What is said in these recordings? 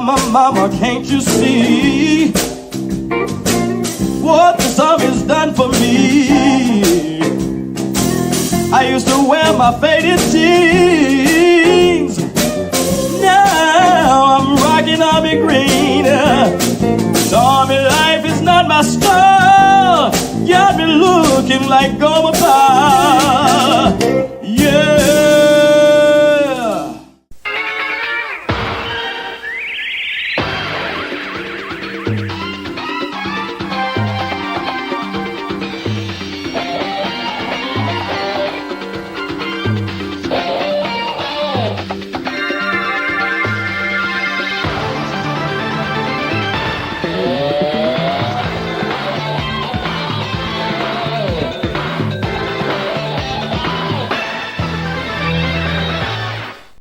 Mama, can't you see what the song has done for me? I used to wear my faded jeans. Now I'm rocking army green. Army life is not my style. Got me looking like Gomer Pyle. Yeah.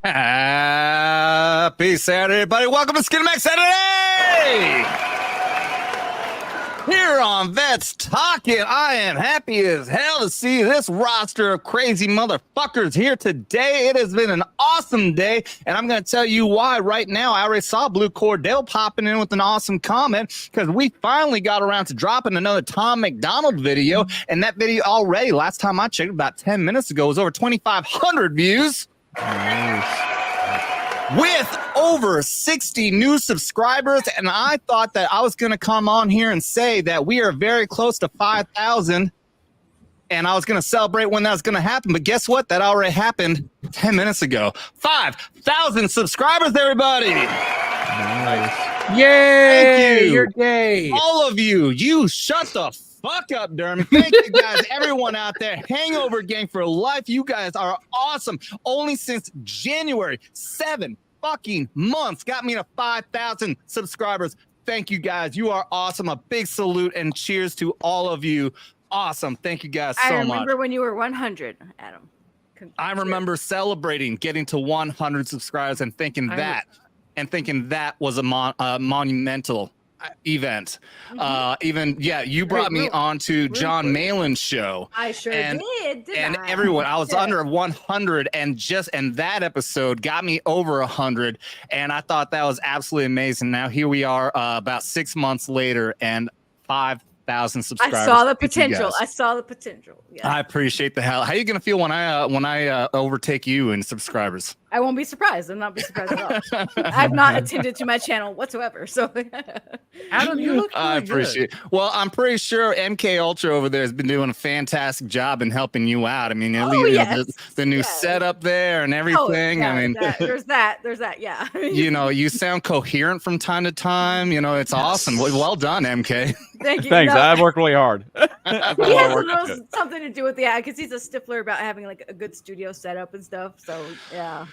Happy Saturday, everybody. Welcome to Skinemax Saturday! Here on Vets Talking, I am happy as hell to see this roster of crazy motherfuckers here today. It has been an awesome day, and I'm going to tell you why right now. I already saw Blue Cordell popping in with an awesome comment because we finally got around to dropping another Tom McDonald video, and that video already, last time I checked, about 10 minutes ago, was over 2,500 views. Nice. With over 60 new subscribers, and I thought that I was going to come on here and say that we are very close to 5,000, and I was going to celebrate when that was going to happen, but guess what? That already happened 10 minutes ago. 5,000 subscribers, everybody! Nice. Yay! Thank you. You're gay. All of you, you shut the fuck up, Dermy. Thank you guys, everyone out there. Hangover Gang for life. You guys are awesome. Only since January, 7 fucking months got me to 5,000 subscribers. Thank you guys. You are awesome. A big salute and cheers to all of you. Awesome. Thank you guys so much. I remember when you were 100, Adam. I remember celebrating getting to 100 subscribers and thinking that was a monumental event. Even you brought me on to John Malin's show. I sure did. And everyone, I was under 100, and that episode got me over 100, and I thought that was absolutely amazing. Now here we are, about 6 months later, and 5,000 subscribers. I saw the potential. Yeah. I appreciate the hell. How are you gonna feel when I overtake you in subscribers? I won't be surprised. I'm not be surprised at all. I've not attended to my channel whatsoever. So Adam, you look really I appreciate good. Well, I'm pretty sure MK Ultra over there has been doing a fantastic job in helping you out. I mean, the new setup there and everything. Yeah, I mean, there's that. Yeah. You sound coherent from time to time. It's awesome. Well done, MK. Thank you. Thanks. I've worked really hard. He has something to do with because he's a stickler about having like a good studio setup and stuff. So yeah.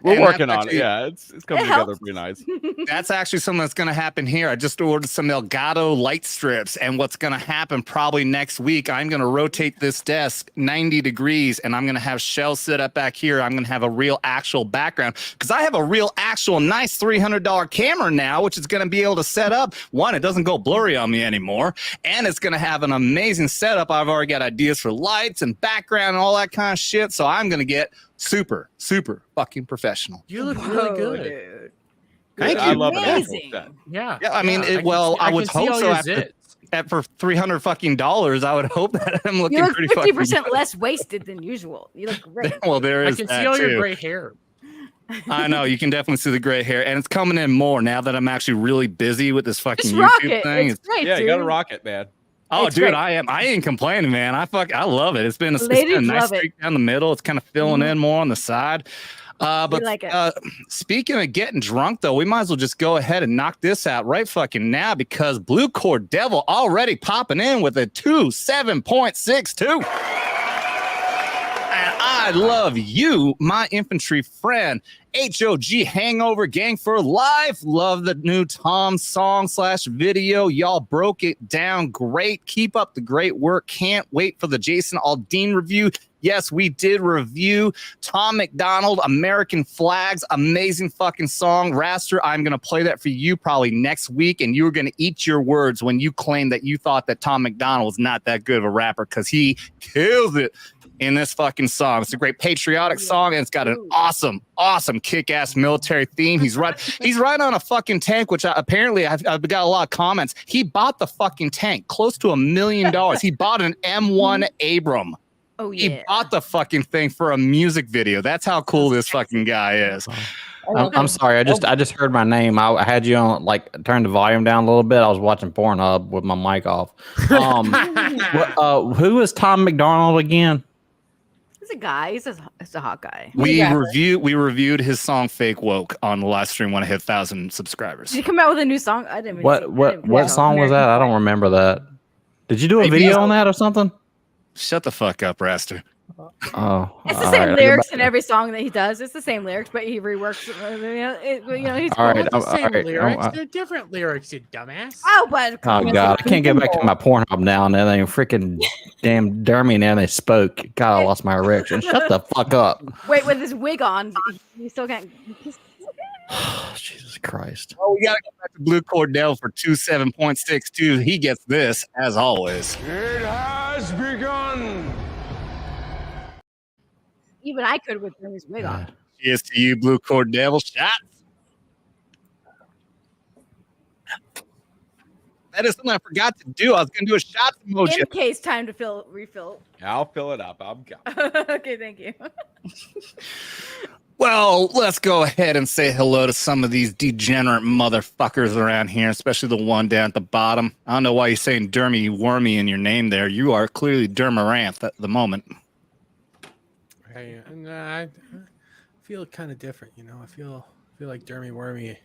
We're working on it. Yeah, it's coming together pretty nice. That's actually something that's going to happen here. I just ordered some Elgato light strips, and what's going to happen probably next week, I'm going to rotate this desk 90 degrees, and I'm going to have Shell sit up back here. I'm going to have a real actual background because I have a real actual nice $300 camera now, which is going to be able to set up. One, it doesn't go blurry on me anymore, and it's going to have an amazing setup. I've already got ideas for lights and background and all that kind of shit, so I'm going to get super fucking professional. You look really good, dude. Thank you. I love Amazing. it. Yeah. I mean, I would hope so. For $300 fucking dollars, I would hope that I'm looking pretty fucking 50% less wasted than usual. You look great. Well, there is. I can see all your gray hair. I know, you can definitely see the gray hair, and it's coming in more now that I'm actually really busy with this fucking Just YouTube rock it. thing. It's great, Yeah, dude. you gotta rock it, man. Oh, It's dude, great. I ain't complaining, man. I love it. It's been a Ladies nice love it. streak down the middle. It's kind of filling in more on the side. But like it. Speaking of getting drunk, though, we might as well just go ahead and knock this out right fucking now because Blue Cord Devil already popping in with a 27.62. And I love you, my infantry friend. HOG Hangover Gang for life. Love the new Tom song / video. Y'all broke it down great. Keep up the great work. Can't wait for the Jason Aldean review. Yes, we did review Tom McDonald, American Flags. Amazing fucking song. Raster, I'm going to play that for you probably next week, and you're going to eat your words when you claim that you thought that Tom McDonald was not that good of a rapper because he kills it. in this fucking song. It's a great patriotic song, and it's got an awesome kick-ass military theme. He's riding on a fucking tank, which apparently I've got a lot of comments. He bought the fucking tank, close to $1 million. He bought an M1 Abram. Oh yeah. He bought the fucking thing for a music video. That's how cool this fucking guy is. I'm sorry. I just heard my name. I had you on, like, turn the volume down a little bit. I was watching Pornhub with my mic off. Who is Tom McDonald again? He's a guy. He's a hot guy. We reviewed his song "Fake Woke" on the live stream when it hit 1,000 subscribers. Did he come out with a new song? I didn't. What song was that? I don't remember that. Did you do a video on that or something? Shut the fuck up, Raster. Oh, it's the same lyrics in every song that he does. It's the same lyrics, but he reworks. He's all right. The same lyrics. They're different lyrics, you dumbass. Oh, but oh god, I can't get back to my Pornhub now. And then they freaking damn Dermy and then they spoke. God, I lost my erection. Shut the fuck up. Wait, with his wig on, he still can't. Jesus Christ. Oh, we gotta go back to Blue Cordell for 27.62. He gets this as always. It has begun. Even I could with his wig on. Cheers to you, Blue Cordell. Shots. That is something I forgot to do. I was going to do a shots emoji. In case time to refill. I'll fill it up. I'm going. Okay, thank you. Well, let's go ahead and say hello to some of these degenerate motherfuckers around here, especially the one down at the bottom. I don't know why you're saying Dermy Wermy in your name there. You are clearly Dermaranth at the moment. I feel kind of different, you know. I feel like Dermy Wermy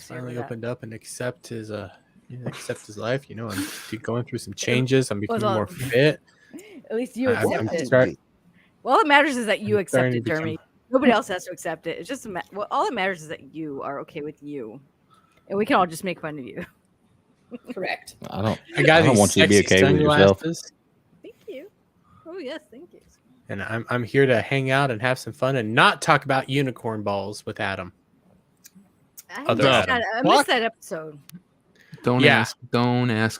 finally opened up and accept his life, you know. I'm going through some changes. I'm becoming more fit. At least you accept it. Well, all that matters is that you accept it, Dermy. Nobody else has to accept it. It's just all that matters is that you are okay with you, and we can all just make fun of you. Correct. I don't want you to be okay with yourself. Thank you. Oh yes, thank you. And I'm here to hang out and have some fun and not talk about unicorn balls with Adam. I missed that episode. Don't ask,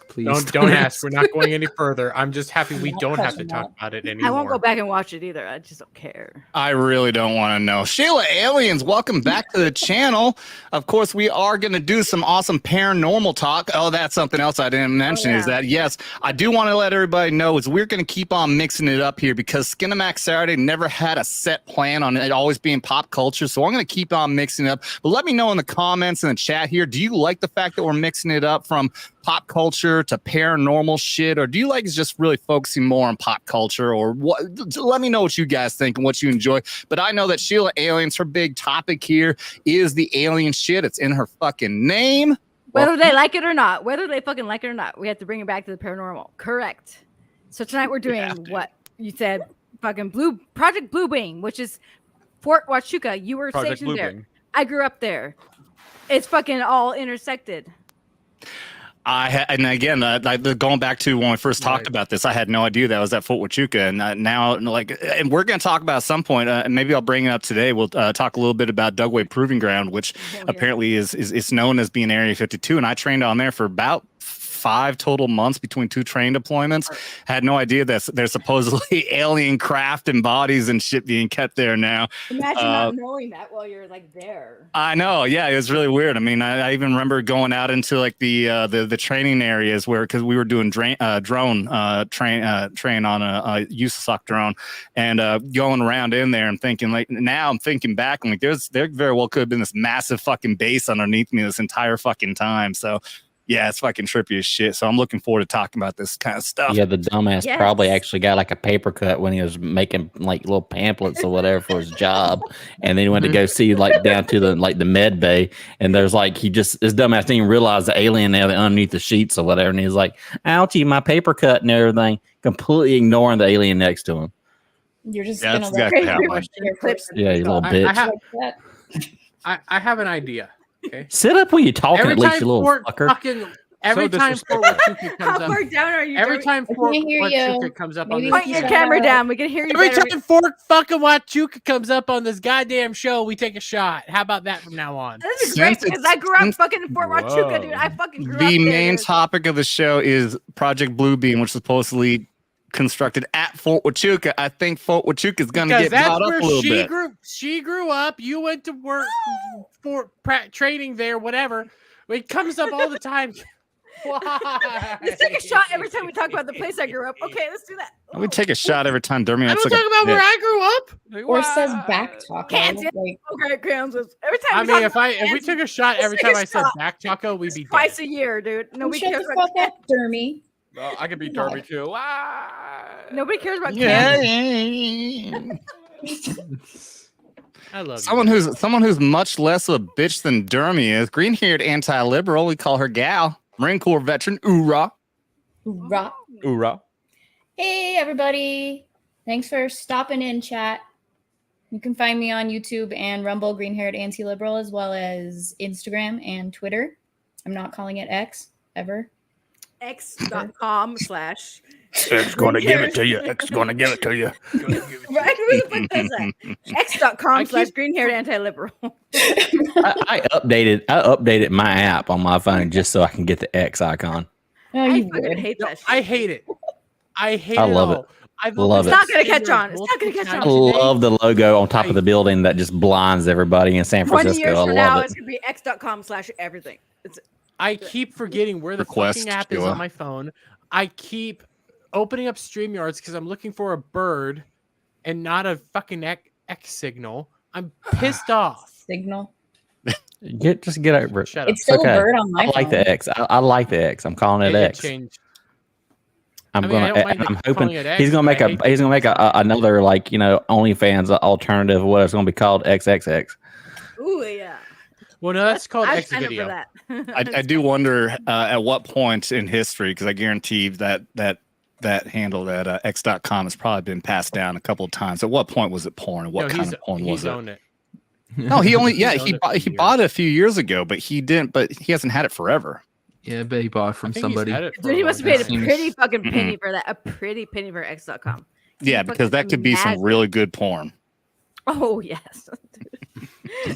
please. Don't ask. We're not going any further. I'm just happy we don't have to talk about it anymore. I won't go back and watch it either. I just don't care. I really don't want to know. Sheila Aliens, welcome back to the channel. Of course, we are going to do some awesome paranormal talk. Oh, that's something else I didn't mention is that, yes, I do want to let everybody know is we're going to keep on mixing it up here because Skinemax Saturday never had a set plan on it always being pop culture. So I'm going to keep on mixing it up. But let me know in the comments and the chat here, do you like the fact that we're mixing it up from pop culture to paranormal shit, or do you like just really focusing more on pop culture, or what? Let me know what you guys think and what you enjoy. But I know that Sheila Aliens, her big topic here is the alien shit. It's in her fucking name. Whether they like it or not, whether they fucking like it or not, we have to bring it back to the paranormal. Correct. So tonight we're doing what you said, fucking Project Bluebeam, which is Fort Huachuca. You were stationed there. I grew up there. It's fucking all intersected. And again, going back to when we first talked about this, I had no idea that was at Fort Huachuca, and now, and we're going to talk about at some point. Maybe I'll bring it up today. We'll talk a little bit about Dugway Proving Ground, which apparently is known as being Area 52, and I trained on there for about 5 total months between 2 train deployments. Had no idea that there's supposedly alien craft and bodies and shit being kept there now. Imagine not knowing that while you're like there. I know, yeah, it was really weird. I mean, I even remember going out into like the training areas because we were doing drone train on a USASOC drone, and going around in there and thinking like, now I'm thinking back and like there very well could have been this massive fucking base underneath me this entire fucking time. So yeah, it's fucking trippy as shit. So I'm looking forward to talking about this kind of stuff. Yeah, the dumbass probably actually got like a paper cut when he was making like little pamphlets or whatever for his job, and then he went to go see like down to the med bay, and there's like this dumbass didn't even realize the alien there underneath the sheets or whatever, and he's like, "Ouchie, my paper cut and everything," completely ignoring the alien next to him. You're just gonna exactly yeah, you little bitch. I have an idea. Okay. Sit up when you're talking, at least, you little fucker. Every time Fort Huachuca comes How far down are you? every time Fort Huachuca comes up on this, point your camera down. We can hear you. Every time Fort fucking Huachuca comes up on this goddamn show, we take a shot. How about that from now on? This is great because I grew up fucking in Fort Huachuca, dude. I fucking grew up there. The main topic of the show is Project Bluebeam, which supposedly constructed at Fort Huachuca. I think Fort Huachuca is going to get brought up a little bit. She grew up. You went to work for training there, whatever. It comes up all the time. Why? Let's take a shot every time we talk about the place I grew up. Okay, let's do that. We take a shot every time Dermy. I don't talk about where I grew up. Or says back taco. Kansas. Okay, Kansas. Every time. I mean, if we took a shot every time I said back taco, we'd be twice dead. a year, dude. Nobody Shut cares the about fuck up, Dermy. Well, I could be Dermy too. Nobody cares about Kansas. I love someone who's much less of a bitch than Dermy is. Green-haired anti-liberal. We call her Gal. Marine Corps veteran. Oorah. Hoorah. Oorah. Hey, everybody. Thanks for stopping in, chat. You can find me on YouTube and Rumble, Green-haired anti-liberal, as well as Instagram and Twitter. I'm not calling it X, ever. X.com/ X gonna give it to you. X gonna give it to you. Right? Who the fuck does that? X.com/ green-haired anti-liberal. I updated my app on my phone just so I can get the X icon. Oh, I you fucking would. hate that shit. I hate it. I love it. Love It's not gonna catch on. It's not gonna catch I on. love the logo on top of the building that just blinds everybody in San 20 Francisco. years I from now, love it's it. gonna be X.com/ everything. I keep forgetting where the fucking app is on my phone. I keep opening up StreamYards because I'm looking for a bird and not a fucking X signal. I'm pissed off. Signal. Just get over it. Shut up. It's still a bird on my I like phone. the X. I like the X. I'm calling it X. I'm hoping he's gonna make another OnlyFans alternative. What it's gonna be called XXX. Ooh, yeah. Well, no, that's called I'd X sign up for video. that. I do wonder at what point in history, because I guarantee that handle, that X.com, has probably been passed down a couple of times. At what point was it porn? And what kind of porn was it? No, he bought it a few years ago, but he didn't. But he hasn't had it forever. Yeah, but he bought it from somebody. Dude, he must have paid a pretty fucking penny for that. A pretty penny for X.com. Yeah, because that could be some really good porn. Oh yes,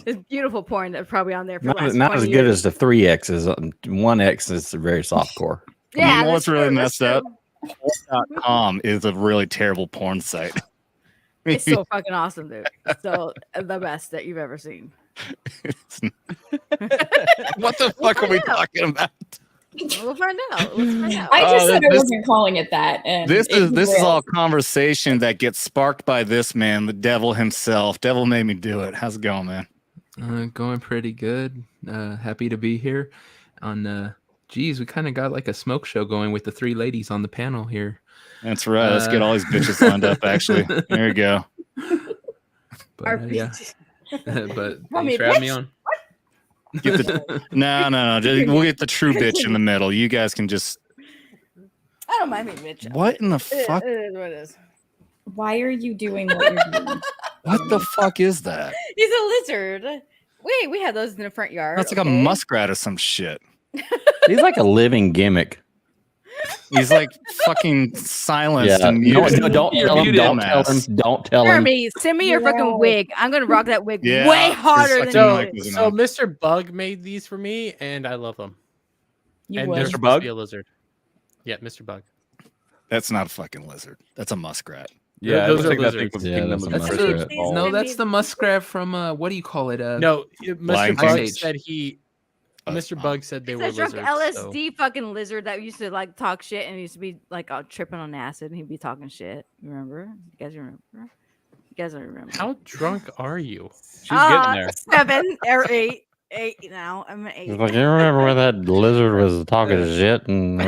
it's beautiful porn that's probably on there for Not as good as the 3Xs. 1X is very softcore. Yeah, you know what's really messed up? Porn.com is a really terrible porn site. It's so fucking awesome, dude. It's so the best that you've ever seen. What the fuck are we talking about? We'll find out. Let's find out. I just said I wasn't calling it that. And this is all conversation that gets sparked by this man, the devil himself. Devil made me do it. How's it going, man? Going pretty good. Happy to be here. Geez, we kind of got like a smoke show going with the three ladies on the panel here. That's right. Let's get all these bitches lined up. Actually, there you go. But yeah. But thanks for having me on. No. We'll get the true bitch in the middle. You guys can just. I don't mind being bitch. What in the fuck? It is what it is. Why are you doing what you're doing? What the fuck is that? He's a lizard. Wait, we had those in the front yard. That's like a muskrat or some shit. He's like a living gimmick. He's like fucking silenced. Yeah. And Don't tell him. Don't tell him. Jeremy, send me your fucking wig. I'm gonna rock that wig way harder than you. So Mr. Bug made these for me, and I love them. You would. Mr. Bug? Be a lizard. Yeah, Mr. Bug. That's not a fucking lizard. That's a muskrat. Yeah, those are lizards. That's the muskrat from what do you call it? No, Mr. Bug said Mr. Bug said they were It's a drunk lizards. LSD fucking lizard that used to like talk shit and used to be like tripping on acid and he'd be talking shit. Remember? You guys remember? You guys don't remember? How drunk are you? She's getting there. 7 or 8. 8 now. I'm an 8. He's like, you remember where that lizard was talking shit and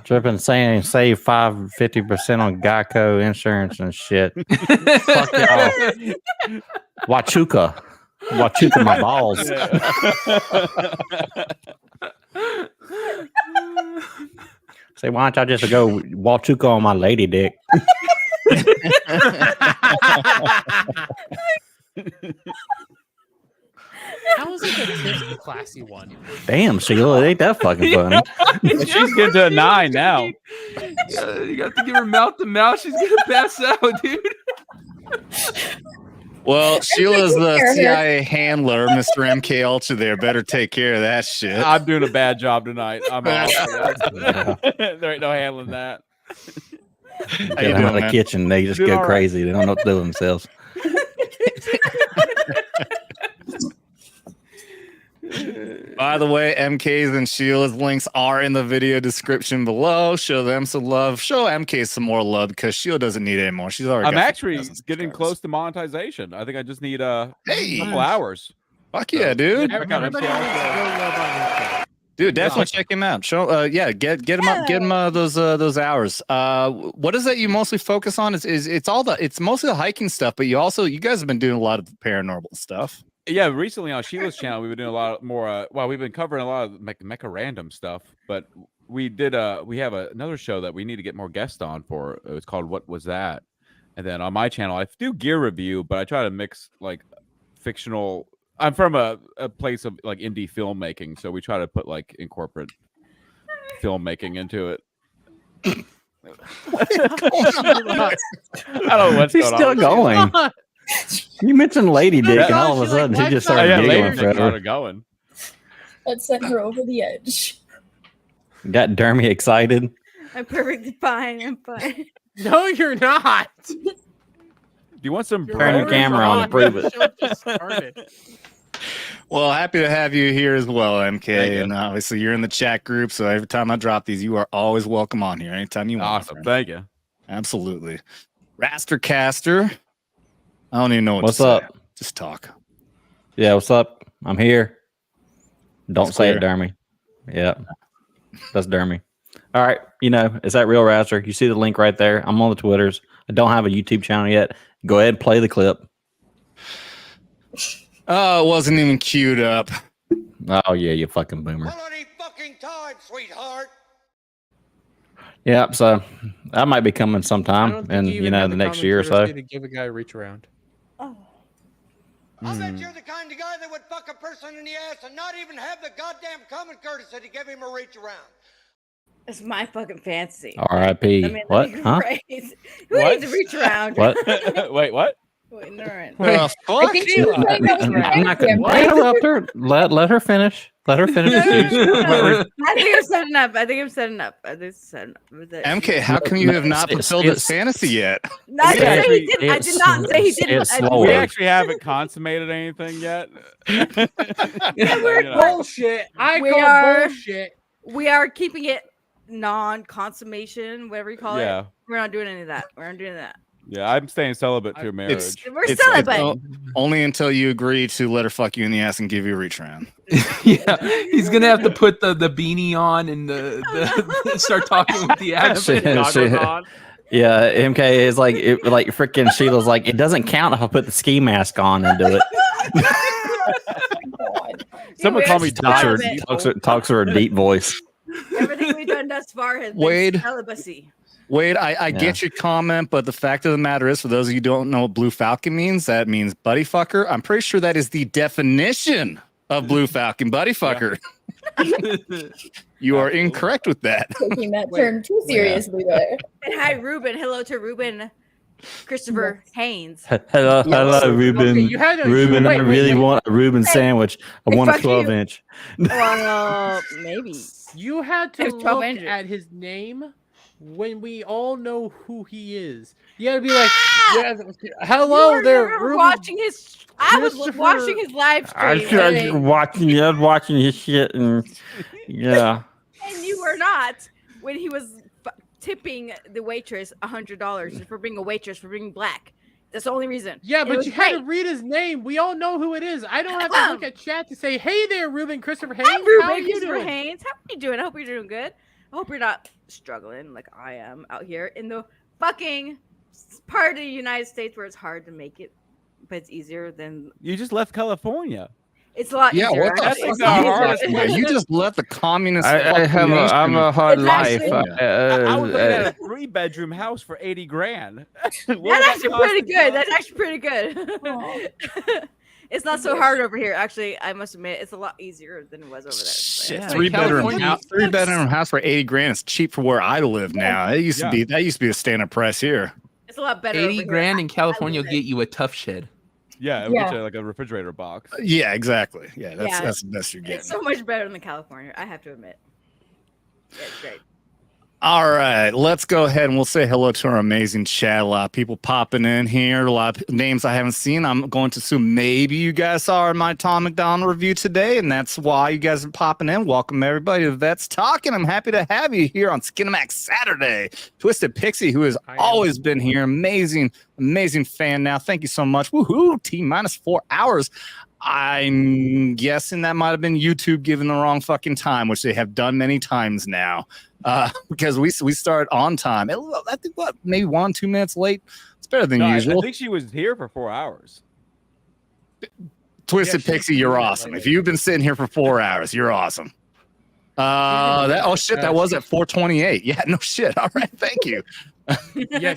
tripping, saying save 50% on Geico insurance and shit. Fuck y'all. Huachuca, my balls. Say, why don't y'all just go Huachuca on my lady dick? How is it a classy one? Damn, Sheila, it ain't that fucking funny. She's getting to a 9 now. You got to give her mouth to mouth. She's gonna pass out, dude. Well, Sheila's the CIA handler, Mr. MK Ultra there. Better take care of that shit. I'm doing a bad job tonight. I'm out. There ain't no handling that. Get them out of the kitchen. They just go crazy. They don't know what to do with themselves. By the way, MK's and Sheila's links are in the video description below. Show them some love. Show MK some more love because Sheila doesn't need it anymore. She's already. I'm actually getting close to monetization. I think I just need a couple hours. Fuck yeah, dude! Dude, definitely check him out. Show, get him up, get him those hours. What is that you mostly focus on? It's mostly the hiking stuff, but you guys have been doing a lot of paranormal stuff. Yeah, recently on Sheila's channel, we've been doing a lot more. We've been covering a lot of mecha random stuff, but we have another show that we need to get more guests on for. It's called What Was That? And then on my channel, I do gear review, but I try to mix like fictional. I'm from a place of like indie filmmaking, so we try to put like incorporate filmmaking into it. I don't know what's going on. He's still going. You mentioned Lady Dick, and all of a sudden she just started giggling. Going. That sent her over the edge. Got Dermy excited. I'm perfectly fine. I'm fine. No, you're not. Do you want some? Turn your camera on to prove it. Well, happy to have you here as well, MK. And obviously, you're in the chat group, so every time I drop these, you are always welcome on here. Anytime you want. Awesome. Thank you. Absolutely. Rastercaster. I don't even know what's up. Just talk. Yeah, what's up? I'm here. Don't say it, Dermy. Yeah, that's Dermy. All right, is that real Raster? You see the link right there. I'm on the Twitters. I don't have a YouTube channel yet. Go ahead and play the clip. Oh, it wasn't even queued up. Oh yeah, you fucking boomer. Quality fucking time, sweetheart. Yeah, so that might be coming sometime in the next year or so. To give a guy a reach around. Oh. I bet you're the kind of guy that would fuck a person in the ass and not even have the goddamn common courtesy to give him a reach around. It's my fucking fantasy. R.I.P. What? Huh? Who needs to reach around? What? Wait, what? Wait, ignorant. I think she was saying that was I'm not going to interrupt her. Let her finish. Let her finish. I think I'm setting up. MK, how come you have not fulfilled this fantasy yet? I did not say he didn't. We actually haven't consummated anything yet. Bullshit. I call bullshit. We are keeping it non-consummation, whatever you call it. We're not doing any of that. We're not doing that. Yeah, I'm staying celibate through marriage. We're celibate. Only until you agree to let her fuck you in the ass and give you a reach around. Yeah, he's gonna have to put the beanie on and the start talking with the accent. Yeah, MK is like freaking Sheila's like, it doesn't count if I put the ski mask on and do it. Someone call me talks her a deep voice. Everything we've done thus far has been celibacy. Wade, I get your comment, but the fact of the matter is, for those of you who don't know what Blue Falcon means, that means buddy fucker. I'm pretty sure that is the definition of Blue Falcon, buddy fucker. You are incorrect with that. Taking that term too seriously there. And hi, Ruben. Hello to Ruben Christopher Haynes. Hello, Ruben. Okay, Ruben, I really want a Ruben sandwich. I want a 12-inch. Well, maybe. You had to look at his name when we all know who he is. You gotta be like, hello there. Watching his, I was watching his live stream. I was watching his shit, and yeah. And you were not when he was tipping the waitress $100 for being a waitress for being black. That's the only reason. Yeah, but you had to read his name. We all know who it is. I don't have to look at chat to say, hey there, Ruben Christopher Haynes. Hi, Ruben Christopher Haynes. How are you doing? I hope you're doing good. I hope you're not struggling like I am out here in the fucking part of the United States where it's hard to make it, but it's easier than. You just left California. It's a lot easier. Yeah, what the fuck? You just left the communist. I'm a hard life. I was looking at a 3-bedroom house for $80,000. That's actually pretty good. That's actually pretty good. It's not so hard over here. Actually, I must admit, it's a lot easier than it was over there. Shit, yeah. 3-bedroom house for $80,000 is cheap for where I live now. It used to be a standard price here. It's a lot better. $80,000 in California will get you a tough shed. Yeah, it would get you like a refrigerator box. Yeah, exactly. Yeah, that's the best you're getting. It's so much better than California, I have to admit. Yeah, it's great. All right, let's go ahead and we'll say hello to our amazing chat. A lot of people popping in here, a lot of names I haven't seen. I'm going to assume maybe you guys saw my Tom McDonald review today, and that's why you guys are popping in. Welcome everybody to Vets Talking. I'm happy to have you here on Skinemax Saturday. Twisted Pixie, who has always been here, amazing fan now. Thank you so much. Woohoo! T-4 hours. I'm guessing that might have been YouTube giving the wrong fucking time, which they have done many times now. Because we start on time. I think maybe 1-2 minutes late. It's better than usual. I think she was here for 4 hours. Twisted Pixie, you're awesome. If you've been sitting here for 4 hours, you're awesome. That was at 4:28. Yeah, no shit. All right, thank you. Yeah,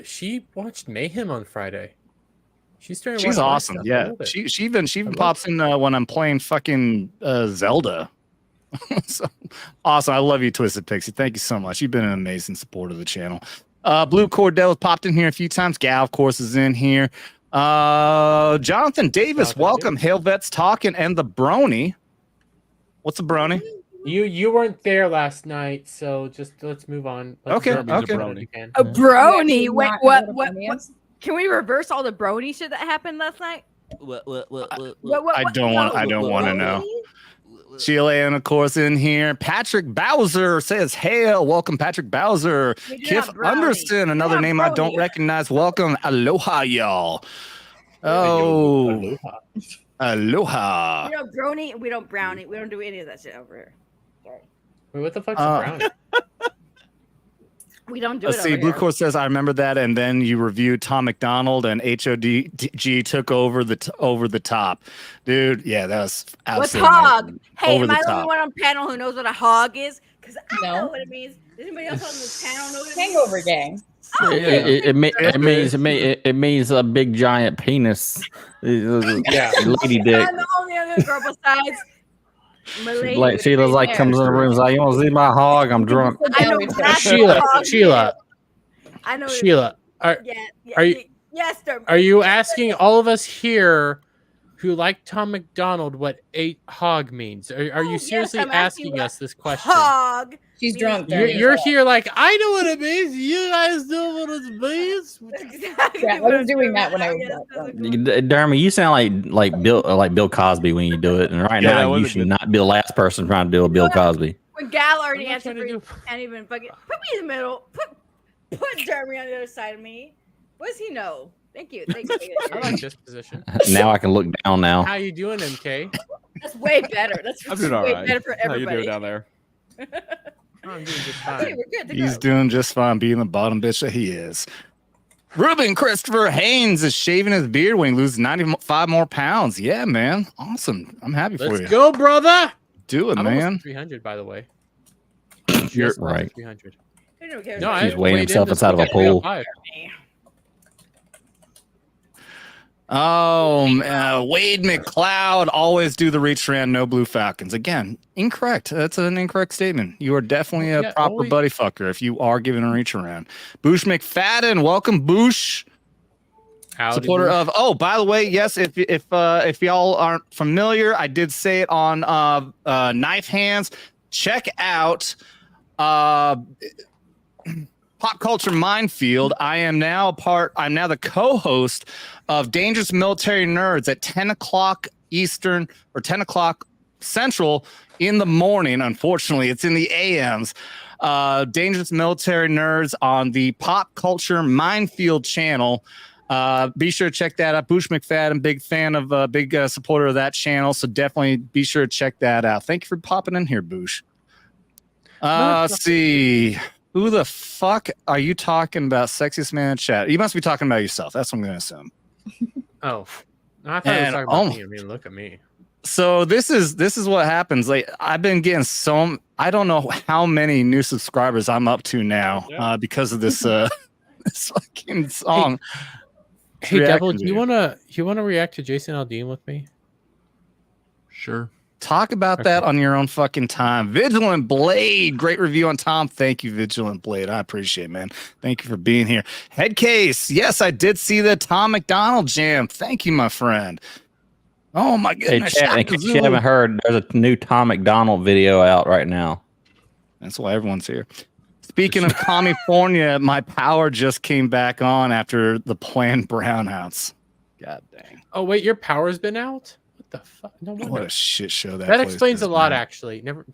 she watched Mayhem on Friday. She's awesome. Yeah, she even pops in when I'm playing fucking Zelda. So, awesome. I love you, Twisted Pixie. Thank you so much. You've been an amazing supporter of the channel. Blue Cordell has popped in here a few times. Gal, of course, is in here. Jonathan Davis, welcome. Hail Vets Talking and the Brony. What's a Brony? You weren't there last night, so just let's move on. Okay. A brony. A brony. Wait, what? Can we reverse all the brony shit that happened last night? What? I don't want to know. Sheila Aliens, of course, in here. Patrick Bowser says, hail. Welcome, Patrick Bowser. Kiff Anderson, another name I don't recognize. Welcome. Aloha, y'all. Oh. Aloha. We don't brony. We don't brownie. We don't do any of that shit over here. Sorry. Wait, what the fuck's a brownie? We don't do Let's see. Blue Course says, I remember that. And then you reviewed Tom McDonald and HODG took over the top. Dude, yeah, that was absolutely what's hog? Hey, over am I the only top. one on panel who knows what a hog is? Because I know what it means. Does anybody else on this panel know what it means? Hangover gang. Oh, It means a big giant penis. Yeah. Lady dick. I'm the only other girl besides Malay. Like Sheila's like comes in the room and is like, you want to see my hog? I'm drunk. I know exactly what a hog Sheila. is. I know. Sheila, Yes, sir. are you asking all of us here who like Tom McDonald what a hog means? Are you seriously asking us this question? Hog. She's drunk. You're here like, I know what it means. You guys know what it means. Exactly. Yeah, I was doing that when I was drunk. Dermy, you sound like Bill Cosby when you do it, and right now you should not be the last person trying to do a Bill Cosby. When Gal already answered for you, can't even fucking put me in the middle. Put Jeremy on the other side of me. What does he know? Thank you. I like this position. Now I can look down now. How you doing, MK? That's way better. That's I'm doing all way right. better for everybody. How you doing down there? I'm doing just fine. Okay, we're good to He's go. doing just fine being the bottom bitch that he is. Ruben Christopher Haynes is shaving his beard when he loses 95 more pounds. Yeah, man. Awesome. I'm happy for you. Let's go, brother. Do it, I'm man. almost 300, by the way. You're Just over right. 300. No, He's weighing himself inside of a pool. Oh, Wade McLeod always do the reach around, no blue falcons. Again, incorrect. That's an incorrect statement. You are definitely a proper buddy fucker if you are giving a reach around. Boosh McFadden, welcome, Boosh. Howdy, Supporter Boosh. of. Oh, by the way, yes. If y'all aren't familiar, I did say it on Knife Hands. Check out Pop Culture Minefield. I'm now the co-host of Dangerous Military Nerds at 10 o'clock Eastern or 10 o'clock Central in the morning. Unfortunately, it's in the AMs. Dangerous Military Nerds on the Pop Culture Minefield channel. Be sure to check that out. Boosh McFadden, big fan of, big supporter of that channel. So definitely be sure to check that out. Thank you for popping in here, Boosh. Let's see. Who the fuck are you talking about? Sexiest man in chat. You must be talking about yourself. That's what I'm going to assume. Oh, no, I thought you were talking about me. I mean, look at me. So this is what happens. Like I've been getting I don't know how many new subscribers I'm up to now because of this this fucking song. Hey Devil, do you wanna react to Jason Aldean with me? Sure. Talk about that on your own fucking time. Vigilant Blade, great review on Tom. Thank you, Vigilant Blade. I appreciate it, man. Thank you for being here. Headcase, yes, I did see the Tom McDonald jam. Thank you, my friend. Oh my goodness. Hey, chat, in case you haven't heard, there's a new Tom McDonald video out right now. That's why everyone's here. Speaking of California, my power just came back on after the planned brownouts. God dang. Oh wait, your power's been out? What the fuck? No wonder. What a shit show that. That explains is, a lot, man. actually. Never.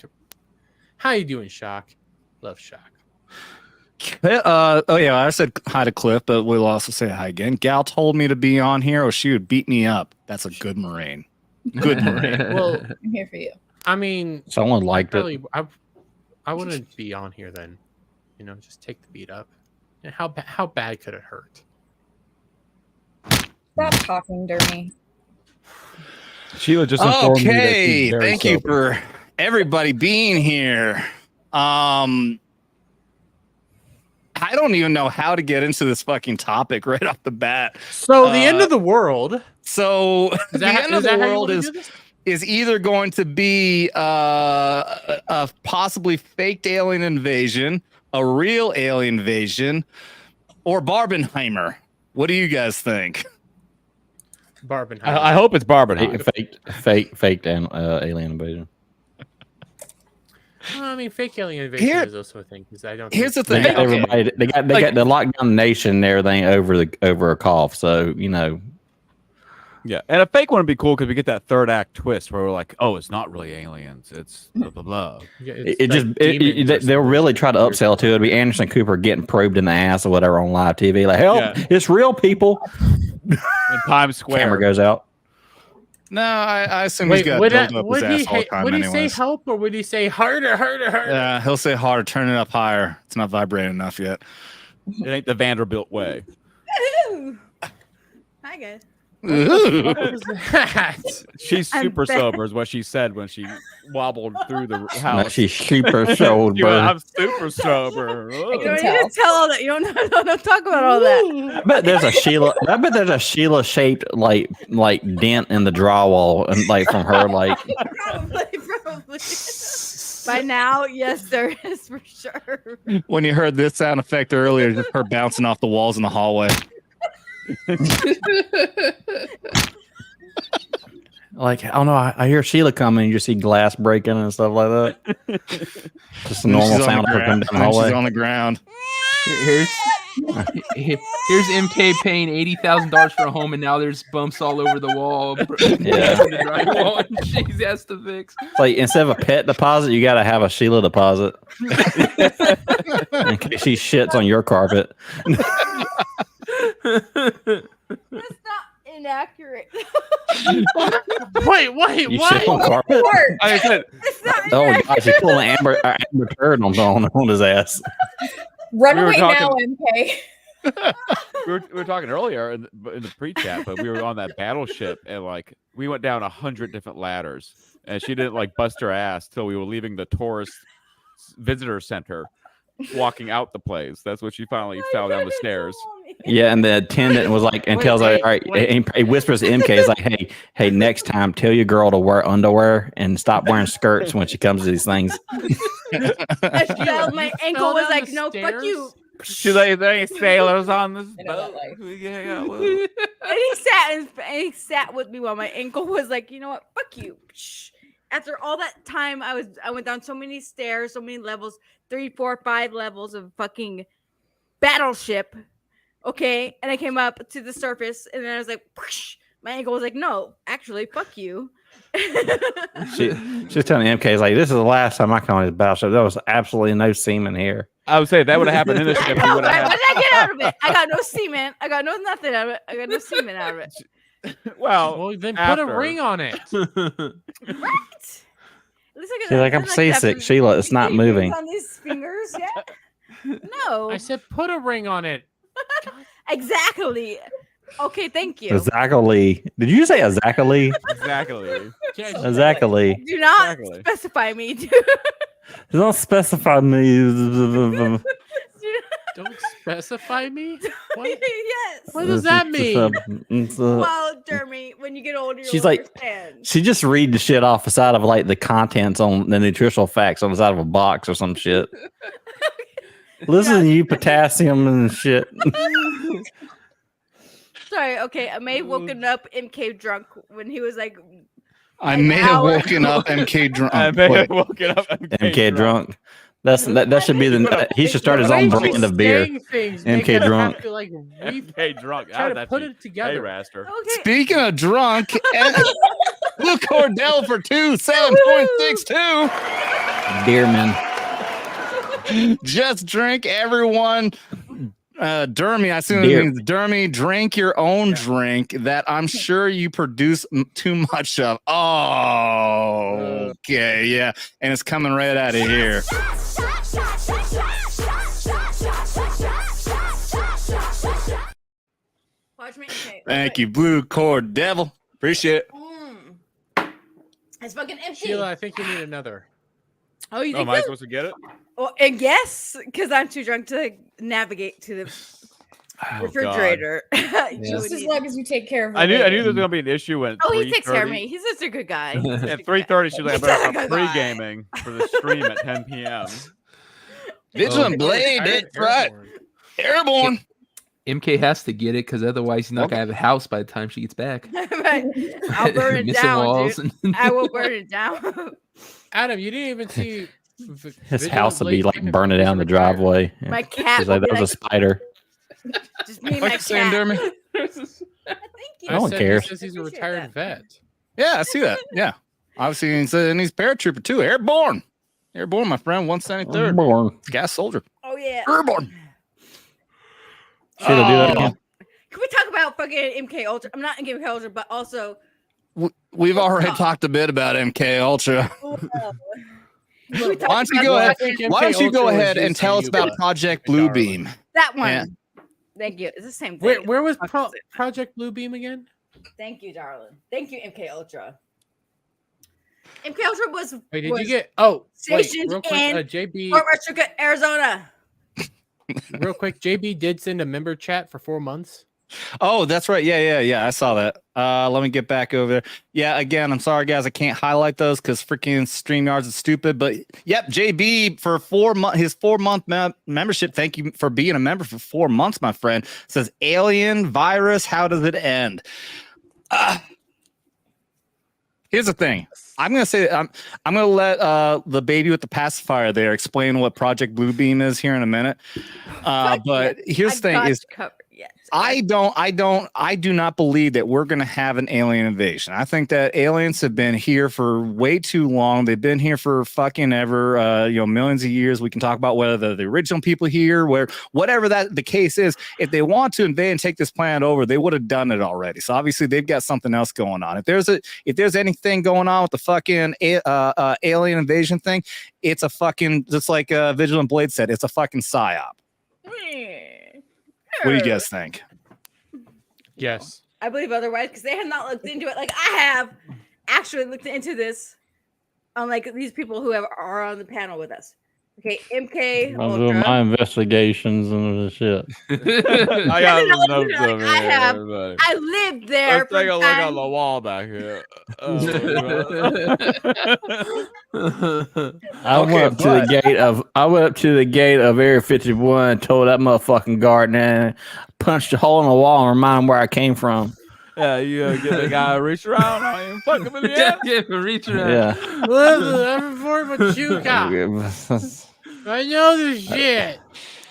How you doing, Shock? Love Shock. Oh yeah, I said hi to Cliff, but we'll also say hi again. Gal told me to be on here, or she would beat me up. That's a good Marine. Good Marine. Well, I'm here for you. I mean, Someone liked really, it. I wouldn't be on here then. You know, just take the beat up. And how bad could it hurt? Stop talking, Dermy. Sheila just informed me that Okay, she's very thank you sober. for everybody being here. I don't even know how to get into this fucking topic right off the bat. So the end of the world. So the end of the world is either going to be a possibly faked alien invasion, a real alien invasion, or Barbenheimer. What do you guys think? Barbenheimer. I hope it's Barbenheimer. Faked alien invasion. Well, I mean, fake alien invasion is also a thing because I don't. Here's the They thing. got everybody. They got the lockdown nation and everything over a cough. So you know. Yeah, and a fake one would be cool because we get that third act twist where we're like, oh, it's not really aliens. It's blah, blah, blah. Yeah, They'll really try to upsell to it. It'll be Anderson Cooper getting probed in the ass or whatever on live TV. Like, help, it's real people. In Times Square. Camera goes out. No, I assume he's got built up his ass all the time would he anyways. say help or would he say harder? Yeah, he'll say harder, turn it up higher. It's not vibrating enough yet. It ain't the Vanderbilt way. Hi guys. What was that? She's super sober is what she said when she wobbled through the house. No, she's super sober. I'm super sober. You don't need to tell all that. You don't talk about all that. I bet there's a Sheila. I bet there's a Sheila shaped like dent in the drywall and like from her like. Probably. By now, yes, there is for sure. When you heard this sound effect earlier, just her bouncing off the walls in the hallway. Like, I don't know. I hear Sheila coming. You just see glass breaking and stuff like that. Just a normal sound of her coming down the hallway. She's on the ground. Here's MK paying $80,000 for a home, and now there's bumps all over the wall. Yeah. The drywall, and she has to fix. Like, instead of a pet deposit, you got to have a Sheila deposit in case she shits on your carpet. That's not inaccurate. Wait, You what? shit on carpet? I said, It's not Oh inaccurate. gosh, he's pulling an amber turd on his ass. Run We were away talking- now, MK. we were talking earlier in the pre-chat, but we were on that battleship and like we went down 100 different ladders, and she didn't like bust her ass till we were leaving the tourist visitor center, walking out the place. That's when she finally fell down the stairs. Yeah, and the attendant was like, and tells her, all right, he whispers to MK, is like, hey, next time, tell your girl to wear underwear and stop wearing skirts when she comes to these things. My ankle was like, no, fuck you. Should they ain't sailors on this I know that boat? life. Yeah, well. And he sat with me while my ankle was like, you know what? Fuck you. After all that time, I went down so many stairs, so many levels, 3, 4, 5 levels of fucking battleship. Okay, and I came up to the surface, and then I was like, whoosh. My ankle was like, no, actually, fuck you. She's telling MK, is like, this is the last time I come on this battleship. There was absolutely no semen here. I would say if that would have happened in the ship. We would What have did I get out of it? I got no semen. I got no nothing out of it. I got no semen out of it. Well, Then put after. a ring on it. What? At least I She's like, I'm seasick, Sheila. It's not moving. On these fingers yet? No. I said put a ring on it. Exactly. Okay, thank you. Exactly. Did you say exactly? Exactly. Exactly. Do not Exactly. specify me, dude. Don't specify me. Don't specify me. What? Yes. What does that mean? Well, Dermy, when you get older, you'll She's like, understand. she just read the shit off the side of like the contents on the nutritional facts on the side of a box or some shit. Listen to you, potassium and shit. Sorry, okay. I may have woken up MK drunk when he was like, I may have woken up MK drunk. I may have woken up MK drunk. That should be the. He should start his own brand of beer. MK drunk. MK drunk. Try to put it together. Hey, Raster. Okay. Speaking of drunk, Blue Cordell for 27.62. Beerman. Just drink, everyone. Dermy, I assume it means Dermy, drink your own drink that I'm sure you produce too much of. Oh, okay, yeah. And it's coming right out of here. Watch me. Okay, Thank you, Blue Cord Devil. Appreciate it. It's fucking empty. Sheila, I think you need another. Oh, you Oh, think am I so? supposed to get it? Well, and yes, because I'm too drunk to navigate to the refrigerator. Just as long as you take care of. I knew there was gonna be an issue when. Oh, he takes care of me. He's such a good guy. At 3:30, she's like, I better start pre-gaming for the stream at 10 p.m. Vigilant Blade, that's right. Airborne. MK has to get it because otherwise he's not gonna have a house by the time she gets back. Right. I'll burn it Missing down, walls dude. I will burn it down. Adam, you didn't even see His house would be like burning down the driveway. My cat. He's like, there was a spider. Just me and my What's you saying, cat. Dermy? Thank you. No one cares. He says he's a retired vet. Yeah, I see that. Yeah. Obviously, he's paratrooper too. Airborne. Airborne, my friend. 173rd. Airborne. Gas soldier. Oh, yeah. Airborne. Should I do that again? Can we talk about fucking MK Ultra? I'm not in MK Ultra, but also. We've already talked a bit about MK Ultra. Why don't you go ahead? Why don't you go ahead and tell us about Project Bluebeam? That one. Yeah. Thank you. It's the same thing. Where was Project Bluebeam again? Thank you, darling. Thank you, MK Ultra. MK Ultra was. Wait, did was you get? Oh, wait, stationed real quick, in JB. Fort Huachuca, Arizona. Real quick, JB did send a member chat for 4 months. Oh, that's right. Yeah. I saw that. Let me get back over there. Yeah, again, I'm sorry, guys. I can't highlight those because freaking StreamYards is stupid. But yep, JB for 4 months, his 4-month membership. Thank you for being a member for 4 months, my friend. Says alien virus. How does it end? Here's the thing. I'm gonna say I'm gonna let the baby with the pacifier there explain what Project Bluebeam is here in a minute. But here's the thing: is I do not believe that we're going to have an alien invasion. I think that aliens have been here for way too long. They've been here for fucking ever, millions of years. We can talk about whether they're the original people here, whatever that the case is. If they want to invade and take this planet over, they would have done it already. So obviously they've got something else going on. If there's anything going on with the fucking alien invasion thing, it's a fucking, just like Vigilant Blade said, it's a fucking PSYOP. What do you guys think? Yes. I believe otherwise because they have not looked into it. Like I have actually looked into this on like these people who are on the panel with us. Okay, MK. I'm doing my investigations and the shit. I got some notes over here. I lived there. Let's take a look on the wall back here. I went up to the gate of Area 51 and told that motherfucking guard, and punched a hole in the wall and remind him where I came from. Yeah, you get the guy to reach around. I ain't fucking with you. Reach around. Yeah. Listen, I'm for Pachuca. I know this shit.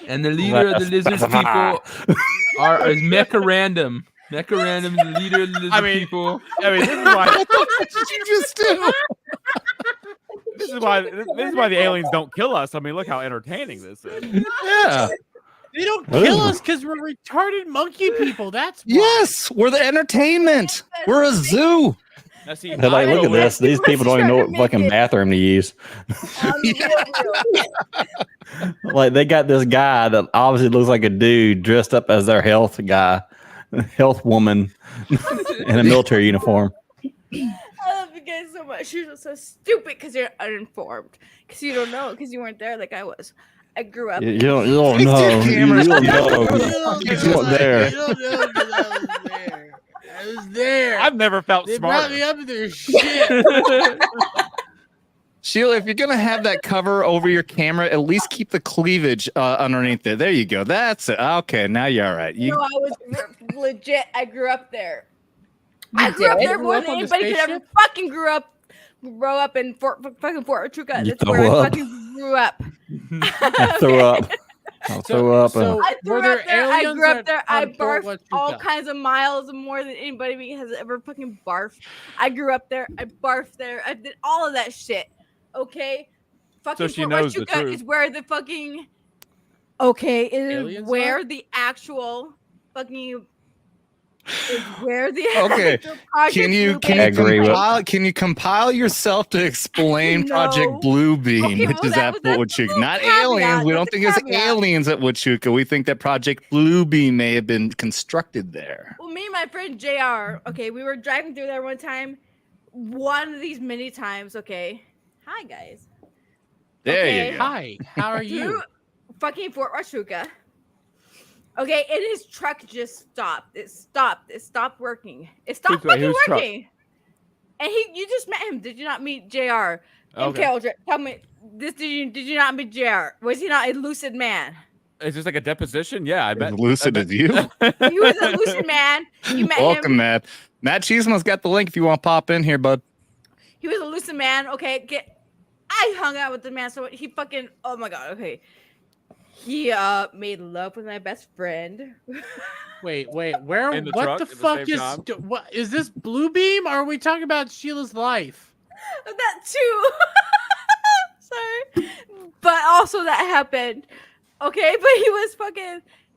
And the leader of the lizard people is Mecha Random. Mecha Random is the leader of the lizard people. This is why. What did you just do? This is why the aliens don't kill us. I mean, look how entertaining this is. Yeah. They don't kill us because we're retarded monkey people. That's why. Yes, we're the entertainment. We're a zoo. Now, see, They're like, look at this. These people don't even know what fucking bathroom to use. Like they got this guy that obviously looks like a dude dressed up as their health guy, health woman in a military uniform. I love you guys so much. You're so stupid because you're uninformed. Because you don't know. Because you weren't there like I was. I grew up. You don't know. You don't know. You weren't there. You don't know because I was there. I was there. I've never felt They smart. brought me up to their shit. Sheila, if you're gonna have that cover over your camera, at least keep the cleavage underneath it. There you go. That's it. Okay, now you're all right. No, I was legit. I grew up there. I grew up there more than anybody could ever fucking grow up in Fort Huachuca. That's where I fucking grew up. I threw up. I'll throw up. I were threw there up there. I aliens grew up there. I on Fort barfed all Huachuca? kinds of miles more than anybody has ever fucking barfed. I grew up there. I barfed there. I did all of that shit. Okay, fucking she Fort knows the Huachuca truth. is where the fucking it is Aliens where are? the actual fucking is where the Okay. actual Project Can you Blue Beam agree with- compile yourself to explain No. Project Bluebeam, Okay, which well, is that- at that's Fort a Huachuca? little Not caveat. aliens. We That's don't a think it's caveat. aliens at Huachuca. We think that Project Bluebeam may have been constructed there. Well, me and my friend JR, okay, we were driving through there one time. One of these many times, okay. Hi, guys. There Okay. you go. Hi, how are you? Through fucking Fort Huachuca. Okay, and his truck just stopped. It stopped working. It stopped Who's- fucking whose truck? working. And you just met him. Did you not meet JR? Okay. MK, tell me this. Did you not meet JR? Was he not a lucid man? Is this like a deposition? Yeah, I As bet. lucid as you. He was a lucid man. You met Welcome, him. Matt. Matt Cheesman's got the link if you want to pop in here, bud. He was a lucid man. Okay, I hung out with the man. So he fucking. Oh my god. Okay. He made love with my best friend. Wait, where? In the What truck the at the fuck same is? time? What is this Blue Beam? Or are we talking about Sheila's life? That too. Sorry, but also that happened. Okay, but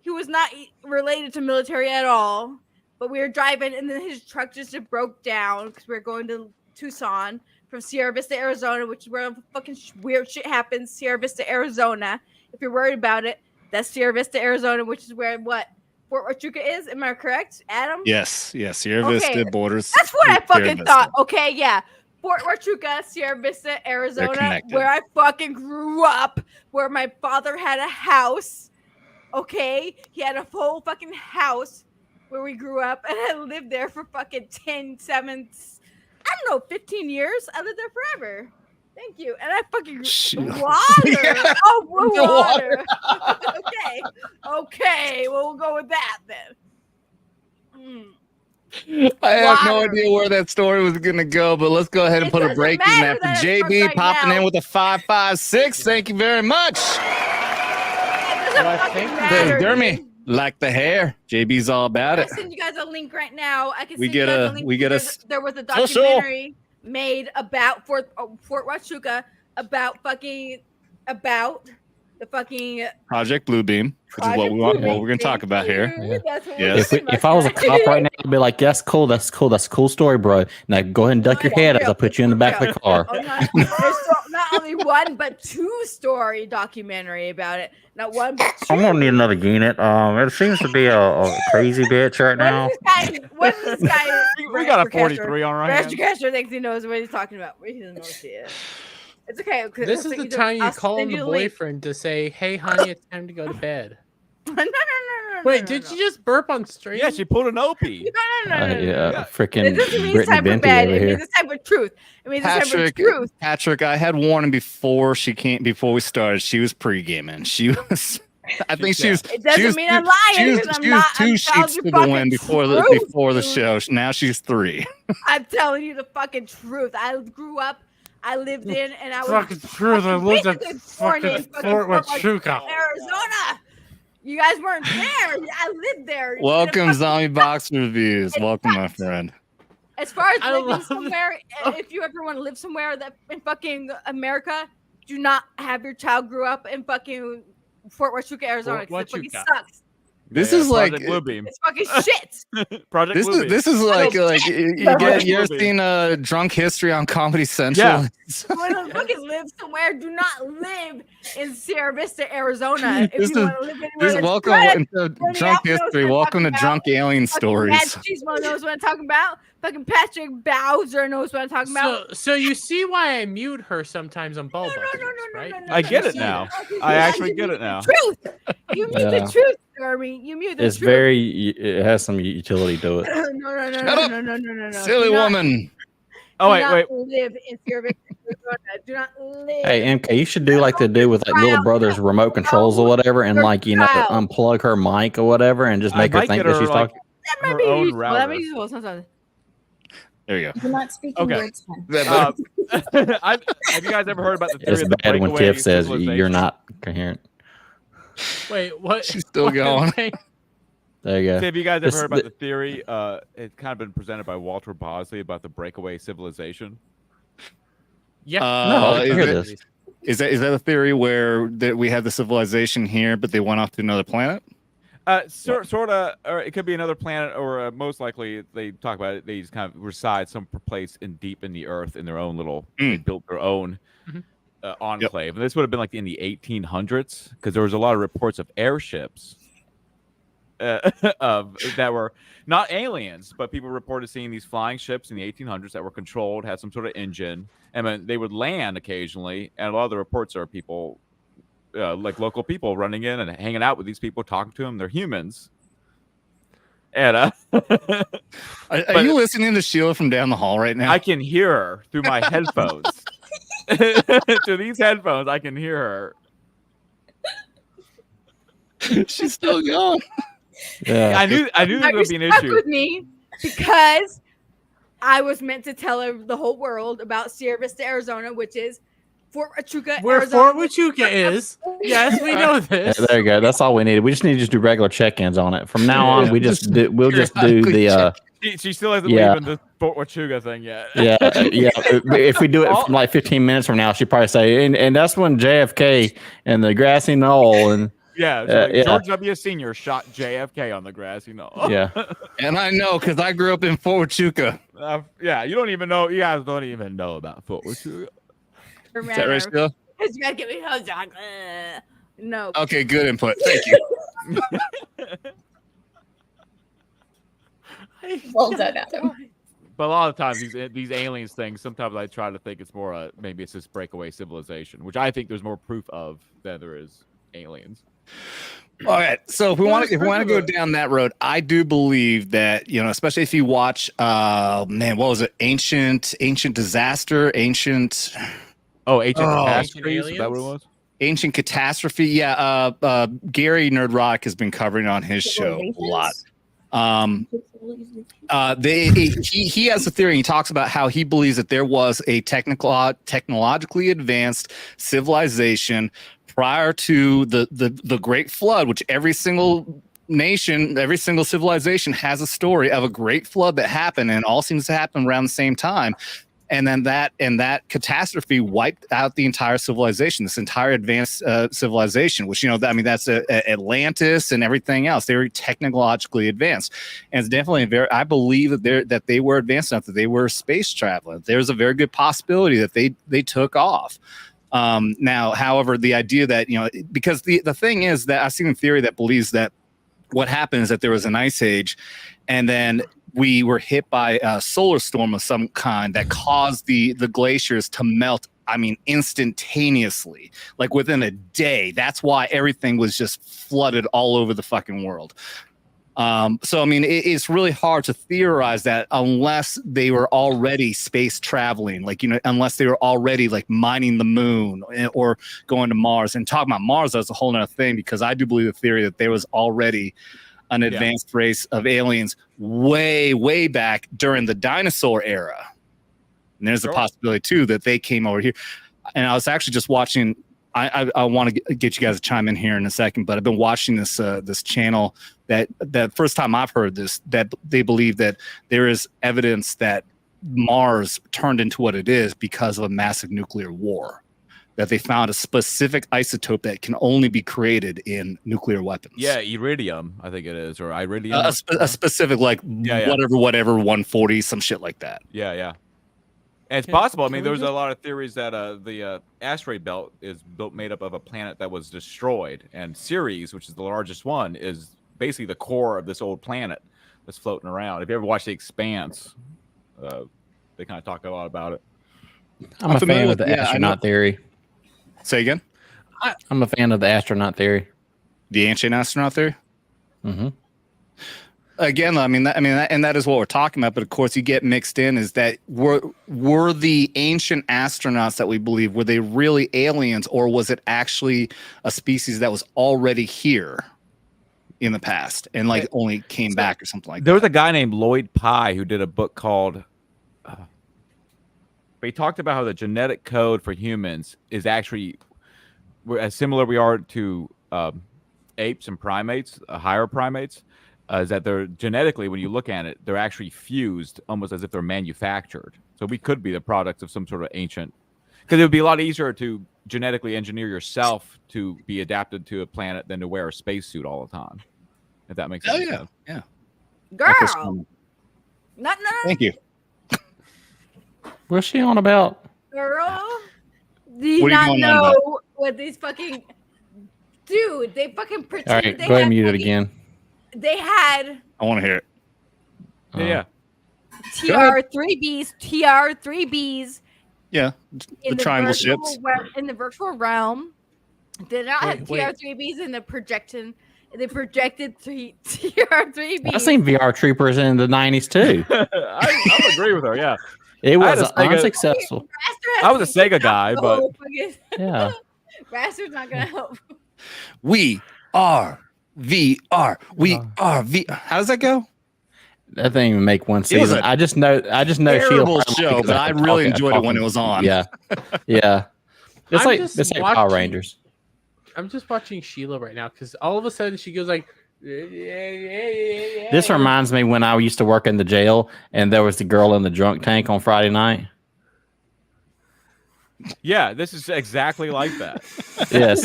he was not related to military at all. But we were driving, and then his truck just broke down because we were going to Tucson from Sierra Vista, Arizona, which is where fucking weird shit happens. Sierra Vista, Arizona. If you're worried about it, that's Sierra Vista, Arizona, which is where Fort Huachuca is. Am I correct, Adam? Yes, Sierra Okay, Vista borders. That's what I Sierra fucking Vista. thought. Okay, yeah. Fort Huachuca, Sierra Vista, Arizona, connected. where I fucking grew up, where my father had a house. Okay, he had a full fucking house where we grew up, and I lived there for fucking 15 years. I lived there forever. Thank you. And I fucking water. Oh, water. Okay. Well, we'll go with that then. I have no Water. idea where that story was going to go, but let's go ahead and It put a doesn't break in matter that. For that it JB starts right popping now. in with a 556. Thank you very much. It doesn't Well, I fucking think- matter. Dermy, like the hair. JB's all about I it. send you guys a link right now. I can We send get you guys a- a link. we get a There was a for sure. documentary made about Fort Huachuca about the fucking Project Bluebeam, which is what we're going to talk about here. Yes. If I was a cop right now, I'd be like, "That's cool. That's cool. That's a cool story, bro." Now go ahead and duck your head as I put you in the back of the car. Not only one but two-story documentary about it. Not one but two. I'm gonna need another unit. It seems to be a crazy bitch right now. What is this guy? We got a 43 on our Master hands. Castro thinks he knows what he's talking about. He doesn't know what she is. It's okay. This is the time you call in the boyfriend to say, "Hey, honey, it's time to go to bed." No. Wait, did you just burp on stream? Yeah, she pulled an opie. No. Yeah, freaking It doesn't mean it's Brittany time for Venti bed. over It here. means it's time for truth. It means it's time for truth. Patrick, I had warning before we started. She was pre-gaming. She was. I think she was. It doesn't mean I'm lying because I'm not. Two I'm sheets telling to you the fucking wind before the truth, show. Now she's 3. I'm telling you the fucking truth. I grew up. I lived in, and I was Fucking truth. I lived at basically born in fucking Fort Huachuca. Arizona. You guys weren't there. I lived there. Welcome, Zombie Box Reviews. Welcome, my friend. As far as I living love somewhere, if you ever want to live somewhere that in fucking America, do not have your child grow up in fucking Fort Huachuca, Arizona. 'Cause it fucking Huachuca. sucks. This is like Project Bluebeam. It's fucking shit. Project Bluebeam. this is like you ever seen Drunk History on Comedy Central? Yeah. Want to fucking live somewhere? Do not live in Sierra Vista, Arizona. If This you is- want to live anywhere, This is that's welcome good. into Bernie Drunk Alpha knows History. what I'm Welcome to talking Drunk about. Alien Fucking Stories. Matt Cheesemo knows what I'm talking about. Fucking Patrick Bowser knows what I'm talking about. So you see why I mute her sometimes on ball right? I get You it see now. Okay, I you actually mute get it the now. Truth. You mute Yeah. the truth, Dermy. You mute the It's truth. very. It has some utility to it. no. Shut up, No. Silly Do not- woman. Oh, do not wait. live in Sierra Vista, Arizona. Do not live. Hey, MK, you should do like they do with like little brother's remote controls or whatever, and like unplug her mic or whatever, and just I make her might think get that her, she's like, talking. That might her be own useful. That router. might be useful sometimes. There you go. You're not speaking Okay. words. Have you guys ever heard about the theory It's of the bad when breakaway Tiff says civilization? you're not coherent. Wait, what? She's still going. There you go. Have you guys ever This- heard about the theory? It's kind of been presented by Walter Bosley about the breakaway civilization. Yeah. No, I hear this. Is that a theory where that we have the civilization here, but they went off to another planet? Sort of, or it could be another planet, or most likely they talk about it. They just kind of reside some place deep in the earth in their own little. They built their own enclave, and this would have been like in the 1800s because there was a lot of reports of airships that were not aliens, but people reported seeing these flying ships in the 1800s that were controlled, had some sort of engine, and then they would land occasionally. And a lot of the reports are people. Like local people running in and hanging out with these people, talking to them. They're humans. And are you listening to Sheila from down the hall right now? I can hear her through my headphones. Through these headphones, I can hear her. She's still going. Yeah. I knew there would be an issue with me because I was meant to tell the whole world about Sierra Vista, Arizona, which is Fort Huachuca, Where Arizona. Fort Huachuca is. Yes, we know this. Yeah, there you go. That's all we needed. We just need to just do regular check-ins on it. From now on, we'll just do the. She still hasn't leaving the Fort Huachuca thing yet. Yeah. If we do it from like 15 minutes from now, she'd probably say, and that's when JFK and the grassy knoll and. George W. Sr. shot JFK on the grassy knoll. Yeah. And I know because I grew up in Fort Huachuca. You don't even know. You guys don't even know about Fort Huachuca. Is that right, Sheila? You gotta get me no. Okay, good input. Thank you. Well done, Adam. But a lot of times these aliens things, sometimes I try to think it's more maybe it's this breakaway civilization, which I think there's more proof of than there is aliens. All right, so if we want to go down that road, I do believe that, especially if you watch, what was it? Ancient Disaster, Ancient Catastrophe. Is that what it was? Ancient Catastrophe. Yeah, Gary Nerdrock has been covering on his show a lot. He has a theory. He talks about how he believes that there was a technologically advanced civilization prior to the Great Flood, which every single nation, every single civilization has a story of a great flood that happened, and it all seems to happen around the same time. And then that catastrophe wiped out the entire civilization, this entire advanced civilization, which, that's Atlantis and everything else. They were technologically advanced. And it's definitely I believe that they were advanced enough that they were space traveling. There's a very good possibility that they took off. Now, however, the idea that, because the thing is that I've seen a theory that believes that what happened is that there was an ice age, and then we were hit by a solar storm of some kind that caused the glaciers to melt. I mean, instantaneously, like within a day. That's why everything was just flooded all over the fucking world. So, I mean, it's really hard to theorize that unless they were already space traveling, like, unless they were already like mining the moon or going to Mars. And talking about Mars, that's a whole nother thing, because I do believe the theory that there was already an advanced race of aliens way, way back during the dinosaur era. And there's a possibility, too, that they came over here. And I was actually just watching. I want to get you guys to chime in here in a second, but I've been watching this channel that first time I've heard this, that they believe that there is evidence that Mars turned into what it is because of a massive nuclear war, that they found a specific isotope that can only be created in nuclear weapons. Yeah, iridium, I think it is, or iridium. A specific, whatever 140, some shit like that. Yeah. And it's possible. I mean, there was a lot of theories that the asteroid belt is made up of a planet that was destroyed, and Ceres, which is the largest one, is basically the core of this old planet that's floating around. If you ever watch The Expanse, they kind of talk a lot about it. I'm a fan of the astronaut theory. Say again? I'm a fan of the astronaut theory. The ancient astronaut theory? Mm-hmm. Again, and that is what we're talking about. But of course, you get mixed in is that were the ancient astronauts that we believe, were they really aliens, or was it actually a species that was already here in the past and only came back or something like that? There was a guy named Lloyd Pye who did a book called he talked about how the genetic code for humans is actually as similar we are to apes and primates, higher primates, is that they're genetically, when you look at it, they're actually fused almost as if they're manufactured. So we could be the products of some sort of ancient, because it would be a lot easier to genetically engineer yourself to be adapted to a planet than to wear a spacesuit all the time. If that makes sense. Oh yeah. Girl. No. Thank you. What's she on about? Girl. Do you What are you not going on know about? what these fucking dude? They fucking pretend. All right, they go ahead and had mute it fucking- again. They had I want to hear it. Yeah. TR3Bs. Yeah, the triangle ships. In the virtual realm. Did not have Wait. TR3Bs in the projection. They projected TR3Bs. I seen VR Troopers in the 90s too. I agree with her. Yeah. It was had a Sega- unsuccessful. I was a Sega guy, but Yeah. Raster's not gonna help. We are VR. We are VR. How does that go? That didn't even make one It was season. a I just know Terrible Sheila show, because but I really enjoyed it when it was on. Yeah. Yeah. It's I'm like just it's like Power watching- Rangers. I'm just watching Sheila right now because all of a sudden she goes like. This reminds me when I used to work in the jail and there was the girl in the drunk tank on Friday night. yeah, this is exactly like that. Yes.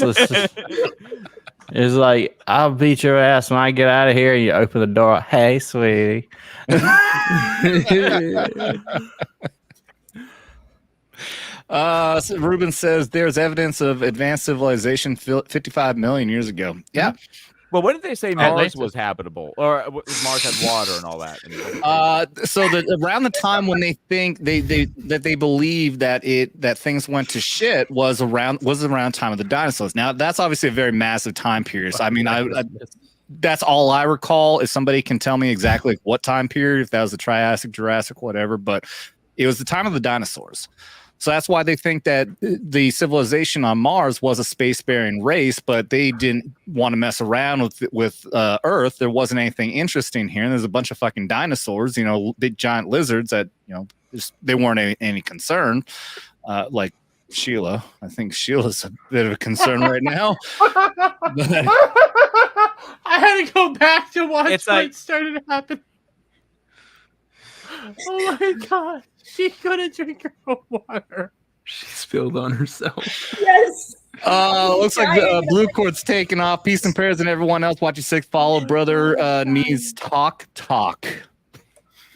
It's like, I'll beat your ass when I get out of here. And you open the door. Hey, sweetie. So Ruben says there's evidence of advanced civilization 55 million years ago. Yeah. Well, when did they say Mars Atlantis. was habitable, or Mars had water and all that? So around the time when they think they believe that things went to shit was around time of the dinosaurs. Now that's obviously a very massive time period. So, I mean, that's all I recall. If somebody can tell me exactly what time period, if that was the Triassic, Jurassic, whatever, but it was the time of the dinosaurs. So that's why they think that the civilization on Mars was a spacefaring race, but they didn't want to mess around with Earth. There wasn't anything interesting here. And there's a bunch of fucking dinosaurs, big giant lizards that, they weren't any concern. Like Sheila. I think Sheila's a bit of a concern right now. I had to go back to watch it started to happen. Oh my god. She couldn't drink her own water. She spilled on herself. Yes. Looks like Blue Cord's taking off. Peace and prayers and everyone else watching Sick Follow. Brother needs talk.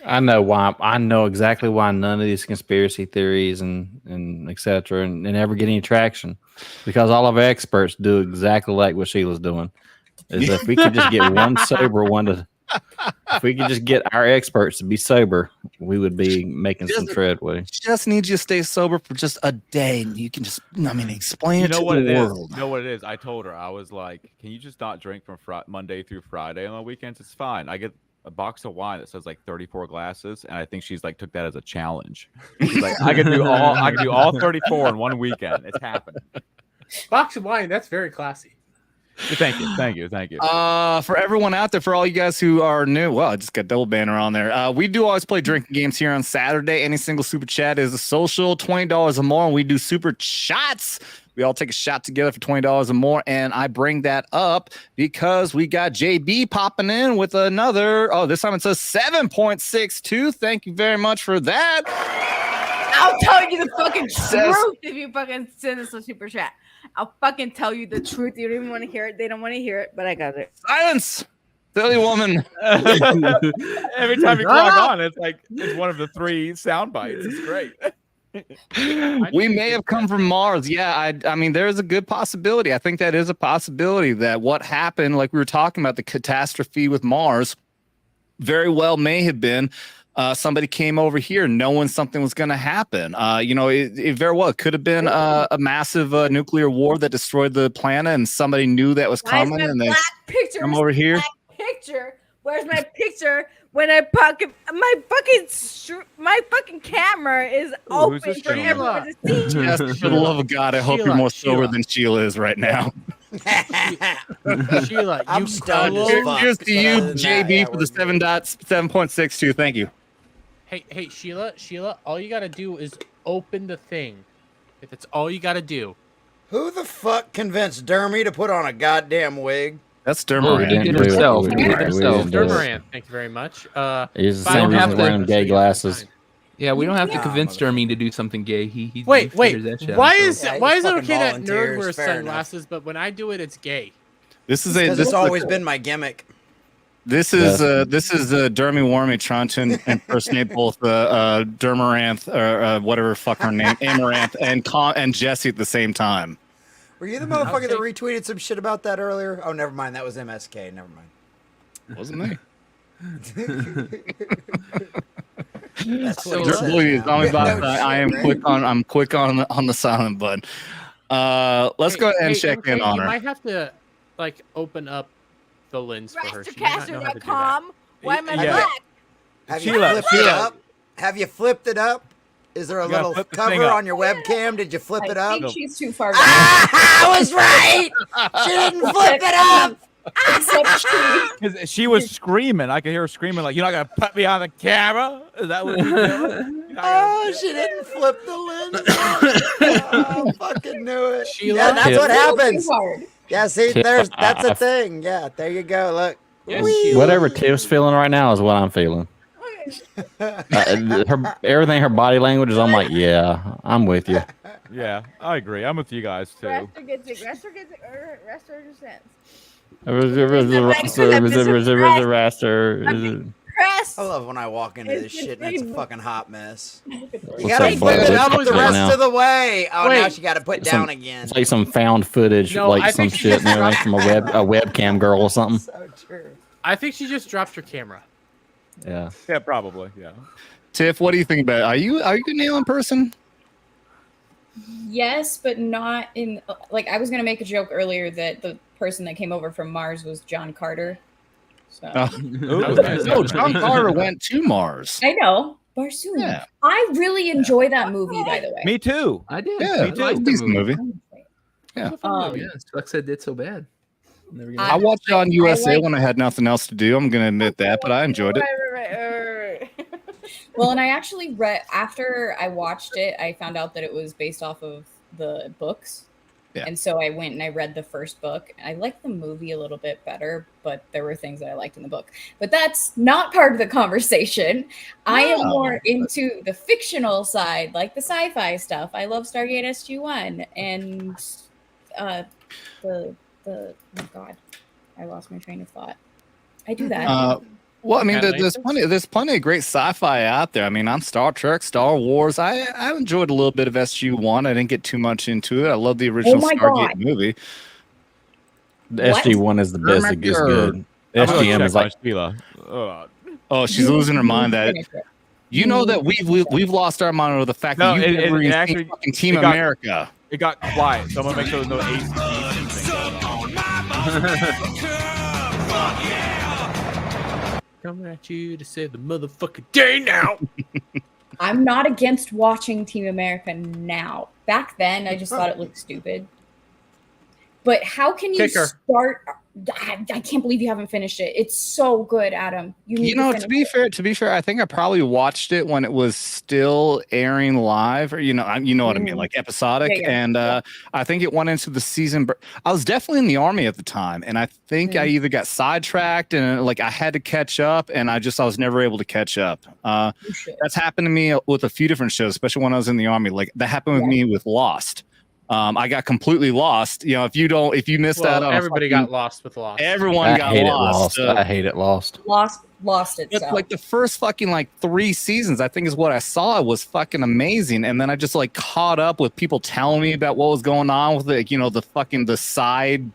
I know why. I know exactly why none of these conspiracy theories and etc. and never get any traction, because all of our experts do exactly like what Sheila's doing. Is if we could just get one sober one to. If we could just get our experts to be sober, we would be making some treadway. Just need you to stay sober for just a day, and you can just, explain it to the world. You know what it is? I told her, I was like, can you just not drink from Monday through Friday on the weekends? It's fine. I get a box of wine that says like 34 glasses, and I think she's like took that as a challenge. She's like, I can do all 34 in one weekend. It's happening. Box of wine, that's very classy. Thank you. For everyone out there, for all you guys who are new, well, I just got double banner on there. We do always play drinking games here on Saturday. Any single super chat is a social, $20 or more, and we do super shots. We all take a shot together for $20 or more, and I bring that up because we got JB popping in with another. Oh, this time it says 7.62. Thank you very much for that. I'll tell you the fucking truth if you fucking send us a super chat. I'll fucking tell you the truth. You don't even want to hear it. They don't want to hear it, but I got it. Silence, silly woman. Every time you clock on, it's like it's one of the 3 sound bites. It's great. We may have come from Mars. Yeah, I mean, there's a good possibility. I think that is a possibility that what happened, like we were talking about the catastrophe with Mars, very well may have been somebody came over here knowing something was going to happen. It very well could have been a massive nuclear war that destroyed the planet, and somebody knew that was coming, and they come over here. Picture. Where's my picture? When I pocket my fucking camera is open for everyone to see. Yes, for the love of God, I hope you're more sober than Sheila is right now. Sheila, I'm stoned as fuck. Here's to you, JB, for the 7.62. Thank you. Hey, Sheila, all you gotta do is open the thing. If it's all you gotta do. Who the fuck convinced Dermy to put on a goddamn wig? That's Dermy. He did it himself. He did it himself. Dermy, thank you very much. He's the same reason wearing gay glasses. Yeah, we don't have to convince Dermy to do something gay. He wait. that shit Why out, is so. why is it okay that volunteers, nerd wears fair sunglasses, but when I do it, it's gay? This is It's always been my gimmick. This is Dermy Wermy trying to impersonate both Dermaranth or whatever fuck her name, Amaranth, and Jesse at the same time. Were you the motherfucker that retweeted some shit about that earlier? Oh, never mind. That was MSK. Never mind. Wasn't me. That's what Please, I'm quick on the silent button. Let's go ahead and check in on her. You might have to like open up the lens for her. Rastercaster.com. Why am I black? Have you flipped it up? Have you flipped it up? Is there a little cover on your webcam? Did you flip it up? I think she's too far. I was right. She didn't flip it up. Because she was screaming. I could hear her screaming like, "You're not gonna put me on the camera." Is that what you're doing? Oh, she didn't flip the lens. Oh, fucking knew it. Sheila? Yeah, that's what happens. Hard. Yeah, see, that's a thing. Yeah, there you go. Look. Whatever Tiff's feeling right now is what I'm feeling. Everything, her body language is. I'm like, yeah, I'm with you. Yeah, I agree. I'm with you guys too. Rester gets it. Rester understands. I love when I walk into this shit and it's a fucking hot mess. You What's gotta up, flip bud? it up What's the up rest now? of the way. Oh, Wait. now she got to put down again. It's like some found footage, No, I like some think shit, and everything from a webcam girl or something. So true. I think she just dropped her camera. Yeah. Yeah, probably. Yeah. Tiff, what do you think about it? Are you a Neil in person? Yes, but not in like I was gonna make a joke earlier that the person that came over from Mars was John Carter. So No, John Carter went to Mars. I know. Barsoom. Yeah. I really enjoy that movie, by the way. Me too. I did. Yeah, Me too. it's a decent movie. Yeah. Yeah, sucks I did so bad. Never gonna- I watched it on USA when I had nothing else to do. I'm gonna admit that, but I enjoyed it. Right. Well, and I actually read after I watched it, I found out that it was based off of the books. Yeah. And so I went and I read the first book. I liked the movie a little bit better, but there were things that I liked in the book. But that's not part of the conversation. I am more into the fictional side, like the sci-fi stuff. I love Stargate SG-1 and the oh god, I lost my train of thought. I do that. Well, I mean, there's plenty of great sci-fi out there. I mean, I'm Star Trek, Star Wars. I enjoyed a little bit of SG-1. I didn't get too much into it. I love the original Stargate movie. The SG-1 is the best. It gets good. SGM is like Sheila. Oh, she's losing her mind. That you know that we've lost our mind over the fact that you've never even seen fucking Team America. It got quiet. So I'm gonna make sure there's no AC thing going on. Coming at you to save the motherfucking day now. I'm not against watching Team America now. Back then, I just thought it looked stupid. But how can you start? I can't believe you haven't finished it. It's so good, Adam. You know, to be fair, I think I probably watched it when it was still airing live, or you know what I mean, like episodic. Yeah. And I think it went into the season. I was definitely in the army at the time, and I think I either got sidetracked and like I had to catch up, and I was never able to catch up. That's happened to me with a few different shows, especially when I was in the army. Like that happened with me with Lost. I got completely lost. You know, if you missed that, everybody got lost with Lost. Everyone got lost. I hate it. Lost itself. But like the first fucking like 3 seasons, I think is what I saw was fucking amazing. And then I just like caught up with people telling me about what was going on with it, you know, the side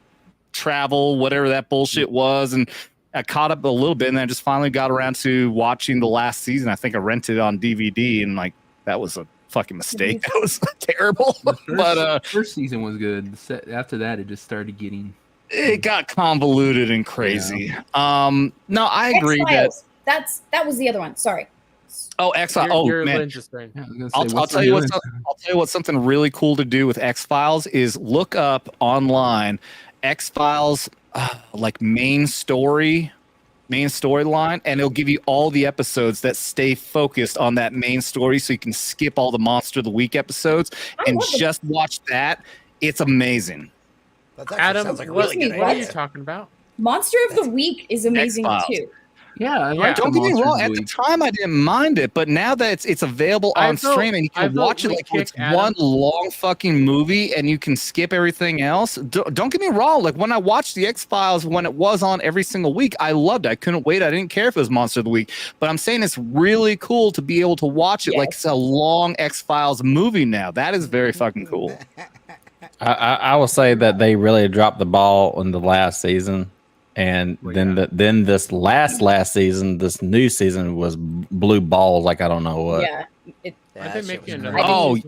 travel, whatever that bullshit was. And I caught up a little bit, and then I just finally got around to watching the last season. I think I rented it on DVD, and like that was a fucking mistake. That was terrible. But first season was good. After that, it just started getting. It got convoluted and crazy. Yeah. No, I agree that was the other one. Sorry. Oh, X-Files. Oh man, I'll tell you what. Something really cool to do with X-Files is look up online X-Files like main story main storyline, and it'll give you all the episodes that stay focused on that main story, so you can skip all the Monster of the Week episodes and just watch that. It's amazing. Adam, sounds like a what, really good what are idea. you talking about? Monster of the Week is amazing X-Files. too. Yeah, I like Don't the get me Monsters wrong. of the At the Week. time, I didn't mind it, but now that it's available on streaming, you can watch it like it's one long fucking movie, and you can skip everything else. Don't get me wrong. Like when I watched the X-Files when it was on every single week, I loved it. I couldn't wait. I didn't care if it was Monster of the Week, but I'm saying it's really cool to be able to watch it like it's a long X-Files movie now. That is very fucking cool. I will say that they really dropped the ball in the last season. And then this last season, this new season was blue balls like I don't know what. Yeah. Oh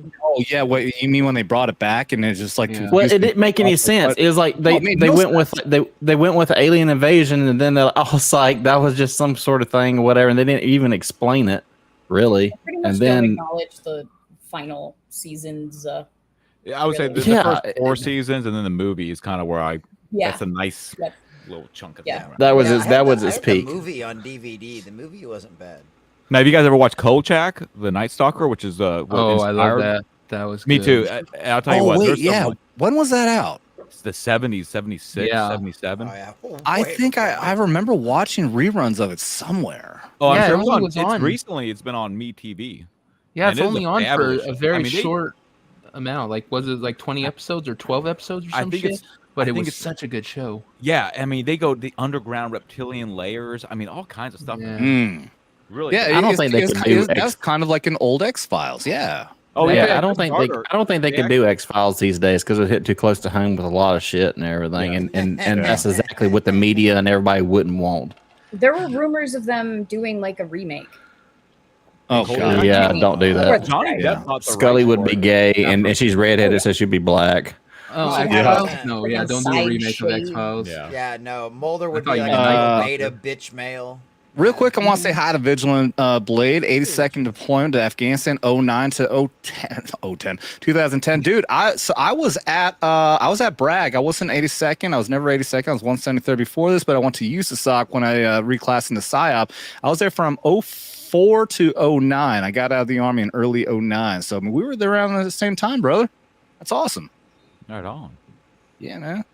yeah. What you mean when they brought it back and it's just like? Well, it didn't make any sense. It was like they went with they went with alien invasion, and then I was like that was just some sort of thing or whatever, and they didn't even explain it really. Pretty much And then don't acknowledge the final seasons. Yeah, I would say the first 4 seasons, and then the movie is kind of where that's a nice little chunk of that. That was its peak. The movie on DVD. The movie wasn't bad. Now, have you guys ever watched Kolchak, the Night Stalker, which is I love that. That was me good. too. I'll tell you what. Wait, when was that out? It's the 70s, 76, 77. I think I remember watching reruns of it somewhere. Oh, I'm sure it was on. Recently, it's been on MeTV. Yeah, it's And it is only a on for fabulous a show. very I mean, short amount. Like, was it like 20 episodes or 12 episodes or some shit? But it was such a good show. Yeah, I mean, they go the underground reptilian layers. I mean, all kinds of stuff. Yeah. Really? Yeah, I don't think they could do. That's kind of like an old X-Files. Yeah. Oh yeah, I don't think they could do X-Files these days because it hit too close to home with a lot of shit and everything, and that's exactly what the media and everybody wouldn't want. There were rumors of them doing like a remake. Oh god, yeah, don't do that. Johnny Depp thought the Scully right would be gay, and she's redheaded, so she'd be black. Oh, X-Files? No, yeah, don't do a remake of X-Files. Yeah, no. Mulder would be thought like you a meant beta bitch male. Real quick, I want to say hi to Vigilant Blade, 82nd deployment to Afghanistan, 09 to 2010. Dude, I was at Bragg. I wasn't 82nd. I was never 82nd. I was 173rd before this, but I went to USASOC when I reclassed into PSYOP. I was there from 04 to 09. I got out of the Army in early 09. So I mean, we were there around the same time, brother. That's awesome. Right on. Yeah, man.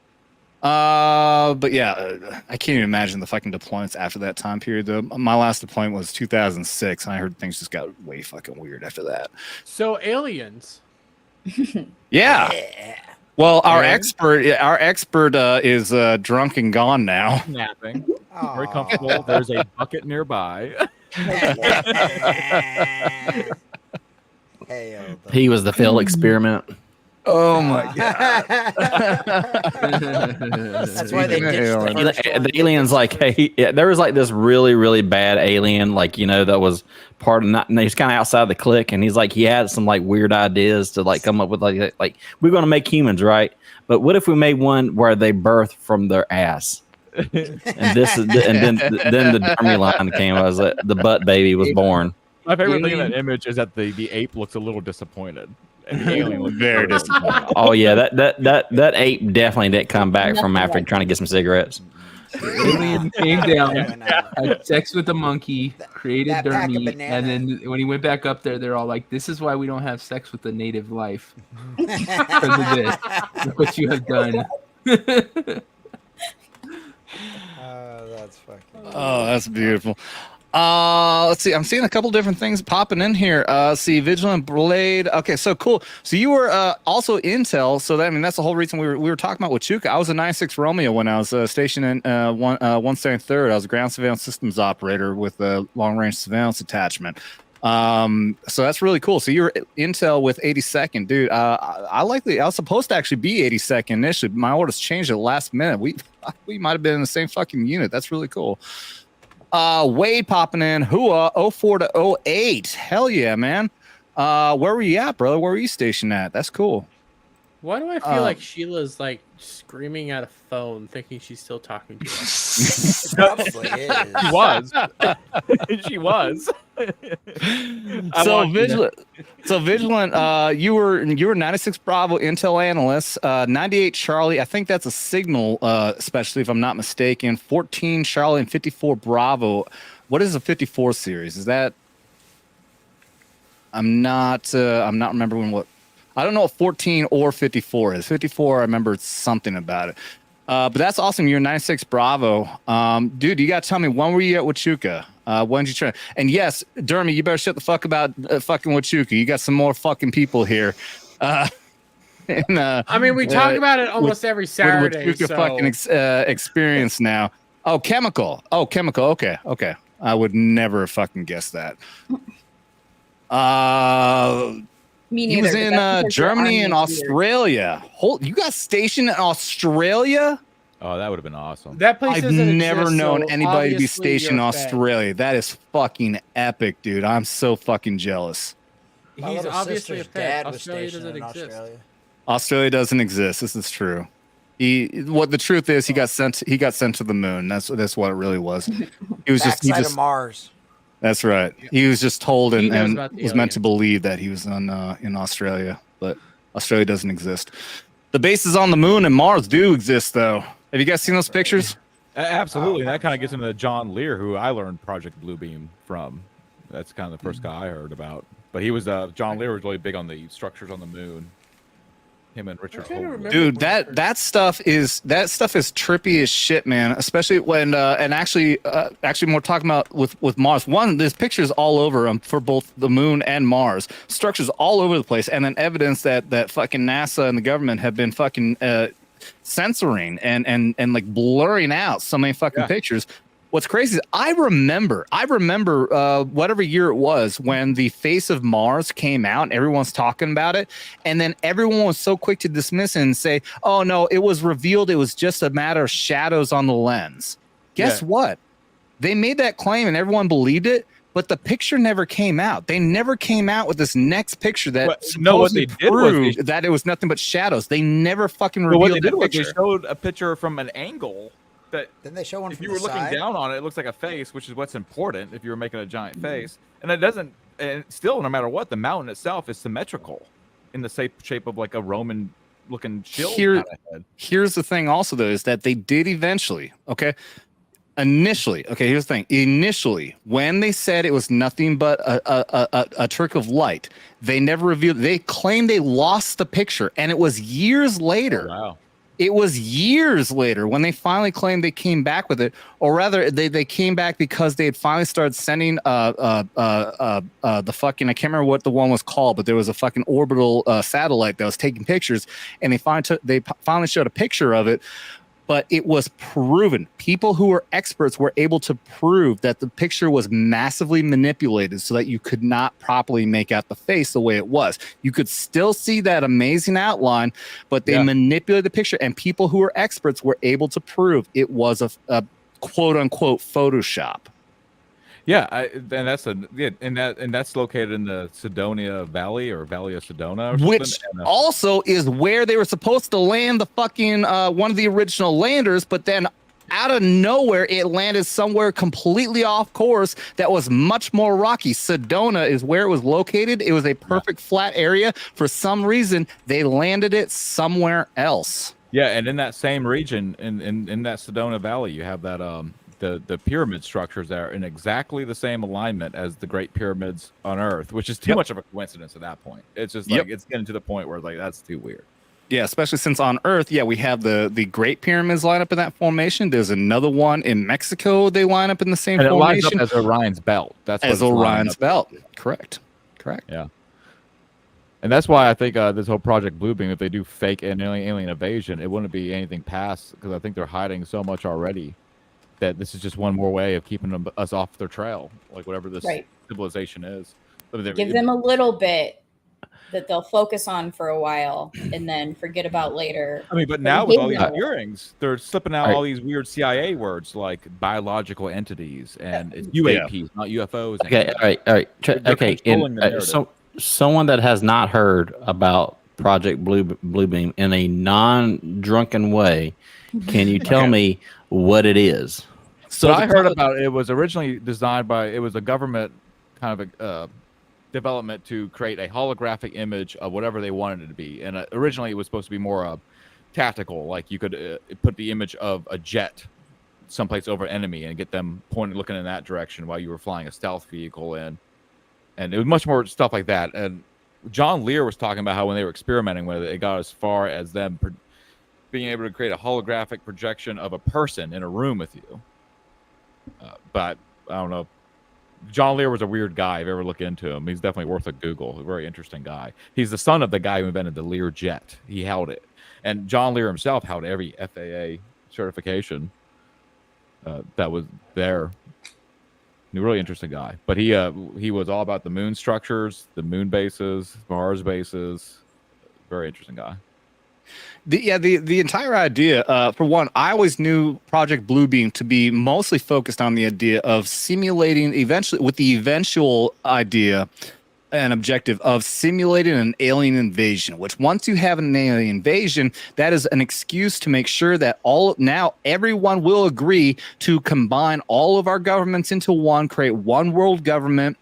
But yeah, I can't even imagine the fucking deployments after that time period. Though my last deployment was 2006, and I heard things just got way fucking weird after that. So aliens. Yeah. Well, our expert is drunk and gone now. Napping. Very comfortable. There's a bucket nearby. He was the failed experiment. Oh my god! That's why they ditched the alien's like, hey, there was like this really, really bad alien, like that was part of he's kind of outside the clique, and he's like, he had some like weird ideas to like come up with like we're gonna make humans, right? But what if we made one where they birth from their ass? And then the Dermy line came. I was like, the butt baby was born. My favorite thing in that image is that the ape looks a little disappointed. And the alien looks very disappointed. Oh yeah, that ape definitely didn't come back from after trying to get some cigarettes. The alien came down, had sex with the monkey, created Dermy, and then when he went back up there, they're all like, "This is why we don't have sex with the native life because of this. What you have done." That's fucking. Oh, that's beautiful. Let's see. I'm seeing a couple different things popping in here. See, Vigilant Blade. Okay, so cool. So you were also Intel. So that's the whole reason we were talking about Huachuca. I was a 96 Romeo when I was stationed in 173rd. I was a ground surveillance systems operator with a long range surveillance attachment. So that's really cool. So you were Intel with 82nd, dude. I was supposed to actually be 82nd initially. My orders changed at the last minute. We might have been in the same fucking unit. That's really cool. Wade popping in. Hua 04 to 08. Hell yeah, man. Where were you at, brother? Where were you stationed at? That's cool. Why do I feel like Sheila's like screaming at a phone, thinking she's still talking to us? Probably is. She was. She was. So Vigilant, you were 96 Bravo Intel analyst, 98 Charlie. I think that's a signal, especially if I'm not mistaken. 14 Charlie and 54 Bravo. What is a 54 series? Is that? I'm not remembering what. I don't know what 14 or 54 is. 54, I remember something about it. But that's awesome. You're 96 Bravo. Dude, you got to tell me, when were you at Huachuca? When did you try? And yes, Dermy, you better shut the fuck about fucking Huachuca. You got some more fucking people here. I mean, we talk about it almost every Saturday. Huachuca fucking experience now. Oh, chemical. Okay. I would never have fucking guessed that. Me neither. He was in Germany and Australia. You got stationed in Australia? Oh, that would have been awesome. That place I've never known anybody to be stationed in Australia. That is fucking epic, dude. I'm so fucking jealous. He's obviously a fan. Australia doesn't exist. Australia doesn't exist. This is true. The truth is, he got sent to the moon. That's what it really was. He was just of Mars. That's right. He was just told and was meant to believe that he was in Australia, but Australia doesn't exist. The bases on the moon and Mars do exist, though. Have you guys seen those pictures? Absolutely. That kind of gets into John Lear, who I learned Project Bluebeam from. That's kind of the first guy I heard about. But he was John Lear was really big on the structures on the moon. Him and Richard Holden. Dude, that stuff is trippy as shit, man. Especially when and actually more talking about with Mars. One, there's pictures all over for both the moon and Mars. Structures all over the place, and then evidence that fucking NASA and the government have been fucking censoring and like blurring out so many fucking pictures. What's crazy is I remember whatever year it was when the face of Mars came out and everyone's talking about it. And then everyone was so quick to dismiss it and say, oh, no, it was revealed. It was just a matter of shadows on the lens. Guess what? They made that claim and everyone believed it. But the picture never came out. They never came out with this next picture that supposedly proved that it was nothing but shadows. They never fucking revealed that picture. They showed a picture from an angle that then they show one if from you were looking down on it, it looks like a face, which is what's important if you were making a giant face. And it doesn't. And still, no matter what, the mountain itself is symmetrical in the shape of like a Roman-looking shield. Here's the thing, also though, is that they did eventually. Initially, here's the thing. Initially, when they said it was nothing but a trick of light, they never revealed. They claimed they lost the picture, and it was years later. Oh, wow. It was years later when they finally claimed they came back with it, or rather, they came back because they had finally started sending the fucking, I can't remember what the one was called, but there was a fucking orbital satellite that was taking pictures, and they finally showed a picture of it. But it was proven. People who were experts were able to prove that the picture was massively manipulated so that you could not properly make out the face the way it was. You could still see that amazing outline, but they manipulated the picture, and people who were experts were able to prove it was a quote unquote Photoshop. Yeah, and that's located in the Cydonia Valley or Valley of Sedona, which also is where they were supposed to land the fucking one of the original landers, but then out of nowhere it landed somewhere completely off course that was much more rocky. Sedona is where it was located. It was a perfect flat area. For some reason, they landed it somewhere else. Yeah, and in that same region, in that Sedona Valley, you have that the pyramid structures that are in exactly the same alignment as the Great Pyramids on Earth, which is too much of a coincidence at that point. It's just like it's getting to the point where like that's too weird. Yeah, especially since on Earth, we have the Great Pyramids line up in that formation. There's another one in Mexico. They line up in the same formation. It lines up as Orion's belt. That's as Orion's belt. Correct. Yeah. And that's why I think this whole Project Bluebeam, if they do fake an alien invasion, it wouldn't be anything past, because I think they're hiding so much already that this is just one more way of keeping us off their trail, like whatever this civilization is. Give them a little bit that they'll focus on for a while and then forget about later. I mean, but now with all these hearings, they're slipping out all these weird CIA words like biological entities and it's UAPs, not UFOs. Okay, all right. Okay, so someone that has not heard about Project Bluebeam in a non-drunken way, can you tell me what it is? So I heard about it. It was originally designed by, it was a government kind of a development to create a holographic image of whatever they wanted it to be. And originally it was supposed to be more tactical, like you could put the image of a jet someplace over an enemy and get them looking in that direction while you were flying a stealth vehicle in. And it was much more stuff like that. And John Lear was talking about how when they were experimenting with it, it got as far as them being able to create a holographic projection of a person in a room with you. But I don't know. John Lear was a weird guy. If you ever look into him, he's definitely worth a Google. A very interesting guy. He's the son of the guy who invented the Lear jet. He held it. And John Lear himself held every FAA certification that was there. A really interesting guy. But he was all about the moon structures, the moon bases, Mars bases. Very interesting guy. The entire idea, for one, I always knew Project Bluebeam to be mostly focused on the idea of simulating eventual idea and objective of simulating an alien invasion, which once you have an alien invasion, that is an excuse to make sure that everyone will agree to combine all of our governments into one, create one world government,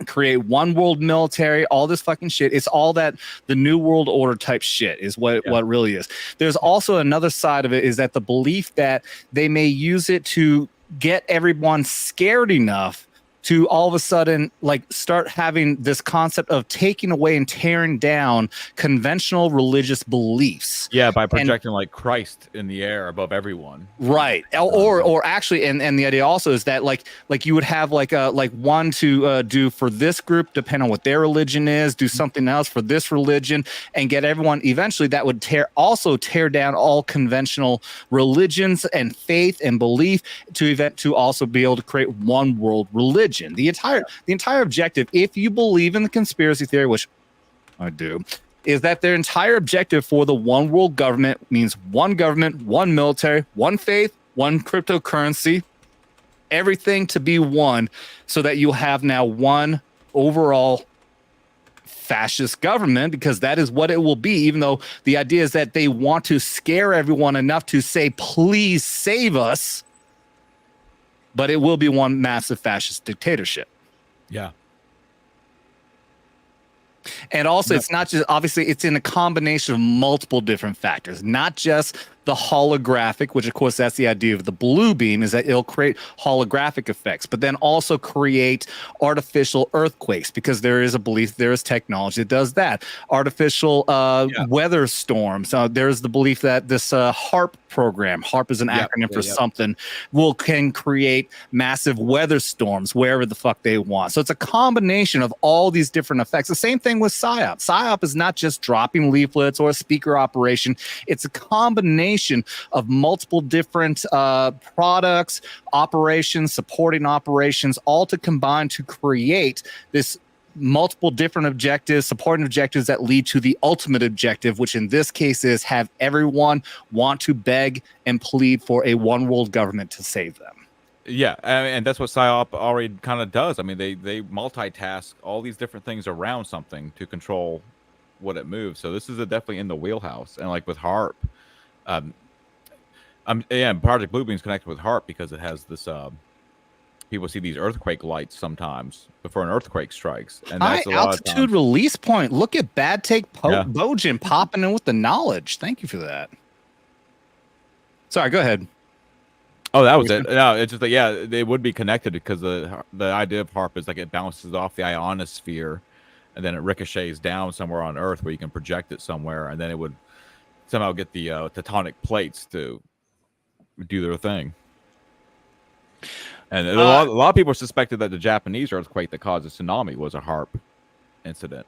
create one world military, all this fucking shit. It's all that the New World Order type shit is what it really is. There's also another side of it, is that the belief that they may use it to get everyone scared enough to all of a sudden start having this concept of taking away and tearing down conventional religious beliefs. Yeah, by projecting like Christ in the air above everyone. Right. Or actually, and the idea also is that like you would have one to do for this group, depending on what their religion is, do something else for this religion, and get everyone eventually that would tear down all conventional religions and faith and belief to also be able to create one world religion. The entire objective, if you believe in the conspiracy theory, which I do, is that their entire objective for the one world government means one government, one military, one faith, one cryptocurrency, everything to be one, so that you'll have now one overall fascist government, because that is what it will be, even though the idea is that they want to scare everyone enough to say, please save us. But it will be one massive fascist dictatorship. Yeah. And also, it's not just, obviously, it's in a combination of multiple different factors, not just the holographic, which of course that's the idea of the blue beam, is that it'll create holographic effects, but then also create artificial earthquakes, because there is a belief, there is technology that does that. Artificial weather storms. There's the belief that this HARP program, HARP is an acronym for something, can create massive weather storms wherever the fuck they want. So it's a combination of all these different effects. The same thing with PSYOP. PSYOP is not just dropping leaflets or a speaker operation. It's a combination of multiple different products, operations, supporting operations, all to combine to create this multiple different objectives, supporting objectives that lead to the ultimate objective, which in this case is have everyone want to beg and plead for a one world government to save them. Yeah, and that's what PSYOP already kind of does. I mean, they multitask all these different things around something to control what it moves. So this is definitely in the wheelhouse. And like with HARP, Project Bluebeam's connected with HARP because it has this. People see these earthquake lights sometimes before an earthquake strikes, and that's high altitude release point. Look at Bad Take Bojan popping in with the knowledge. Thank you for that. Sorry, go ahead. Oh, that was it. No, it's just that they would be connected, because the idea of HARP is like it bounces off the ionosphere, and then it ricochets down somewhere on Earth where you can project it somewhere, and then it would somehow get the tectonic plates to do their thing. And a lot of people suspected that the Japanese earthquake that caused the tsunami was a HARP incident.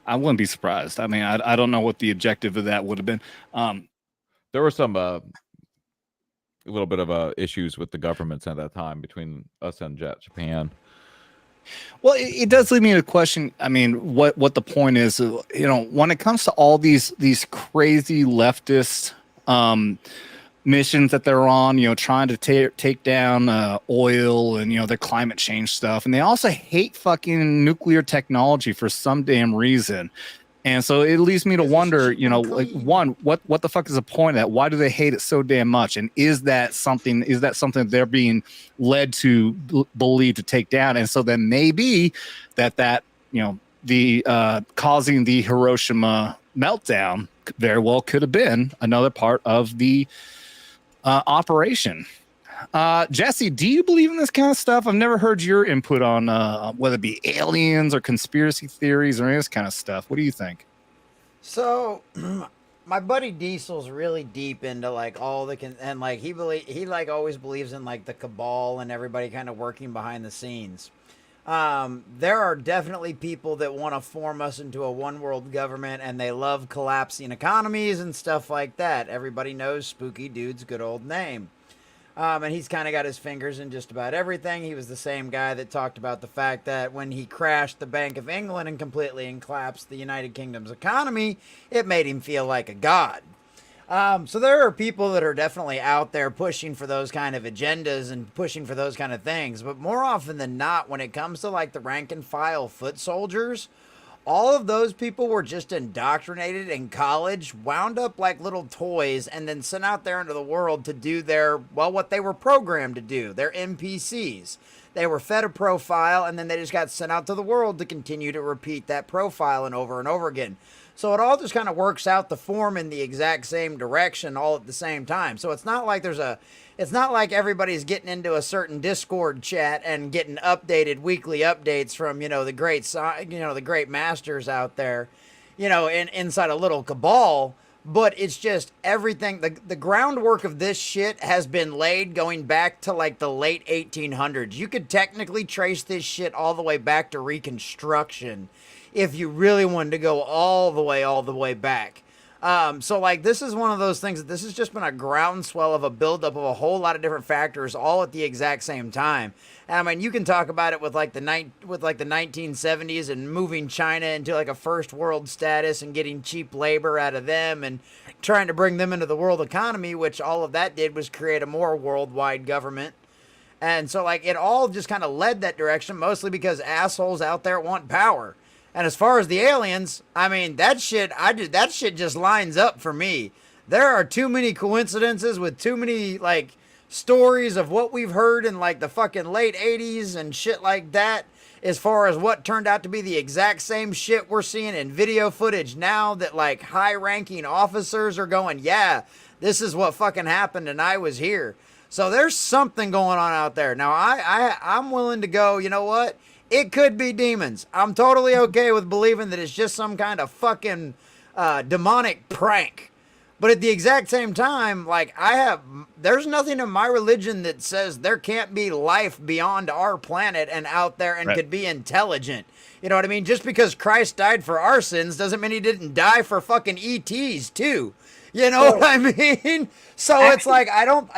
I wouldn't be surprised. I mean, I don't know what the objective of that would have been. There were some a little bit of issues with the governments at that time between us and Japan. Well, it does lead me to a question. I mean, what the point is, when it comes to all these crazy leftist missions that they're on, trying to take down oil and, their climate change stuff. And they also hate fucking nuclear technology for some damn reason. And so it leads me to wonder, like, one, what the fuck is the point of that? Why do they hate it so damn much? And is that something they're being led to believe to take down? And so then maybe that the causing the Hiroshima meltdown very well could have been another part of the operation. Jesse, do you believe in this kind of stuff? I've never heard your input on whether it be aliens or conspiracy theories or any of this kind of stuff. What do you think? So, my buddy Diesel's really deep into like all the and like he like always believes in like the cabal and everybody kind of working behind the scenes. There are definitely people that want to form us into a one world government, and they love collapsing economies and stuff like that. Everybody knows Spooky Dude's good old name. And he's kind of got his fingers in just about everything. He was the same guy that talked about the fact that when he crashed the Bank of England and completely collapsed the United Kingdom's economy, it made him feel like a god. So there are people that are definitely out there pushing for those kind of agendas and pushing for those kind of things. But more often than not, when it comes to like the rank and file foot soldiers, all of those people were just indoctrinated in college, wound up like little toys, and then sent out there into the world to do what they were programmed to do, their NPCs. They were fed a profile, and then they just got sent out to the world to continue to repeat that profile and over again. So it all just kind of works out to form in the exact same direction all at the same time. So it's not like it's not like everybody's getting into a certain Discord chat and getting updated weekly updates from, the great masters out there, inside a little cabal. But it's just everything. The groundwork of this shit has been laid going back to like the late 1800s. You could technically trace this shit all the way back to Reconstruction if you really wanted to go all the way back. So like this is one of those things that this has just been a groundswell of a buildup of a whole lot of different factors all at the exact same time. And I mean, you can talk about it with like the 1970s and moving China into like a first world status and getting cheap labor out of them and trying to bring them into the world economy, which all of that did was create a more worldwide government. And so like it all just kind of led that direction, mostly because assholes out there want power. And as far as the aliens, I mean, that shit just lines up for me. There are too many coincidences with too many, like, stories of what we've heard in, like, the fucking late 80s and shit like that, as far as what turned out to be the exact same shit we're seeing in video footage now that, like, high-ranking officers are going, yeah, this is what fucking happened and I was here. So there's something going on out there. Now, I'm willing to go, you know what? It could be demons. I'm totally okay with believing that it's just some kind of fucking demonic prank. But at the exact same time, like there's nothing in my religion that says there can't be life beyond our planet and out there and could be intelligent. You know what I mean? Just because Christ died for our sins doesn't mean he didn't die for fucking ETs too. You know what I mean? So it's like,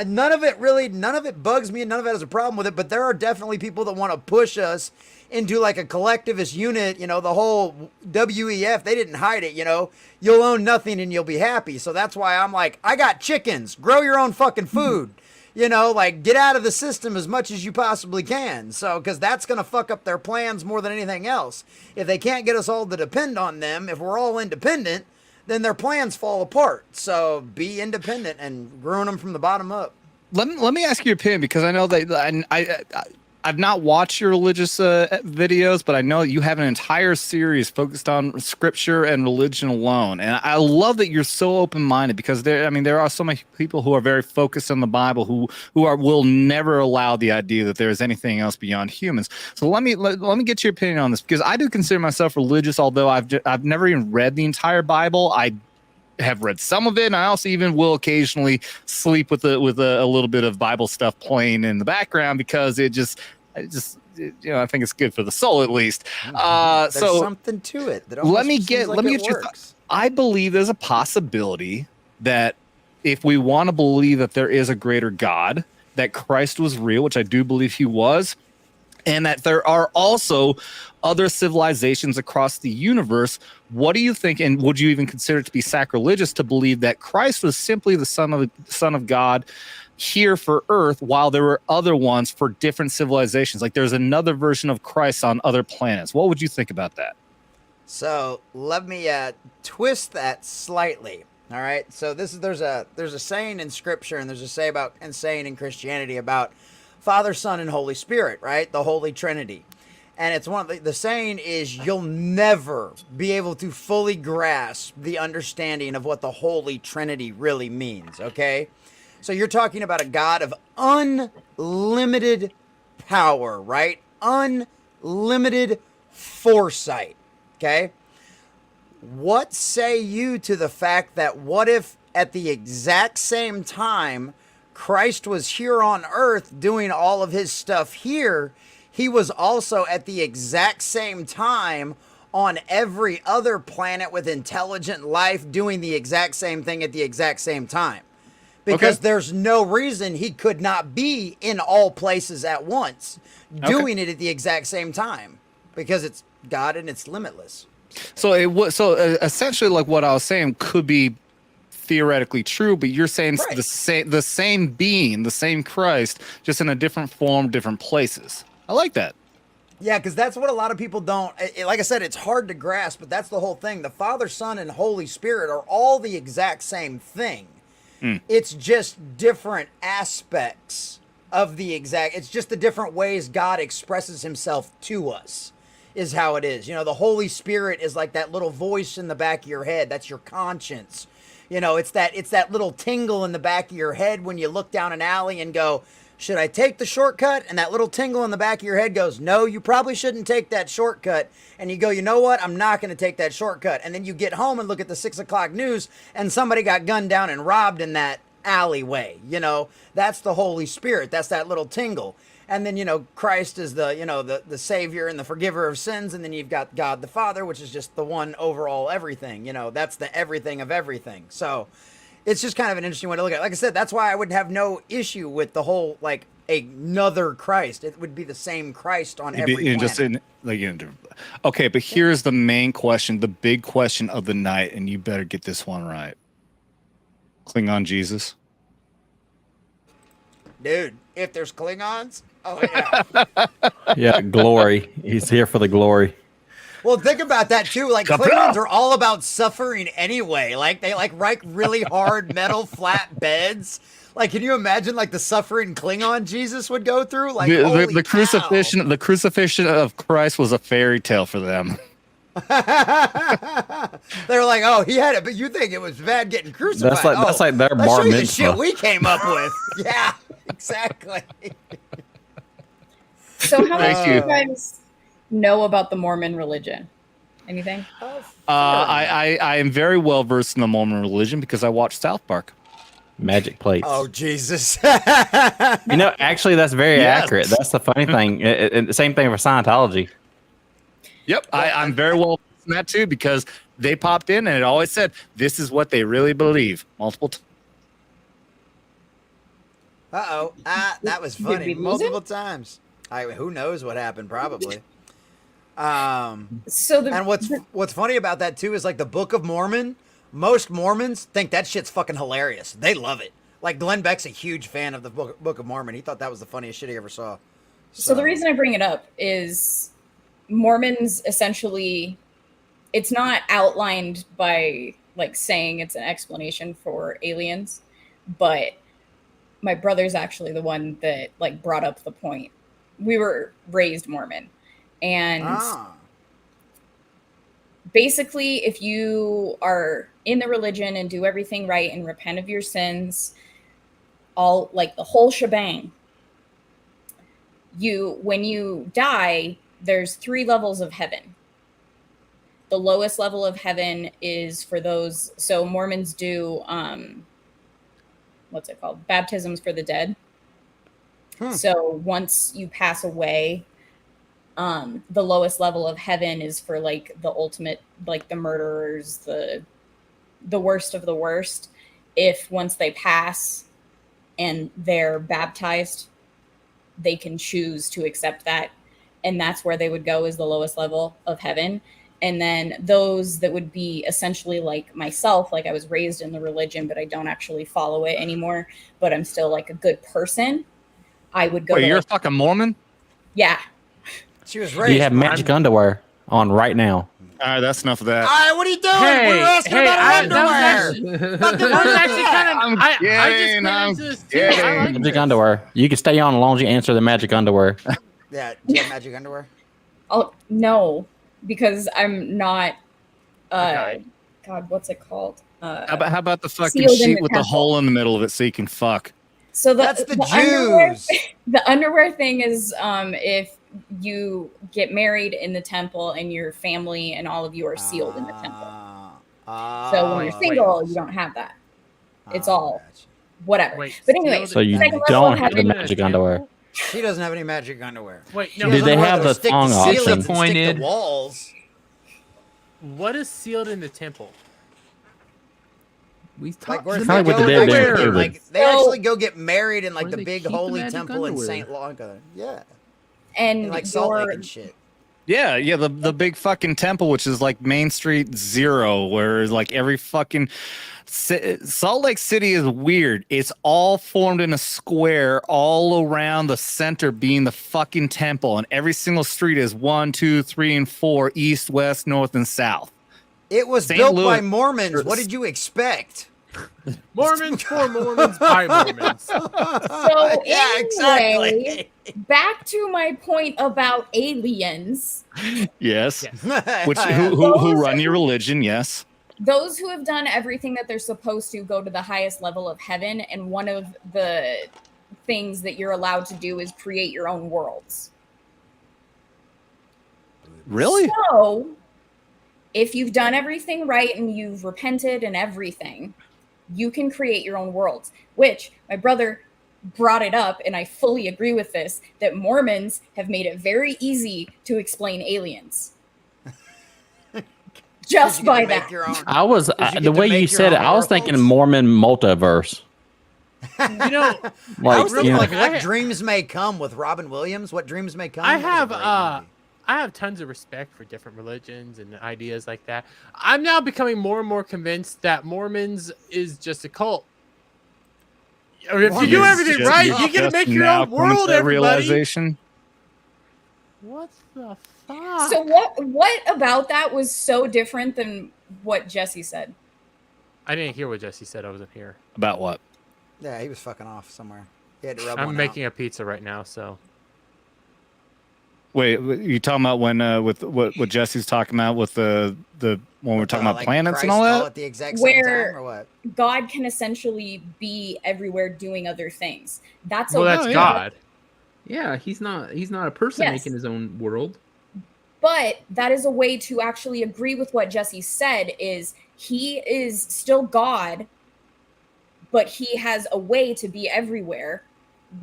none of it bugs me and none of it has a problem with it, but there are definitely people that want to push us into like a collectivist unit, the whole WEF, they didn't hide it, you'll own nothing and you'll be happy. So that's why I'm like, I got chickens, grow your own fucking food, like get out of the system as much as you possibly can. So, cause that's going to fuck up their plans more than anything else. If they can't get us all to depend on them, if we're all independent, then their plans fall apart. So be independent and ruin them from the bottom up. Let me ask you your opinion, because I know that I've not watched your religious videos, but I know you have an entire series focused on scripture and religion alone. And I love that you're so open-minded, because there are so many people who are very focused on the Bible who will never allow the idea that there is anything else beyond humans. So let me get your opinion on this, because I do consider myself religious, although I've never even read the entire Bible. I have read some of it, and I also even will occasionally sleep with a little bit of Bible stuff playing in the background, because I think it's good for the soul, at least. There's something to it. That let me get your thoughts. I believe there's a possibility that if we want to believe that there is a greater God, that Christ was real, which I do believe he was, and that there are also other civilizations across the universe. What do you think, and would you even consider it to be sacrilegious to believe that Christ was simply the Son of God here for Earth, while there were other ones for different civilizations? Like there's another version of Christ on other planets. What would you think about that? So let me twist that slightly. All right. So there's a saying in Scripture, and there's a saying in Christianity about Father, Son, and Holy Spirit. Right, the Holy Trinity. And it's one of the saying is you'll never be able to fully grasp the understanding of what the Holy Trinity really means, okay? So you're talking about a God of unlimited power, right? Unlimited foresight, okay? What say you to the fact that what if at the exact same time Christ was here on earth doing all of his stuff here, he was also at the exact same time on every other planet with intelligent life doing the exact same thing at the exact same time? Because there's no reason he could not be in all places at once doing it at the exact same time, because it's God and it's limitless. So essentially, like what I was saying could be theoretically true, but you're saying the same being, the same Christ, just in a different form, different places. I like that. Yeah, because that's what a lot of people don't. Like I said, it's hard to grasp, but that's the whole thing. The Father, Son, and Holy Spirit are all the exact same thing. It's just different aspects of the exact. It's just the different ways God expresses himself to us is how it is. You know, the Holy Spirit is like that little voice in the back of your head. That's your conscience. You know, it's that little tingle in the back of your head when you look down an alley and go, should I take the shortcut? And that little tingle in the back of your head goes, no, you probably shouldn't take that shortcut. And you go, you know what? I'm not going to take that shortcut. And then you get home and look at the 6 o'clock news and somebody got gunned down and robbed in that alleyway. You know, that's the Holy Spirit. That's that little tingle. And then, you know, Christ is the Savior and the forgiver of sins. And then you've got God the Father, which is just the one overall everything. You know, that's the everything of everything. So it's just kind of an interesting way to look at it. Like I said, that's why I would have no issue with the whole, like, another Christ. It would be the same Christ on every planet. Okay, but here's the main question, the big question of the night, and you better get this one right. Klingon Jesus? Dude, if there's Klingons, oh yeah. Yeah, glory. He's here for the glory. Well, think about that too. Like Klingons are all about suffering anyway. Like they write really hard metal flat beds. Like, can you imagine like the suffering Klingon Jesus would go through? Like the crucifixion of Christ was a fairy tale for them. They're like, oh, he had it, but you think it was bad getting crucified? That's like their let's bar show you the mitzvah. shit we came up with. Yeah, exactly. So how much do you guys know about the Mormon religion? Anything? I am very well versed in the Mormon religion because I watched South Park. Magic plates. Oh, Jesus. You know, actually, that's very accurate. That's the funny thing. The same thing for Scientology. Yep, I'm very well versed in that too because they popped in and it always said, this is what they really believe. Multiple times. Uh-oh. That was funny. Multiple times. Who knows what happened, probably. And what's funny about that too is like the Book of Mormon. Most Mormons think that shit's fucking hilarious. They love it. Like Glenn Beck's a huge fan of the Book of Mormon. He thought that was the funniest shit he ever saw. So the reason I bring it up is Mormons essentially, it's not outlined by like saying it's an explanation for aliens, but my brother's actually the one that like brought up the point. We were raised Mormon, and basically if you are in the religion and do everything right and repent of your sins, all like the whole shebang, when you die, there's 3 levels of heaven. The lowest level of heaven is for those, so Mormons do what's it called, baptisms for the dead. So once you pass away, the lowest level of heaven is for like the ultimate, like the murderers, the worst of the worst. If once they pass and they're baptized, they can choose to accept that, and that's where they would go, is the lowest level of heaven. And then those that would be essentially like myself, like I was raised in the religion, but I don't actually follow it anymore, but I'm still like a good person. I would go. Wait, you're a fucking Mormon? Yeah. She was raised. You have magic underwear on right now. All right, that's enough of that. All right, what are you doing? Hey, We're asking hey, about that was underwear. that was actually kind of. I'm I just kidding, got I'm into this too. I like Magic this. underwear. You can stay on as long as you answer the magic underwear. Yeah, do you have magic underwear? Oh no, because I'm not. Okay. God, what's it called? How about the fucking sealed in sheet the with the temple. hole in the middle of it so you can fuck? So That's the underwear, Jews. the underwear thing is if you get married in the temple and your family and all of you are sealed in the temple. So when you're single, you don't have that. It's all whatever. Wait, but anyway, So you second level don't of have the heaven- magic underwear. She doesn't have any magic underwear. Wait, She no. has Did they underwear have that'll the stick to thong ceilings option? and stick to Disappointed. walls. What is sealed in the temple? We Like talked where It's they kinda like go, what they like, did they in get, like COVID. they actually go get married in like Where the they big keep the holy magic temple in underwear? St. Lanka. Yeah, and in like Salt Lake your and shit. Yeah, the big fucking temple, which is like Main Street Zero, where like every fucking Salt Lake City is weird. It's all formed in a square, all around the center being the fucking temple, and every single street is 1, 2, 3, and 4, east, west, north, and south. It was St. built by Louis- Mormons. What did you expect? Mormons for Mormons by Mormons. So Yeah, anyway, exactly. back to my point about aliens. Yes. Yes. Which who run your religion? Yes. Those who have done everything that they're supposed to go to the highest level of heaven, and one of the things that you're allowed to do is create your own worlds. Really? So, if you've done everything right and you've repented and everything, you can create your own worlds, which my brother brought it up, and I fully agree with this, that Mormons have made it very easy to explain aliens. Just You get to by make that. your own. I was you get the to way make you your said it. own I was thinking worlds? Mormon multiverse. You know, I Like was thinking you know, like what I- dreams may come with Robin Williams. What dreams may come. I That was a have great movie. I have tons of respect for different religions and ideas like that. I'm now becoming more and more convinced that Mormons is just a cult. Or if you do Mormons everything just- right, you get to Just make your now own coming to world, that everybody. realization. What the fuck? So what about that was so different than what Jesse said? I didn't hear what Jesse said. I wasn't here. About what? Yeah, he was fucking off somewhere. He had to rub I'm one making a pizza right now, so Wait, you talking about when with what Jesse's talking about with the when we're talking about like planets and Christ all all that? at the exact same Where- time, or what? God can essentially be everywhere doing other things. That's well, okay. that's yeah. God. Yeah, he's not a person Yes. making his own world. But that is a way to actually agree with what Jesse said, is he is still God, but he has a way to be everywhere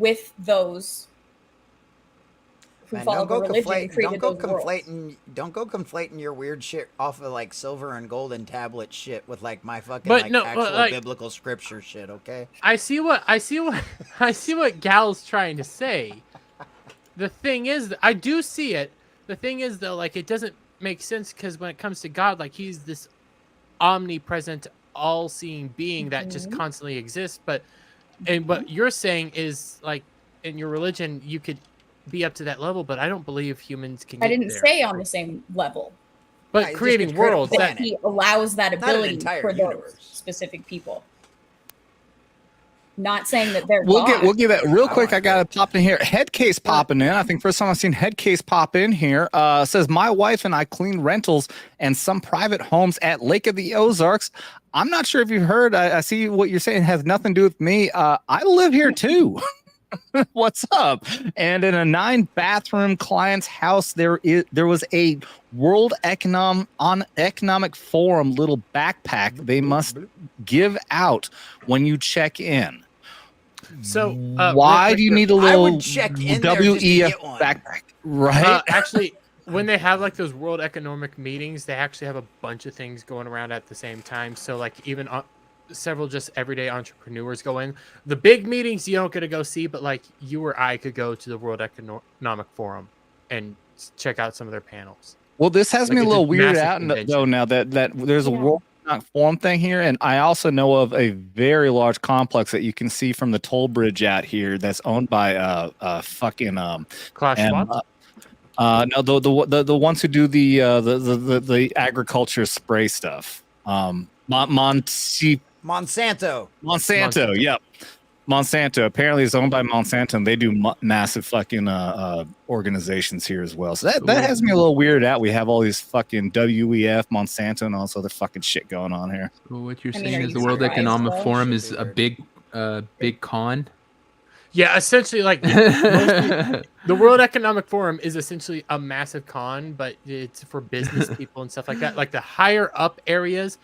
with those who Man, follow don't go the religion and conflating. created those worlds. Don't go conflating your weird shit off of like silver and golden tablet shit with like my fucking But like no, actual like- biblical scripture shit. Okay. I see what I see what Gal's trying to say. The thing is, I do see it. The thing is, though, like it doesn't make sense because when it comes to God, like he's this omnipresent, all-seeing being that just constantly exists. But what you're saying is like in your religion, you could be up to that level, but I don't believe humans can. I get didn't there. say on the same level. But Yeah, you just creating get to create a worlds, That planet. he allows that Not an ability entire for those universe. specific people. Not saying that they're We'll God. get that real I quick. want I got it popped in here. Headcase popping in. I think first time I've seen Headcase pop in here. Says my wife and I clean rentals and some private homes at Lake of the Ozarks. I'm not sure if you've heard. I see what you're saying has nothing to do with me. I live here too. What's up? And in a 9-bathroom client's house, there was a World Economic Forum little backpack they must give out when you check in. So Why real do you quick, need a I little would check in there just to WEF get one. backpack? Right? Actually, when they have like those World Economic meetings, they actually have a bunch of things going around at the same time. So like even several just everyday entrepreneurs go in. The big meetings you don't get to go see, but like you or I could go to the World Economic Forum and check out some of their panels. Well, this has Like me a it's little a weirded massive out convention. though now that there's a Yeah. World Economic Forum thing here, and I also know of a very large complex that you can see from the toll bridge out here that's owned by Klaus and, Schwab? No, the ones who do the agriculture spray stuff. Monsanto. Yep. Monsanto apparently is owned by Monsanto, and they do massive fucking organizations here as well. So that has me a little weirded out. We have all these fucking WEF, Monsanto, and all this other fucking shit going on here. So what you're saying is the World Economic Forum is a big con? Yeah, essentially, like the World Economic Forum is essentially a massive con, but it's for business people and stuff like that. Like the higher up areas,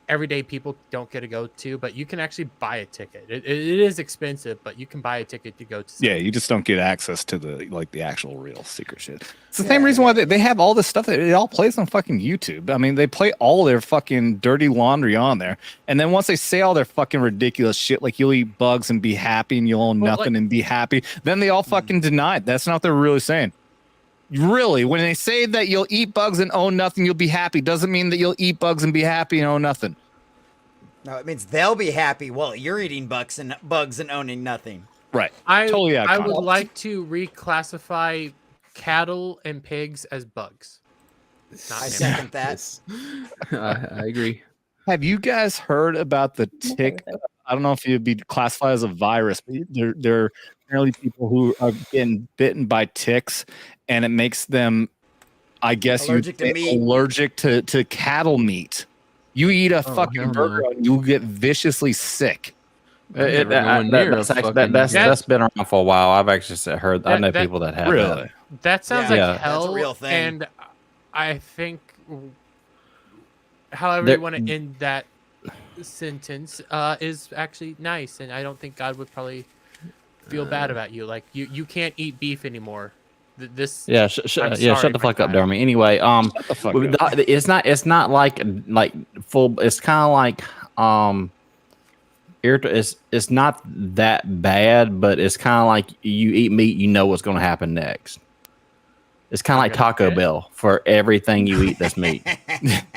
everyday people don't get to go to, but you can actually buy a ticket. It is expensive, but you can buy a ticket to go to. Yeah, you just don't get access to the actual real secret shit. It's the same reason why they have all this stuff. It all plays on fucking YouTube. I mean, they play all their fucking dirty laundry on there, and then once they say all their fucking ridiculous shit, like you'll eat bugs and be happy, and you'll own nothing and be happy, then they all fucking deny it. That's not what they're really saying. Really, when they say that you'll eat bugs and own nothing, you'll be happy, doesn't mean that you'll eat bugs and be happy and own nothing. No, it means they'll be happy while you're eating bugs and owning nothing. Right. I would like to reclassify cattle and pigs as bugs. I second that. I agree. Have you guys heard about the tick? I don't know if you'd be classified as a virus, but there are apparently people who are getting bitten by ticks, and it makes them, I guess, allergic to cattle meat. You eat a fucking burger and you get viciously sick. That's been around for a while. I've actually heard. I know people that have that. That sounds like hell. That's a real thing. And I think, however you want to end that sentence, is actually nice. And I don't think God would probably feel bad about you. Like you can't eat beef anymore. Shut the fuck up, Dermy. Anyway, it's not like full. It's kind of like it's not that bad, but it's kind of like you eat meat, you know what's going to happen next. It's kind of like Taco Bell for everything you eat that's meat. So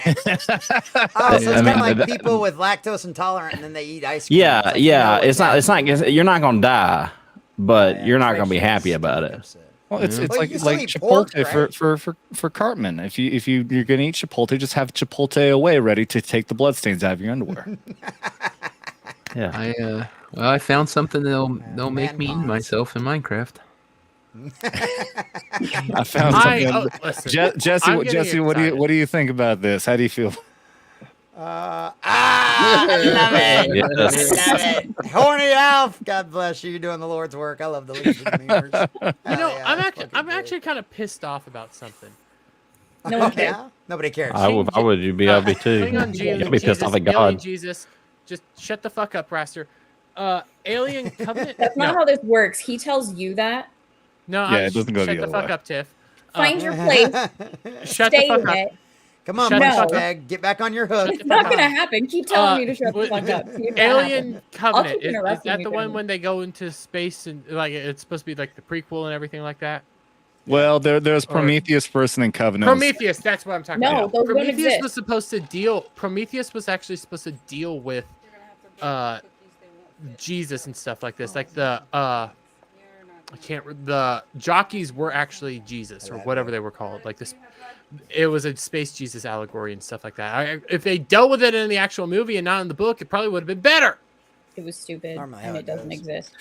it's kind of like people with lactose intolerant, and then they eat ice cream. Yeah. It's not. You're not going to die, but you're not going to be happy about it. Well, it's like Chipotle for Cartman. If you're gonna eat Chipotle, just have Chipotle away ready to take the bloodstains out of your underwear. Yeah. I found something that'll make me eat myself in Minecraft. I found something. Jesse, what do you think about this? How do you feel? I love it. Yes. I love it. Horny Alf, God bless you. You're doing the Lord's work. I love the Legion memers. I'm actually kind of pissed off about something. No one cares. Nobody cares. I would. You'd be. I'd be too. Hang on, You'd be pissed off at God. Jesus, just shut the fuck up, Raster. Alien Covenant. That's not how this works. He tells you that. No, it doesn't go shut the the fuck up, Tiff. Find your place. Shut the fuck up. Come on, Hashtag, get back on your hook. It's not going to happen. Keep telling me to shut the fuck up. Alien Covenant. Is that the one when they go into space and like it's supposed to be like the prequel and everything like that? Well, there's Prometheus first and then Covenant. Prometheus, that's what I'm talking about. No, those don't Prometheus exist. was supposed to deal. Prometheus was actually supposed to deal with Jesus and stuff like this. Like the the jockeys were actually Jesus or whatever they were called. Like this, it was a space Jesus allegory and stuff like that. If they dealt with it in the actual movie and not in the book, it probably would have been better. It was stupid, and it doesn't exist.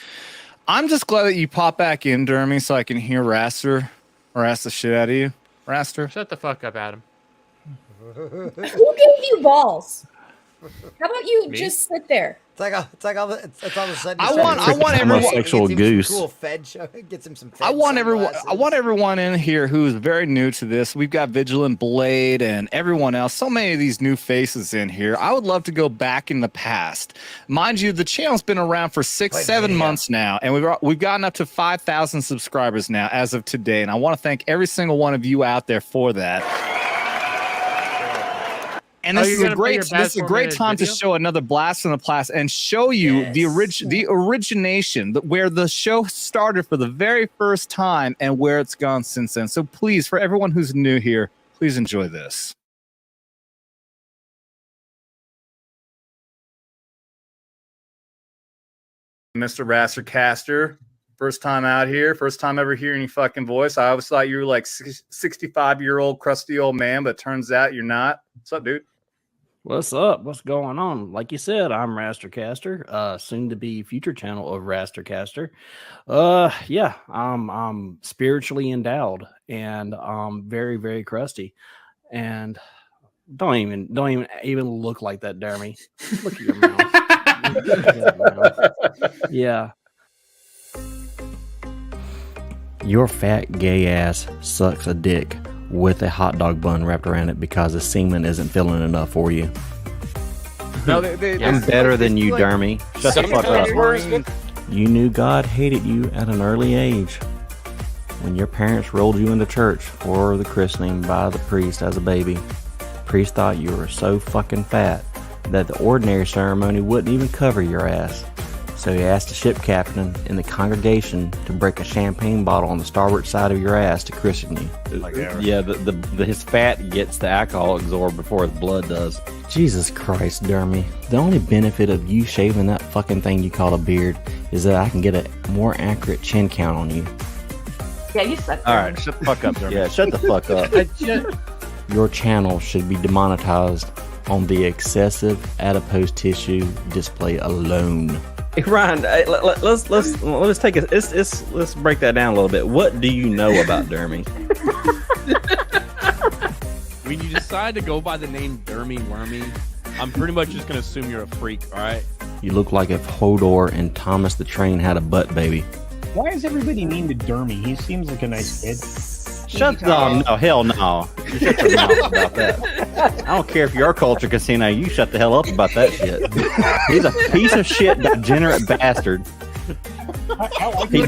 I'm just glad that you pop back in, Dermy, so I can hear Raster harass the shit out of you. Raster, shut the fuck up, Adam. Who gave you balls? How about you just sit there? It's like all the sudden. I want everyone. Homosexual goose. Cool Fed show. Gets him some. Fed I want everyone in here who is very new to this. We've got Vigilant Blade and everyone else. So many of these new faces in here. I would love to go back in the past. Mind you, the channel's been around for 6-7 months now, and we've gotten up to 5,000 subscribers now as of today. And I want to thank every single one of you out there for that. And this is a great time to show another blast from the past and show you the origination, where the show started for the very first time and where it's gone since then. So please, for everyone who's new here, please enjoy this. Mr. Rastercaster, First time out here. First time ever hearing your fucking voice. I always thought you were like 65-year-old crusty old man, but turns out you're not. What's up, dude? What's up? What's going on? Like you said, I'm Rastercaster, soon to be future channel of Rastercaster. Yeah, I'm spiritually endowed and very, very crusty. And don't even look like that, Dermy. Look at your mouth. Look at your mouth. Yeah. Your fat gay ass sucks a dick with a hot dog bun wrapped around it because the semen isn't filling enough for you. No, I'm better than you, Dermy. Shut the fuck up. You knew God hated you at an early age. When your parents rolled you into church for the christening by the priest as a baby, the priest thought you were so fucking fat that the ordinary ceremony wouldn't even cover your ass. So he asked the ship captain in the congregation to break a champagne bottle on the starboard side of your ass to christen you. Yeah, his fat gets the alcohol absorbed before his blood does. Jesus Christ, Dermy. The only benefit of you shaving that fucking thing you call a beard is that I can get a more accurate chin count on you. Yeah, you suck. All right, shut the fuck up, Dermy. Yeah, shut the fuck up. Your channel should be demonetized on the excessive adipose tissue display alone. Hey, Ryan, let's take it. Let's break that down a little bit. What do you know about Dermy? When you decide to go by the name Dermy Wermy, I'm pretty much just gonna assume you're a freak. All right. You look like if Hodor and Thomas the Train had a butt baby. Why is everybody mean to Dermy? He seems like a nice kid. Shut no, hell no. You shut your mouth about that. I don't care if you're a culture casino. You shut the hell up about that shit. He's a piece of shit, degenerate bastard. He's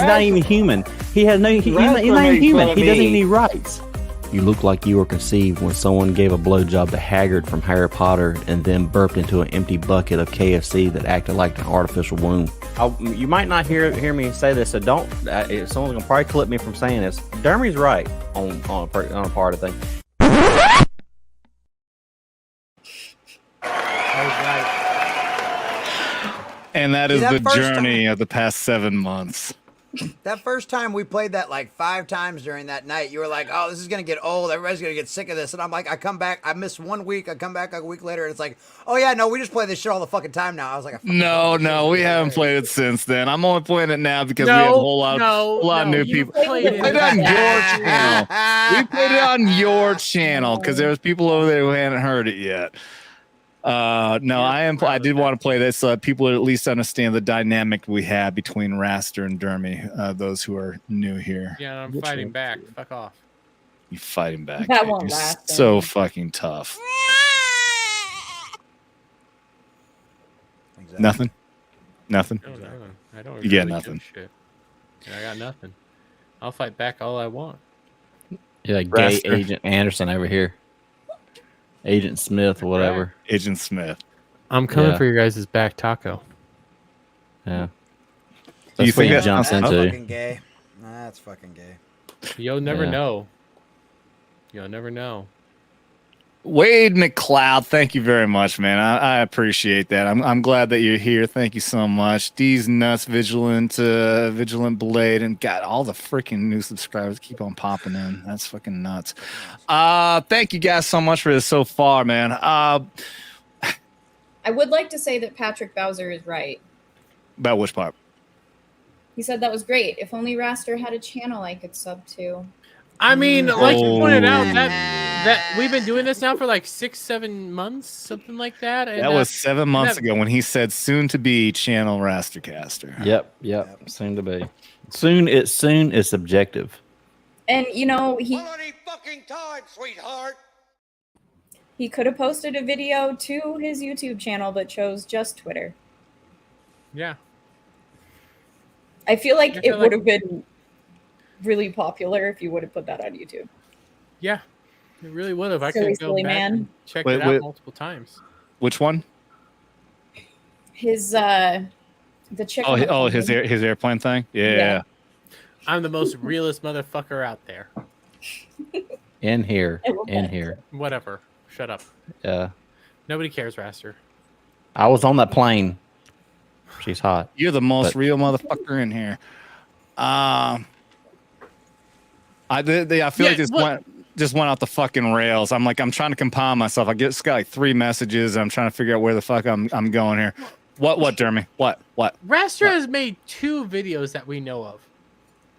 not even human. He's not even human. He doesn't even need rights. You look like you were conceived when someone gave a blowjob to Haggard from Harry Potter and then burped into an empty bucket of KFC that acted like an artificial womb. You might not hear me say this, so don't. Someone's gonna probably clip me from saying this. Dermy's right on a part of things. And that is the journey of the past 7 months. That first time we played that like 5 times during that night, you were like, oh, this is going to get old. Everybody's going to get sick of this. And I'm like, I come back. I miss 1 week. I come back a week later. And it's like, oh, yeah, no, we just play this shit all the fucking time now. I was like, no, we haven't played it since then. I'm only playing it now because we have a whole lot of new people. We played it on your channel. We played it on your channel because there was people over there who hadn't heard it yet. No, I did want to play this so that people at least understand the dynamic we have between Raster and Dermy, those who are new here. Yeah, I'm fighting back. Fuck off. You fighting back. That dude. won't You're last. so fucking tough. Exactly. Nothing? I don't You get really nothing. give a shit. I got nothing. I'll fight back all I want. Yeah, gay Raster. Agent Anderson over here. Agent Smith or whatever. Agent Smith. I'm coming for your guys' back taco. Yeah. Do you That's what think he that jumps That's into. fucking gay. That's fucking gay. You'll never Yeah. know. You'll never know. Wade McLeod, thank you very much, man. I appreciate that. I'm glad that you're here. Thank you so much. D's nuts, Vigilant Blade, and got all the freaking new subscribers keep on popping in. That's fucking nuts. Thank you guys so much for this so far, man. I would like to say that Patrick Bowser is right. About which part? He said that was great. If only Raster had a channel I could sub to. I mean, like you pointed out, that we've been doing this now for like 6-7 months, something like that. And That was 7 months ago when he said soon to be channel Rastercaster. Yep. Soon to be. Soon is subjective. And you know, Quality fucking time, sweetheart. he could have posted a video to his YouTube channel, but chose just Twitter. Yeah. I feel like I it feel would like- have been really popular if you would have put that on YouTube. Yeah. It really would have. I Silly, could go silly back man. and check Wait, it out multiple times. Which one? His the chick. on the his plane. airplane thing. Yeah. Yeah. I'm the most realist motherfucker out there. In here. I love In that. here. Whatever. Shut up. Yeah. Nobody cares, Raster. I was on that plane. She's hot. You're the most real motherfucker in here. I feel like this went off the fucking rails. I'm trying to compile myself. I just got like 3 messages. I'm trying to figure out where the fuck I'm going here. What, Dermy? What? Rastra has made 2 videos that we know of.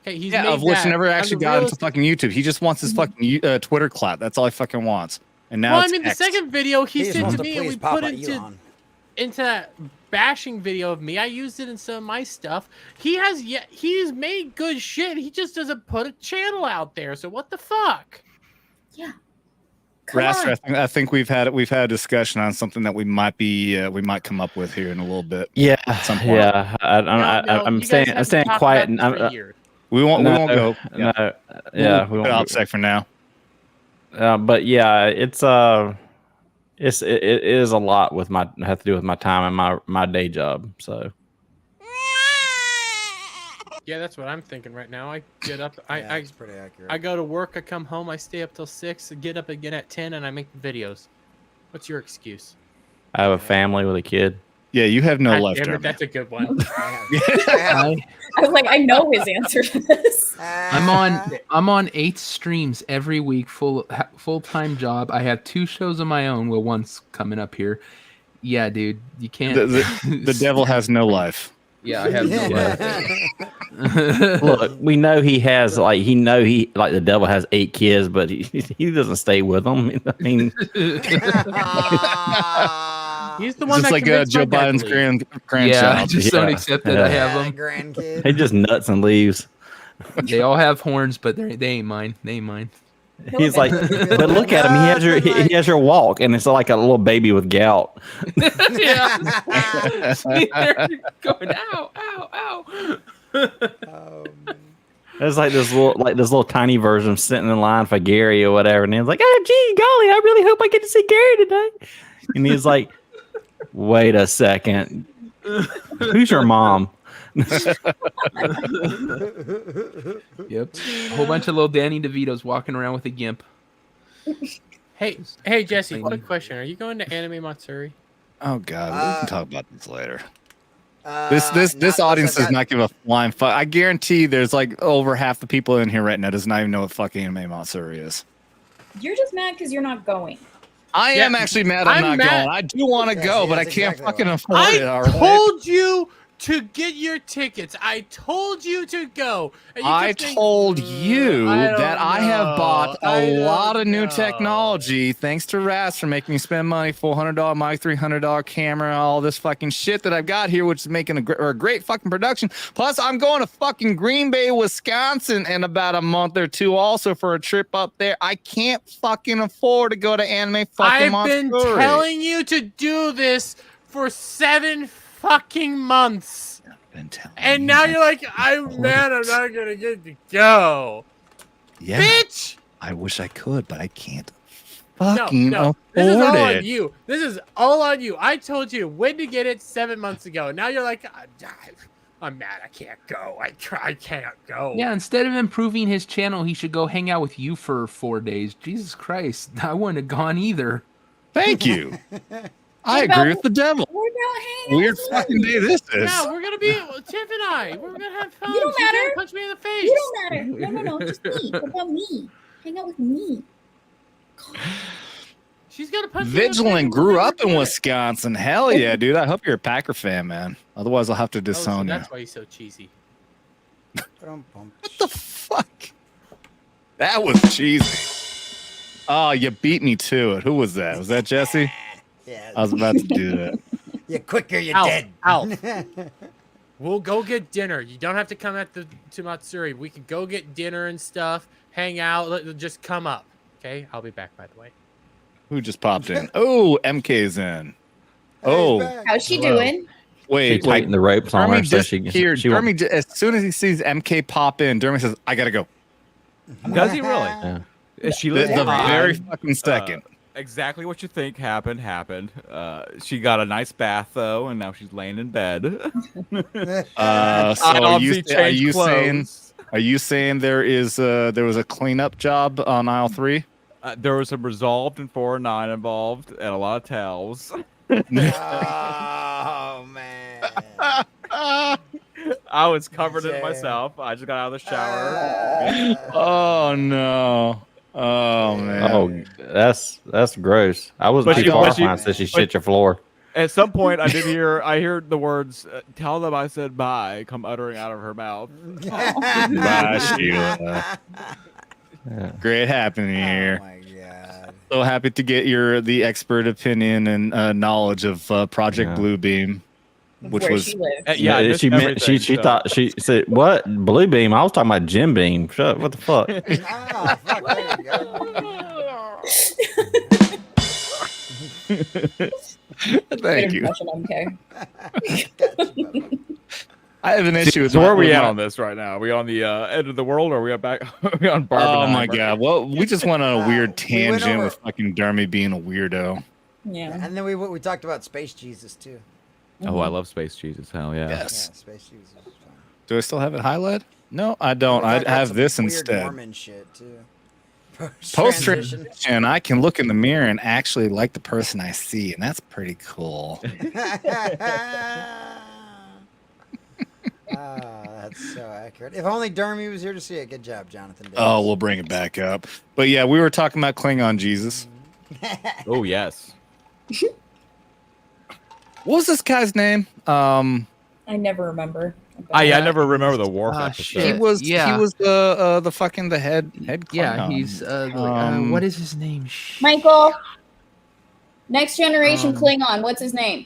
Okay, he's made of which that never actually got into realistic- fucking YouTube. He just wants his fucking Twitter clout. That's all he fucking wants. And now Well, I it's mean, text. the second video he just sent wants to to me, and we please put Papa into Elon. that bashing video of me. I used it in some of my stuff. He's made good shit. He just doesn't put a channel out there. So what the fuck? Yeah. Raster, I think we've had a discussion on something that we might come up with here in a little bit. Yeah, at some point. yeah. I'm staying quiet. And we won't go. No, yeah, we put won't. outsec for now. But yeah, it is a lot with have to do with my time and my day job. So Yeah, that's what I'm thinking right now. I get up. That's pretty accurate. I go to work. I come home. I stay up till 6. Get up again at 10, and I make videos. What's your excuse? I have a family with a kid. Yeah, you have no God life. damn it, Dermy. that's a good one. I was like, I know his answer to this. I'm on 8 streams every week, full-time job. I have 2 shows of my own. Well, one's coming up here. Yeah, dude, you can't. The devil has no life. Yeah, I have no life. Look, we know the devil has 8 kids, but he doesn't stay with them. I mean, he's the one just that like Joe Biden's grandchild. Yeah, I just don't accept that I have them. Grandkid. he just nuts and leaves. They all have horns, but they ain't mine. They ain't mine. He's like, but look at him. He has your walk, and it's like a little baby with gout. Yeah. See, they're going ow, ow, ow. It's like this little tiny version sitting in line for Gary or whatever, and he's like, "Oh, gee, golly, I really hope I get to see Gary today." And he's like, "Wait a second, who's your mom?" Yep, a whole bunch of little Danny DeVitos walking around with a gimp. Hey, Jesse, quick question: are you going to Anime Matsuri? Oh God, we can talk about this later. This audience does not give a flying fuck. I guarantee there's like over half the people in here right now does not even know what fucking Anime Matsuri is. You're just mad because you're not going. I am actually mad I'm not mad. going. I do want to go, but I can't fucking afford it. All I right? told you to get your tickets. I told you to go. And you I kept saying, told you that I have bought a lot of new know. technology thanks to Raz for making me spend money, $400 mic, $300 camera, all this fucking shit that I've got here, which is making a great fucking production. Plus, I'm going to fucking Green Bay, Wisconsin in about a month or 2 also for a trip up there. I can't fucking afford to go to Anime fucking I've been Matsuri. telling you to do this for 7 fucking months. And now you're like, I'm mad I'm not gonna get to go. Yeah, bitch! I wish I could, but I can't No, fucking afford this is all it. on you. This is all on you. I told you when to get it 7 months ago. Now you're like, I'm mad. I can't go. I can't go. Yeah, instead of improving his channel, he should go hang out with you for 4 days. Jesus Christ, I wouldn't have gone either. Thank you. I agree with the devil. Weird fucking day this is. Yeah, we're gonna be Tiff and I. We're gonna have fun. You don't She's gonna matter. punch me in the face. You don't matter. No, just me. What about me? Hang out with me. She's gonna punch me in the face. Vigilant grew up in Wisconsin. Hell yeah, dude. I hope you're a Packer fan, man. Otherwise, I'll have to Oh, so disown you. that's why he's so cheesy. What the fuck? That was cheesy. Oh, you beat me to it. Who was that? Was that Jesse? Yeah. I was about to do that. You quicker, you're Alf, dead. Alf. We'll go get dinner. You don't have to come to Matsuri. We can go get dinner and stuff. Hang out. Just come up. Okay, I'll be back. By the way. Who just popped in? Oh, MK's in. Oh, How's she doing? wait. She's tighten the ropes on her, Dermy so just she here. won't- Dermy, as soon as he sees MK pop in, Dermy says, "I gotta go." Does he really? Yeah. Is she The listening? very fucking second. Exactly what you think happened. She got a nice bath though, and now she's laying in bed. So are you saying there was a cleanup job on aisle 3? There was a resolved and 4-9 involved, and a lot of towels. Oh man. I was covered in it myself. I just got out of the shower. Oh no. Oh man. Oh, that's gross. I wasn't too far behind since she shit your floor. At some point, I heard the words, "Tell them I said bye," come uttering out of her mouth. Bye, Sheila. Great happening here. Oh my god. So happy to get the expert opinion and knowledge of Project Bluebeam, which Where was she lives. She thought she said what Blue Beam? I was talking about Jim Beam. Shut up, what the fuck? Fuck, there you go. Thank you. Okay. I have an issue with So where are we at on this right now? Are we on the end of the world, or are we back? Are we on Barbenheimer? Oh my god! Well, we just went on a weird tangent with fucking Dermy being a weirdo. Yeah. And then we talked about Space Jesus too. Oh, I love Space Jesus. Hell yeah. Yes. Yeah, Space Jesus is fun. Do I still have it highlighted? No, I don't. We I talked about have some this weird instead. Mormon shit too. Post transition, I can look in the mirror and actually like the person I see, and that's pretty cool. That's so accurate. If only Dermy was here to see it. Good job, Jonathan Davis. Oh, we'll bring it back up. But yeah, we were talking about Klingon Jesus. Oh yes. What was this guy's name? I never remember. I never remember the Worf episode. He was the fucking the head Yeah, Klingon. he's what is his name? Michael. Next generation Klingon. What's his name?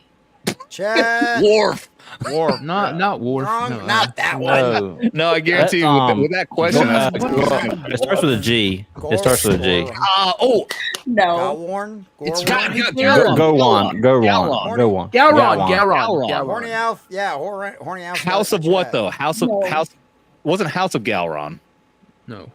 Chad. Worf. Not Worf. No, not that one. No, I guarantee you with that question. It starts with a G. It starts with a G. No. Warren. Go on. Horny Alf. Yeah, Horny Alf. House of what though? House wasn't House of Galron. No.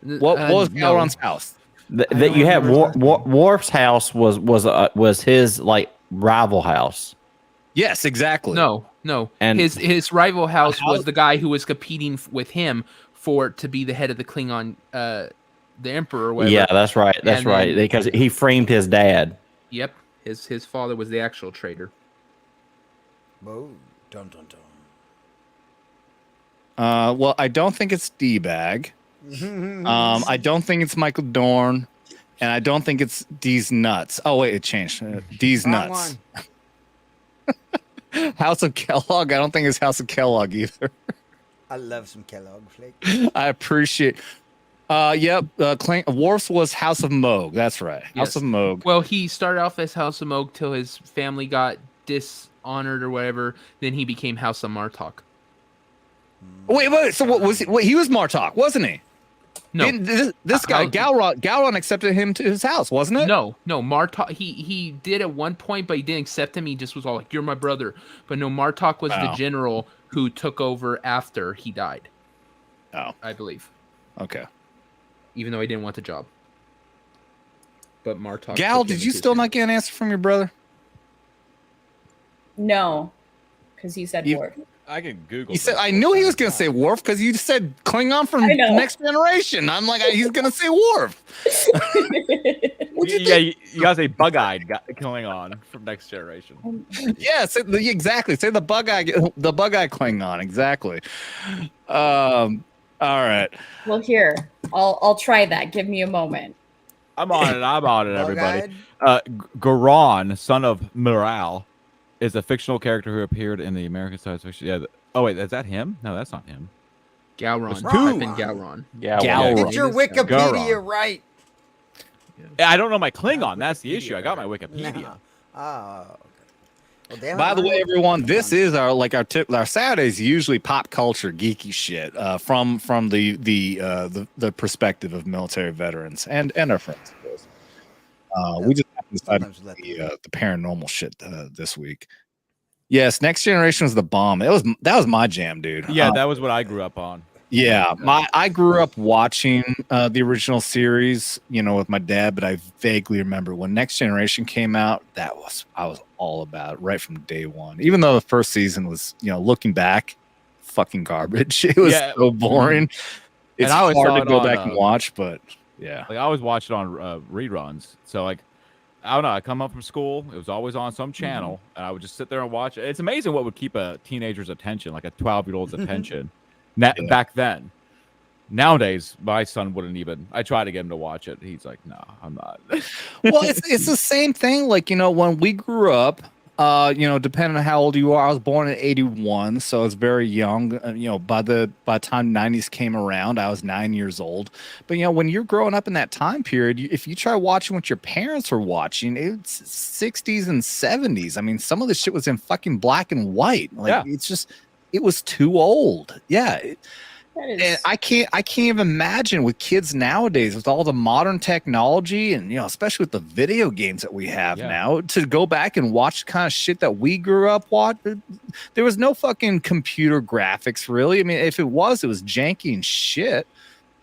What was Galron's house? That you had Worf's house was his like rival house. Yes, exactly. No. And his rival house was the guy who was competing with him to be the head of the Klingon, the Emperor or whatever. Yeah, that's right. That's right. Because he framed his dad. Yep. His father was the actual traitor. Whoa. Dun dun dun. Well, I don't think it's D-Bag. I don't think it's Michael Dorn, and I don't think it's D's Nuts. Oh wait, it changed. D's Nuts. House of Kellogg. I don't think it's House of Kellogg either. I love some Kellogg flakes. I appreciate. Yep. Worf's was House of Moog. That's right. House of Moog. Well, he started off as House of Moog till his family got dishonored or whatever. Then he became House of Martok. Wait. So what was he? He was Martok, wasn't he? No. This guy Galron accepted him to his house, wasn't it? No. Martok. He did at one point, but he didn't accept him. He just was all like, "You're my brother." But no, Martok was the general who took over after he died. Oh, I believe. Okay. Even though he didn't want the job. But Martok. Gal, did you still not get an answer from your brother? No, because he said Worf. I can Google. He said, I knew he was going to say Worf because you said Klingon from Next Generation. I'm like, he's going to say Worf. You got to say bug-eyed Klingon from Next Generation. Yeah, exactly. Say the bug-eye Klingon. Exactly. All right. Well, here, I'll try that. Give me a moment. I'm on it, everybody. Garon, son of Miral, is a fictional character who appeared in the American science fiction. Yeah. Oh wait, is that him? No, that's not him. Galron. Type in Galron. Get your Wikipedia right. I don't know my Klingon. That's the issue. I got my Wikipedia. Okay. Well, by the way, everyone, this is our Saturdays usually pop culture geeky shit from the perspective of military veterans and our friends. We just happened to the paranormal shit this week. Yes, Next Generation was the bomb. That was my jam, dude. Yeah, that was what I grew up on. Yeah, I grew up watching the original series, with my dad, but I vaguely remember when Next Generation came out. I was all about it right from day one. Even though the first season was, looking back, fucking garbage. It was so boring. It's hard to go back and watch, but yeah. Like I always watched it on reruns. So like I don't know. I come up from school. It was always on some channel, and I would just sit there and watch it. It's amazing what would keep a teenager's attention, like a 12-year-old's attention, back then. Nowadays, my son wouldn't even. I try to get him to watch it. He's like, "No, I'm not." Well, it's the same thing. Like, when we grew up, depending on how old you are, I was born in '81, so I was very young. By the time '90s came around, I was 9 years old. But when you're growing up in that time period, if you try watching what your parents were watching, it's '60s and '70s. I mean, some of this shit was in fucking black and white. Like, it was too old. Yeah. And I can't even imagine with kids nowadays with all the modern technology and especially with the video games that we have now, to go back and watch the kind of shit that we grew up watching. There was no fucking computer graphics, really. I mean, if it was janky and shit.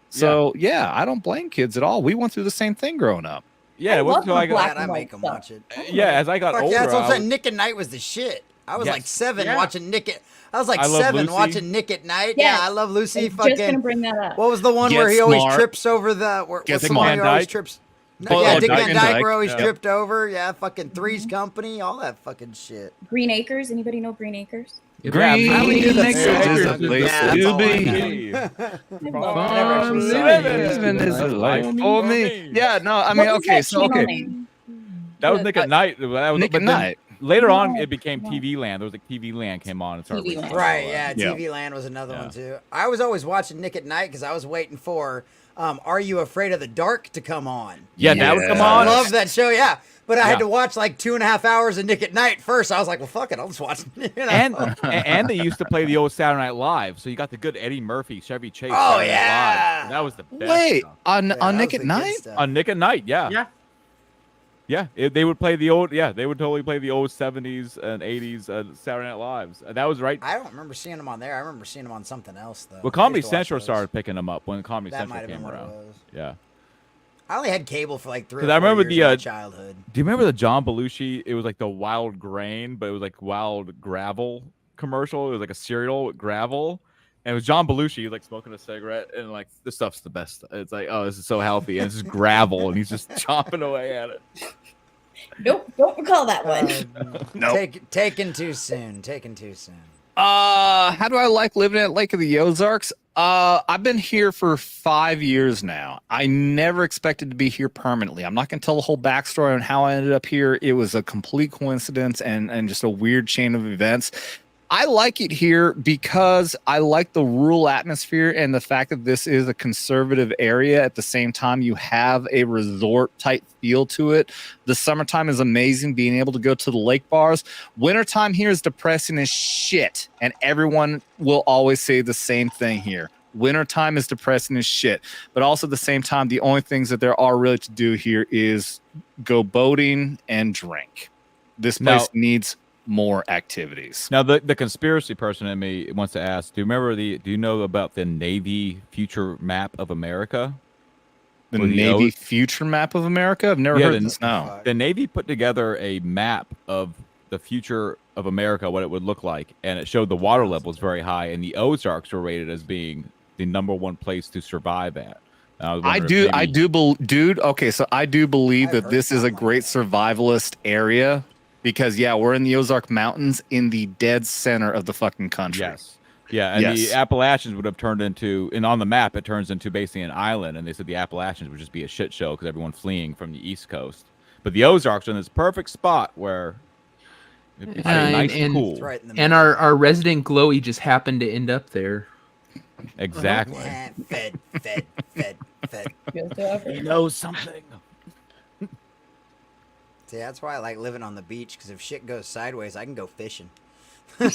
So I don't blame kids at all. We went through the same thing growing up. Yeah, I make them watch it. Yeah, as I got older, that's what I'm saying. Nick at Night was the shit. I was like 7 watching Nick at. I was like 7 watching Nick at Night. Yeah, I love Lucy. I was just gonna bring that up. What was the one where he always trips over the? What's the one he always trips? Dick Van Dyke, where always tripped over. Yeah, fucking Three's Company, all that fucking shit. Green Acres. Anybody know Green Acres? Green Acres is a place to be. For me. Yeah, no, I mean, okay, that was Nick at Night. That was Nick at Night. Later on, it became TV Land. There was like TV Land came on and started. Right, yeah, TV Land was another one too. I was always watching Nick at Night because I was waiting for Are You Afraid of the Dark to come on. Yeah, that would come on. I love that show, yeah. But I had to watch like 2.5 hours of Nick at Night first. I was like, well, fuck it, I'll just watch it. And they used to play the old Saturday Night Live, so you got the good Eddie Murphy, Chevy Chase. Oh, yeah. That was the best. Wait, on Nick at Night? On Nick at Night, yeah. Yeah, they would play the old. Yeah, they would totally play the old '70s and '80s Saturday Night Lives. That was right. I don't remember seeing them on there. I remember seeing them on something else though. Well, Comedy Central started picking them up when Comedy Central came around. Yeah. I only had cable for like 3 or 4 I remember years of my childhood. Do you remember the John Belushi? It was like the Wild Grain, but it was like Wild Gravel commercial. It was like a cereal with gravel. And it was John Belushi, like smoking a cigarette, and like this stuff's the best. It's like, oh, this is so healthy, and it's just gravel, and he's just chomping away at it. Nope, don't recall that one. Nope. Taken too soon. Taken too soon. How do I like living at Lake of the Ozarks? I've been here for 5 years now. I never expected to be here permanently. I'm not going to tell the whole backstory on how I ended up here. It was a complete coincidence and just a weird chain of events. I like it here because I like the rural atmosphere and the fact that this is a conservative area. At the same time, you have a resort type feel to it. The summertime is amazing, being able to go to the lake bars. Wintertime here is depressing as shit, and everyone will always say the same thing here. Wintertime is depressing as shit, but also at the same time, the only things that there are really to do here is go boating and drink. This place needs more activities. Now, the conspiracy person in me wants to ask: Do you know about the Navy future map of America? The Navy future map of America? I've never heard this. No. The Navy put together a map of the future of America, what it would look like, and it showed the water levels very high, and the Ozarks were rated as being the #1 place to survive at. I do believe that this is a great survivalist area. Because, we're in the Ozark Mountains in the dead center of the fucking country. Yes. Yeah, and the Appalachians would have turned into, and on the map, it turns into basically an island. And they said the Appalachians would just be a shit show because everyone fleeing from the East Coast. But the Ozarks are in this perfect spot where it's nice and cool. Right and our resident Glowy just happened to end up there. Exactly. Fed. He knows something. See, that's why I like living on the beach, because if shit goes sideways, I can go fishing. I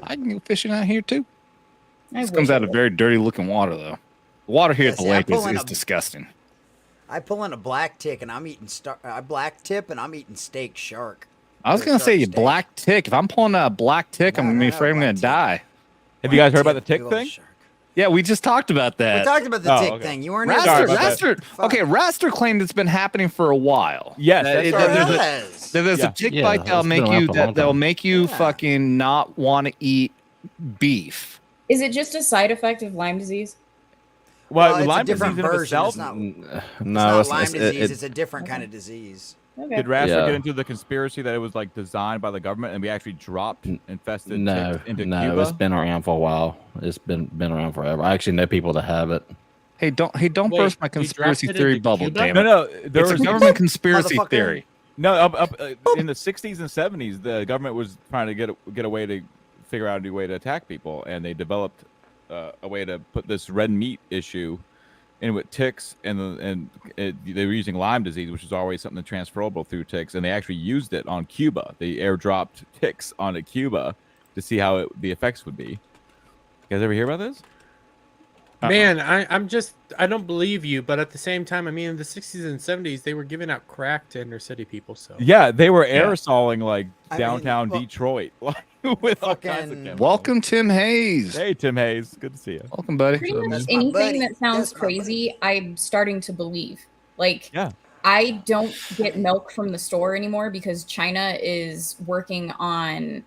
can go fishing out here, too. This comes out of very dirty-looking water, though. The water here at the lake is disgusting. I pull in a black tip, and I'm eating steak shark. I was going to say, you black tick. If I'm pulling out a black tick, I'm going to be afraid I'm going to die. Have you guys heard about the tick thing? Yeah, we just talked about that. We talked about the tick thing. You weren't Raster claimed it's been happening for a while. Yes, there's a tick bite that'll make you fucking not want to eat beef. Is it just a side effect of Lyme disease? Well, it's a Lyme different disease in version. itself. It's not, No, it's not Lyme disease. It's a different kind of disease. Okay. Did Raster get into the conspiracy that it was like designed by the government and we actually dropped infested ticks into Cuba? It's been around for a while. It's been around forever. I actually know people that have it. Hey, don't burst my conspiracy theory bubble, damn it. No, there it's was a government conspiracy theory. No, up in the 60s and 70s, the government was trying to get a way to figure out a new way to attack people, and they developed a way to put this red meat issue in with ticks, and they were using Lyme disease, which is always something transferable through ticks, and they actually used it on Cuba. They airdropped ticks onto Cuba to see how the effects would be. You guys ever hear about this? Man, I don't believe you, but at the same time, I mean, in the 60s and 70s, they were giving out crack to inner city people. So Yeah, they were aerosoling like downtown Detroit with all kinds of chemicals. Welcome, Tim Hayes. Hey, Tim Hayes. Good to see you. Welcome, buddy. Pretty much anything that sounds crazy, I'm starting to believe. Like, yeah. I don't get milk from the store anymore because China is working on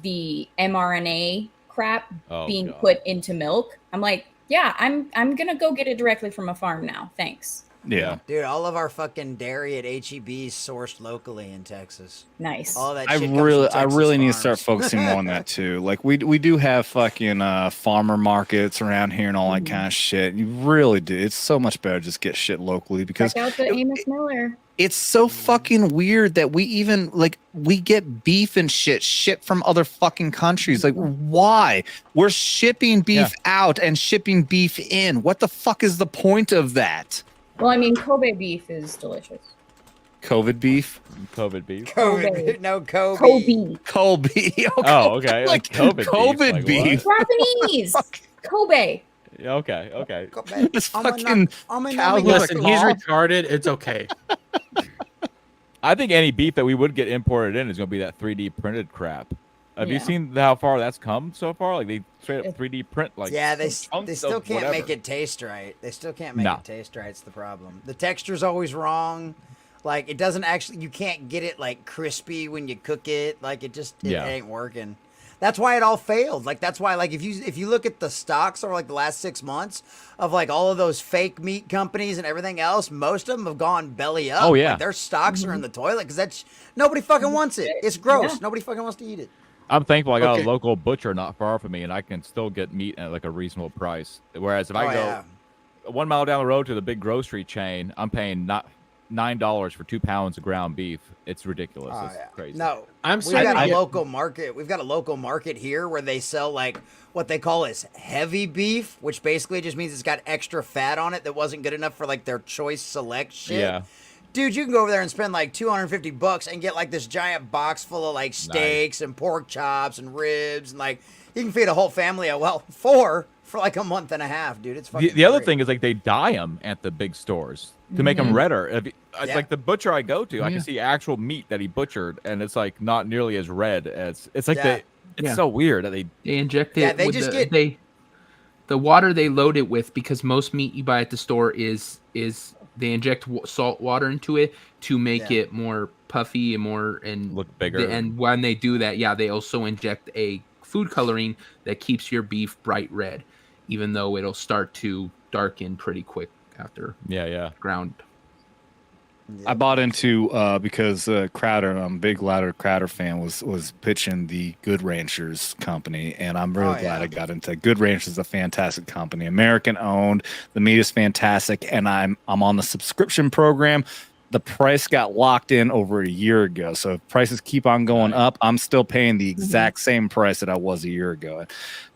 the mRNA crap being put into milk. I'm like, yeah, I'm gonna go get it directly from a farm now. Thanks. Yeah, dude, all of our fucking dairy at HEB is sourced locally in Texas. Nice. All that. I really need to start focusing more on that too. Like we do have fucking farmer markets around here and all that kind of shit. You really do. It's so much better to just get shit locally because check out the Amos Miller. It's so fucking weird that we even we get beef and shit from other fucking countries. Like, why? We're shipping beef out and shipping beef in. What the fuck is the point of that? Well, I mean, Kobe beef is delicious. COVID beef? COVID beef. COVID. No, Kobe. Kobe. Kobe. Okay. Oh, okay. Like COVID beef. Japanese. Kobe. Okay. This fucking listen, he's retarded. It's okay. I think any beef that we would get imported in is going to be that 3D printed crap. Have you seen how far that's come so far? Like they straight up 3D print like they still can't make it taste right. They still can't make it taste right. It's the problem. The texture's always wrong. Like it doesn't actually. You can't get it like crispy when you cook it. Like it ain't working. That's why it all failed. Like that's why like if you look at the stocks over like the last 6 months of like all of those fake meat companies and everything else, most of them have gone belly up. Oh yeah, like, their stocks are in the toilet because that's nobody fucking wants it. It's gross. Yeah. Nobody fucking wants to eat it. I'm thankful I got a local butcher not far from me, and I can still get meat at like a reasonable price. Whereas if I go 1 mile down the road to the big grocery chain, I'm paying not $9 for 2 pounds of ground beef. It's ridiculous. It's crazy. No, we've got a local market. We've got a local market here where they sell like what they call is heavy beef, which basically just means it's got extra fat on it that wasn't good enough for like their choice select shit. Yeah. Dude, you can go over there and spend like $250 and get like this giant box full of like steaks and pork chops and ribs and like you can feed a whole family of 4 for like a month and a half, dude. It's fucking the other thing is like they dye them at the big stores to make them redder. Like the butcher I go to, I can see actual meat that he butchered, and it's like not nearly as red as it's like it's so weird that they inject it. Yeah, the water they load it with, because most meat you buy at the store is they inject salt water into it to make it more puffy and look bigger. And when they do that, they also inject a food coloring that keeps your beef bright red, even though it'll start to darken pretty quick after ground. I bought into because Crowder, I'm a big Crowder fan, was pitching the Good Ranchers company, and I'm really glad I got into it. Good Ranchers is a fantastic company, American owned. The meat is fantastic, and I'm on the subscription program. The price got locked in over a year ago, so if prices keep on going up, I'm still paying the exact same price that I was a year ago.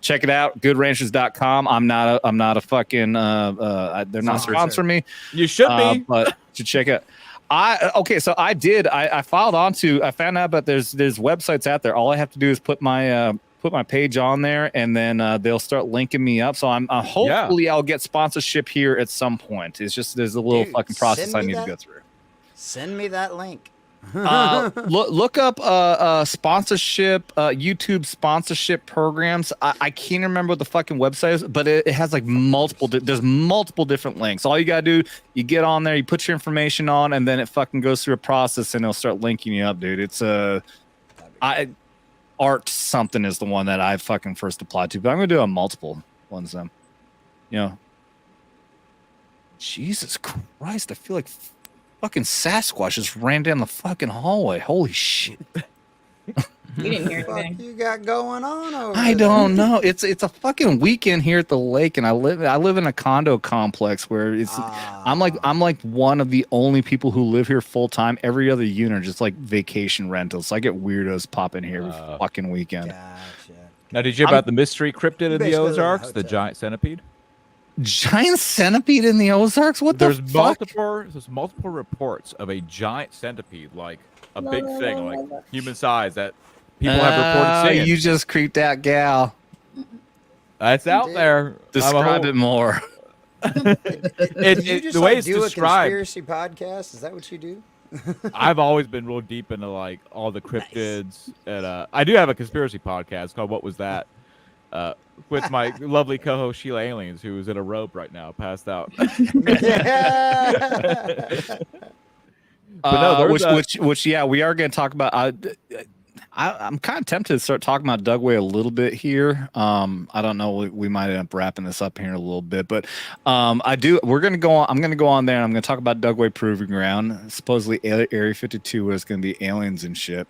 Check it out, goodranchers.com. I'm not a fucking they're not sponsoring me. You should be, but to check it. So I filed onto. I found out, but there's websites out there. All I have to do is put my page on there, and then they'll start linking me up. So I'm hopefully I'll get sponsorship here at some point. It's just there's a little fucking process I need to go through. Send me that link. Look up sponsorship, YouTube sponsorship programs. I can't remember what the fucking website is, but it has like there's multiple different links. All you gotta do, you get on there, you put your information on, and then it fucking goes through a process and it'll start linking you up, dude. It's Art something is the one that I fucking first applied to, but I'm gonna do multiple ones then. Jesus Christ! I feel like fucking Sasquatch just ran down the fucking hallway. Holy shit! You didn't hear What anything. you got going on over I there? don't know. It's a fucking weekend here at the lake, and I live in a condo complex where it's I'm like one of the only people who live here full time. Every other unit are just like vacation rentals. So I get weirdos popping here every fucking weekend. Now, did you hear about the mystery cryptid in the Ozarks, the giant centipede? Giant centipede in the Ozarks? What the fuck? There's multiple reports of a giant centipede, like a big thing, like human size, that people have reported seeing. You just creeped that gal. That's out there. Describe it more. Did you just the way like, it's do described. a conspiracy podcast? Is that what you do? I've always been real deep into like all the cryptids, and I do have a conspiracy podcast called "What Was That?" With my lovely co-host Sheila Aliens, who is in a robe right now, passed out. Which yeah, we are going to talk about. I'm kind of tempted to start talking about Dugway a little bit here. I don't know. We might end up wrapping this up here in a little bit, but We're going to go on. I'm going to go on there and I'm going to talk about Dugway Proving Ground. Supposedly Area 52 is going to be aliens and shit.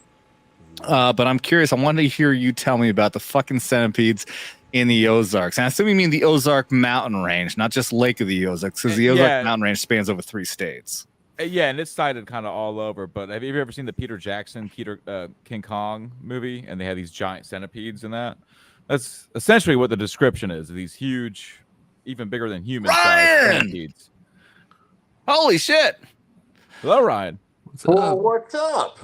But I'm curious. I wanted to hear you tell me about the fucking centipedes in the Ozarks. And I assume you mean the Ozark Mountain Range, not just Lake of the Ozarks, because the Ozark Mountain Range spans over 3 states. Yeah, and it's cited kind of all over. But have you ever seen the Peter Jackson King Kong movie? And they have these giant centipedes in that. That's essentially what the description is. These huge, even bigger than human-sized centipedes. Holy shit! Hello, Ryan. What's up?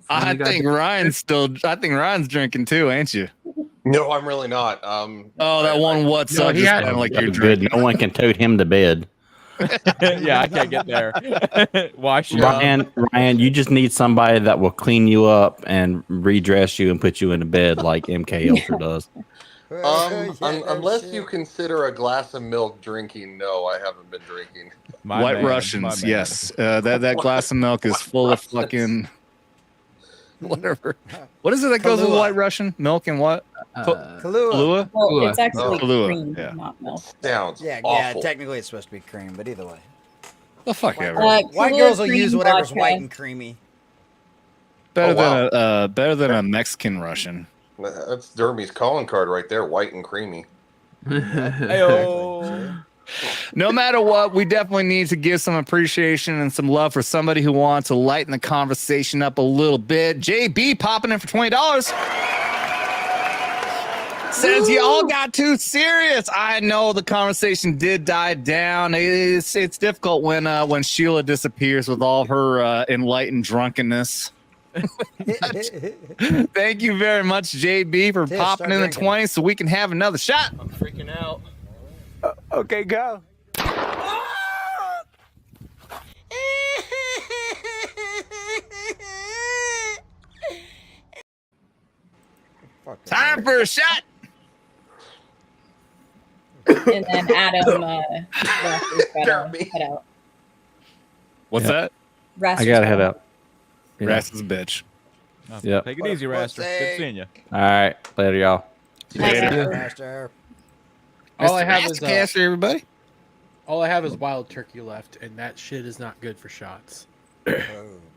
I think Ryan's drinking too, ain't you? No, I'm really not. That one what's up just sounded like you're drinking. No one can tote him to bed. Yeah, I can't get there. Why should Ryan, you just need somebody that will clean you up and redress you and put you into bed like MK Ultra does. Unless you consider a glass of milk drinking, no, I haven't been drinking. White Russians, yes. That glass of milk is full of fucking whatever. What is it that goes with White Russian? Milk and what? Kahlua. Well, it's actually Kahlua, cream, yeah. not milk. Sounds yeah. Technically, it's supposed to be cream, but either way. The fuck ever. White girls will use whatever's white and creamy. Better than a Mexican Russian. That's Dermy's calling card right there, white and creamy. No matter what, we definitely need to give some appreciation and some love for somebody who wants to lighten the conversation up a little bit. JB popping in for $20. Says you all got too serious. I know the conversation did die down. It's difficult when Sheila disappears with all her enlightened drunkenness. Thank you very much, JB, for popping in the 20 so we can have another shot. I'm freaking out. Okay, go. Time for a shot. And then Adam head out. What's that? I gotta head out. Rast is a bitch. Yeah. Take it easy, Raster. Good seeing you. All right, later, y'all. Raster. All I have is Caster, everybody. All I have is wild turkey left, and that shit is not good for shots.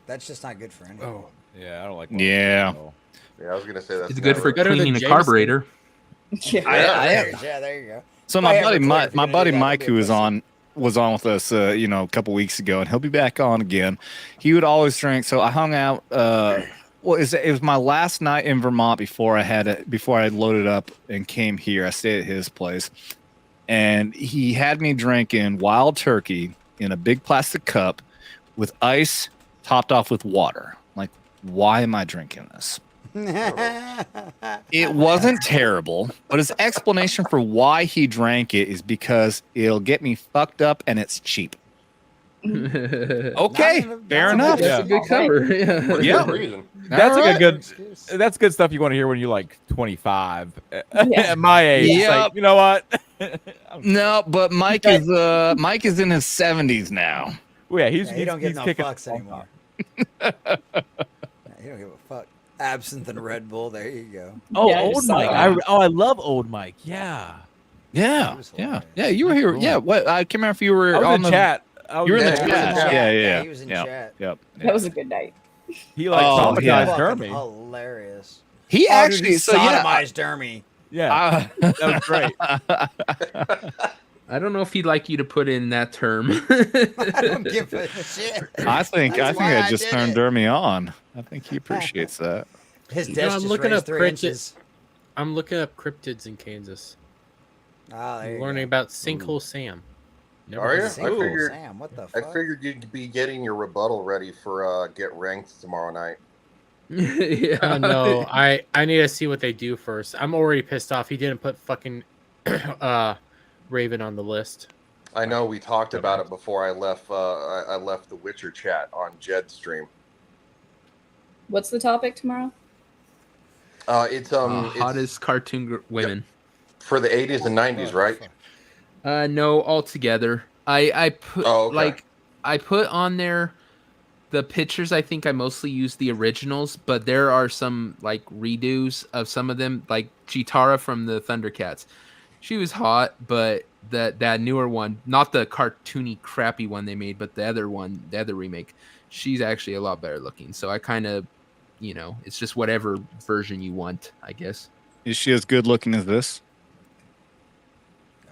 That's just not good for anyone. Oh, yeah, I don't like. Yeah. Yeah, I was gonna say that's. It's good for cleaning a carburetor. Yeah, there you go. So my buddy Mike, who was on with us, a couple weeks ago, and he'll be back on again. He would always drink. So I hung out. It was my last night in Vermont before I loaded up and came here. I stayed at his place, and he had me drinking wild turkey in a big plastic cup with ice topped off with water. Like, why am I drinking this? It wasn't terrible, but his explanation for why he drank it is because it'll get me fucked up and it's cheap. Okay, fair enough. That's a good cover. Yeah. That's like a good. That's good stuff you want to hear when you're like 25. At my age, it's like, you know what? No, but Mike is in his 70s now. Well, yeah, he don't give no kicking fucks anymore. He don't give a fuck. Absinthe and Red Bull. There you go. Oh, old Mike. I love old Mike. Yeah. Yeah, yeah. You were here. Cool. Yeah. What? I can't remember if you were I was on in the chat. You were in the chat. Yeah. He was in chat. Yep. That was a good night. He like traumatized Dermy. Hilarious. He Oh, actually dude, he so yeah. sodomized Dermy. Yeah, that was great. I don't know if he'd like you to put in that term. I don't give a shit. I think That's I why just did turned it. Dermy on. I think he appreciates that. His You desk know, I'm just looking raised up 3 cryptids. inches. I'm looking up cryptids in Kansas. Ah, there I'm you learning go. about Sinkhole Sam. Never Are heard you? of I Sinkhole figured. Sam, what the I fuck? figured you'd be getting your rebuttal ready for Get Ranked tomorrow night. Oh no, I need to see what they do first. I'm already pissed off. He didn't put fucking Raven on the list. I know we talked about it before I left. I left the Witcher chat on Jed's stream. What's the topic tomorrow? It's hottest cartoon women for the 80s and 90s, right? No, altogether. I put okay. I put on there the pictures. I think I mostly used the originals, but there are some like redos of some of them, like Chitara from the Thundercats. She was hot, but that newer one, not the cartoony crappy one they made, but the other one, the other remake, she's actually a lot better looking. So I kind of, it's just whatever version you want, I guess. Is she as good looking as this?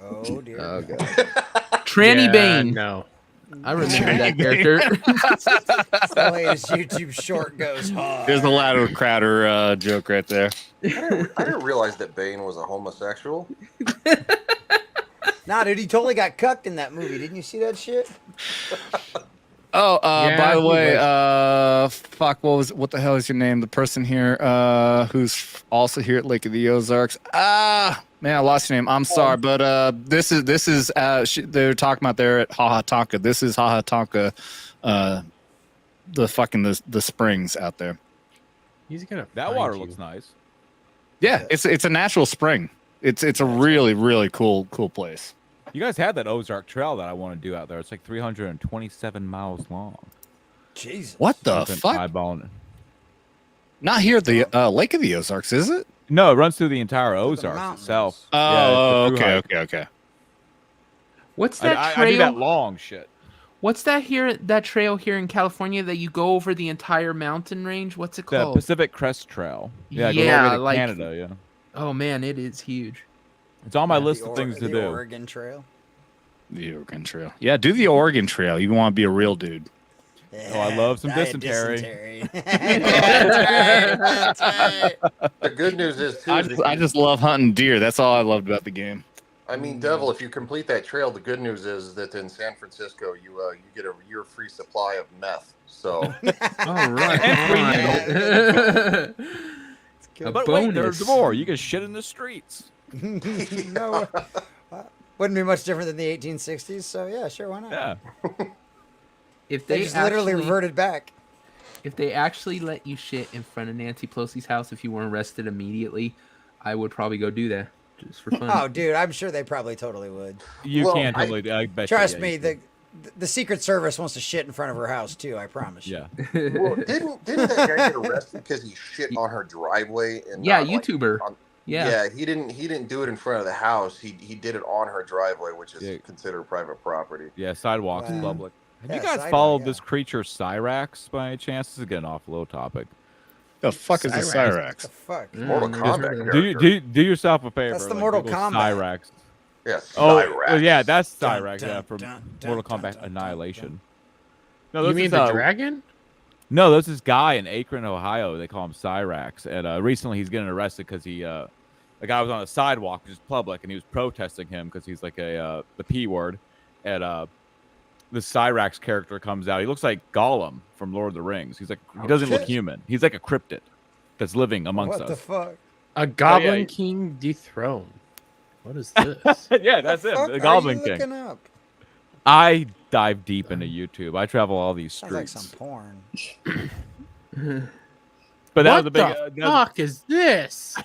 Oh dear. Oh god. Tranny Bane. No. I remember that character. The latest YouTube short goes hard. There's the Ladder Crowder joke right there. I didn't realize that Bane was a homosexual. Nah, dude, he totally got cucked in that movie. Didn't you see that shit? Oh, Yeah, by the he way, fuck, what the hell is your name? The person here, who's also here at Lake of the Ozarks. Man, I lost your name. I'm sorry, but this is they're talking about there at Haha Tonka. This is Haha Tonka, the springs out there. He's gonna. That water looks nice. Yeah, it's a natural spring. It's a really, really cool place. You guys had that Ozark Trail that I want to do out there. It's like 327 miles long. Jesus. What the I've been fuck? eyeballing it. Not here at the Lake of the Ozarks, is it? No, it runs through the entire Ozarks itself. Oh, Yeah, it's a okay. What's that I trail? do that long shit. What's that trail here in California that you go over the entire mountain range? What's it The called? Pacific Crest Trail. Yeah, it goes all the way to like Canada. Yeah, Oh man, it is huge. it's on my list of things to do. The Oregon Trail. The Oregon Trail. Yeah, do the Oregon Trail. You want to be a real dude. Oh, I love some dysentery. That's right. The good news is too. I just love hunting deer. That's all I loved about the game. I mean, Devil, if you complete that trail, the good news is that in San Francisco, you get a year free supply of meth. So, all right. But wait, there's more. You can shit in the streets. No, wouldn't be much different than the 1860s. So yeah, sure, why not? Yeah. If They they just literally reverted back. If they actually let you shit in front of Nancy Pelosi's house, if you weren't arrested immediately, I would probably go do that just for fun. Oh, dude, I'm sure they probably totally would. You can't totally. I bet. Trust you, me, the Secret Service wants to shit in front of her house too. I promise. Yeah. well, didn't that guy get arrested because he shit on her driveway? And Yeah, not, like, YouTuber. Yeah, he didn't do it in front of the house. He did it on her driveway, which is considered private property. Yeah, sidewalks, Wow. public. Have you Yeah, guys sidewalk, followed yeah. this creature Cyrax by any chance? This is getting off a little topic. The fuck is a Cyrax? The fuck. Mortal Kombat Do yourself a favor. That's the like, Mortal Google Kombat. Cyrax. Yes. Oh, Cyrax. well, yeah, that's Dun, Cyrax. dun, Yeah, from dun, Mortal dun, Kombat dun, Annihilation. No, You this mean is, the dragon? No, there's this guy in Akron, Ohio. They call him Cyrax, and recently he's getting arrested because a guy was on a sidewalk, which is public, and he was protesting him because he's like the P word, and the Cyrax character comes out. He looks like Gollum from Lord of the Rings. He doesn't look human. He's like a cryptid that's living amongst What us. the fuck? A Goblin King dethroned. What is this? Yeah, that's it. Fuck The are Goblin you King. looking up? I dive deep into YouTube. I travel all these Sounds like streets. some porn. But that what was a big. the fuck is this?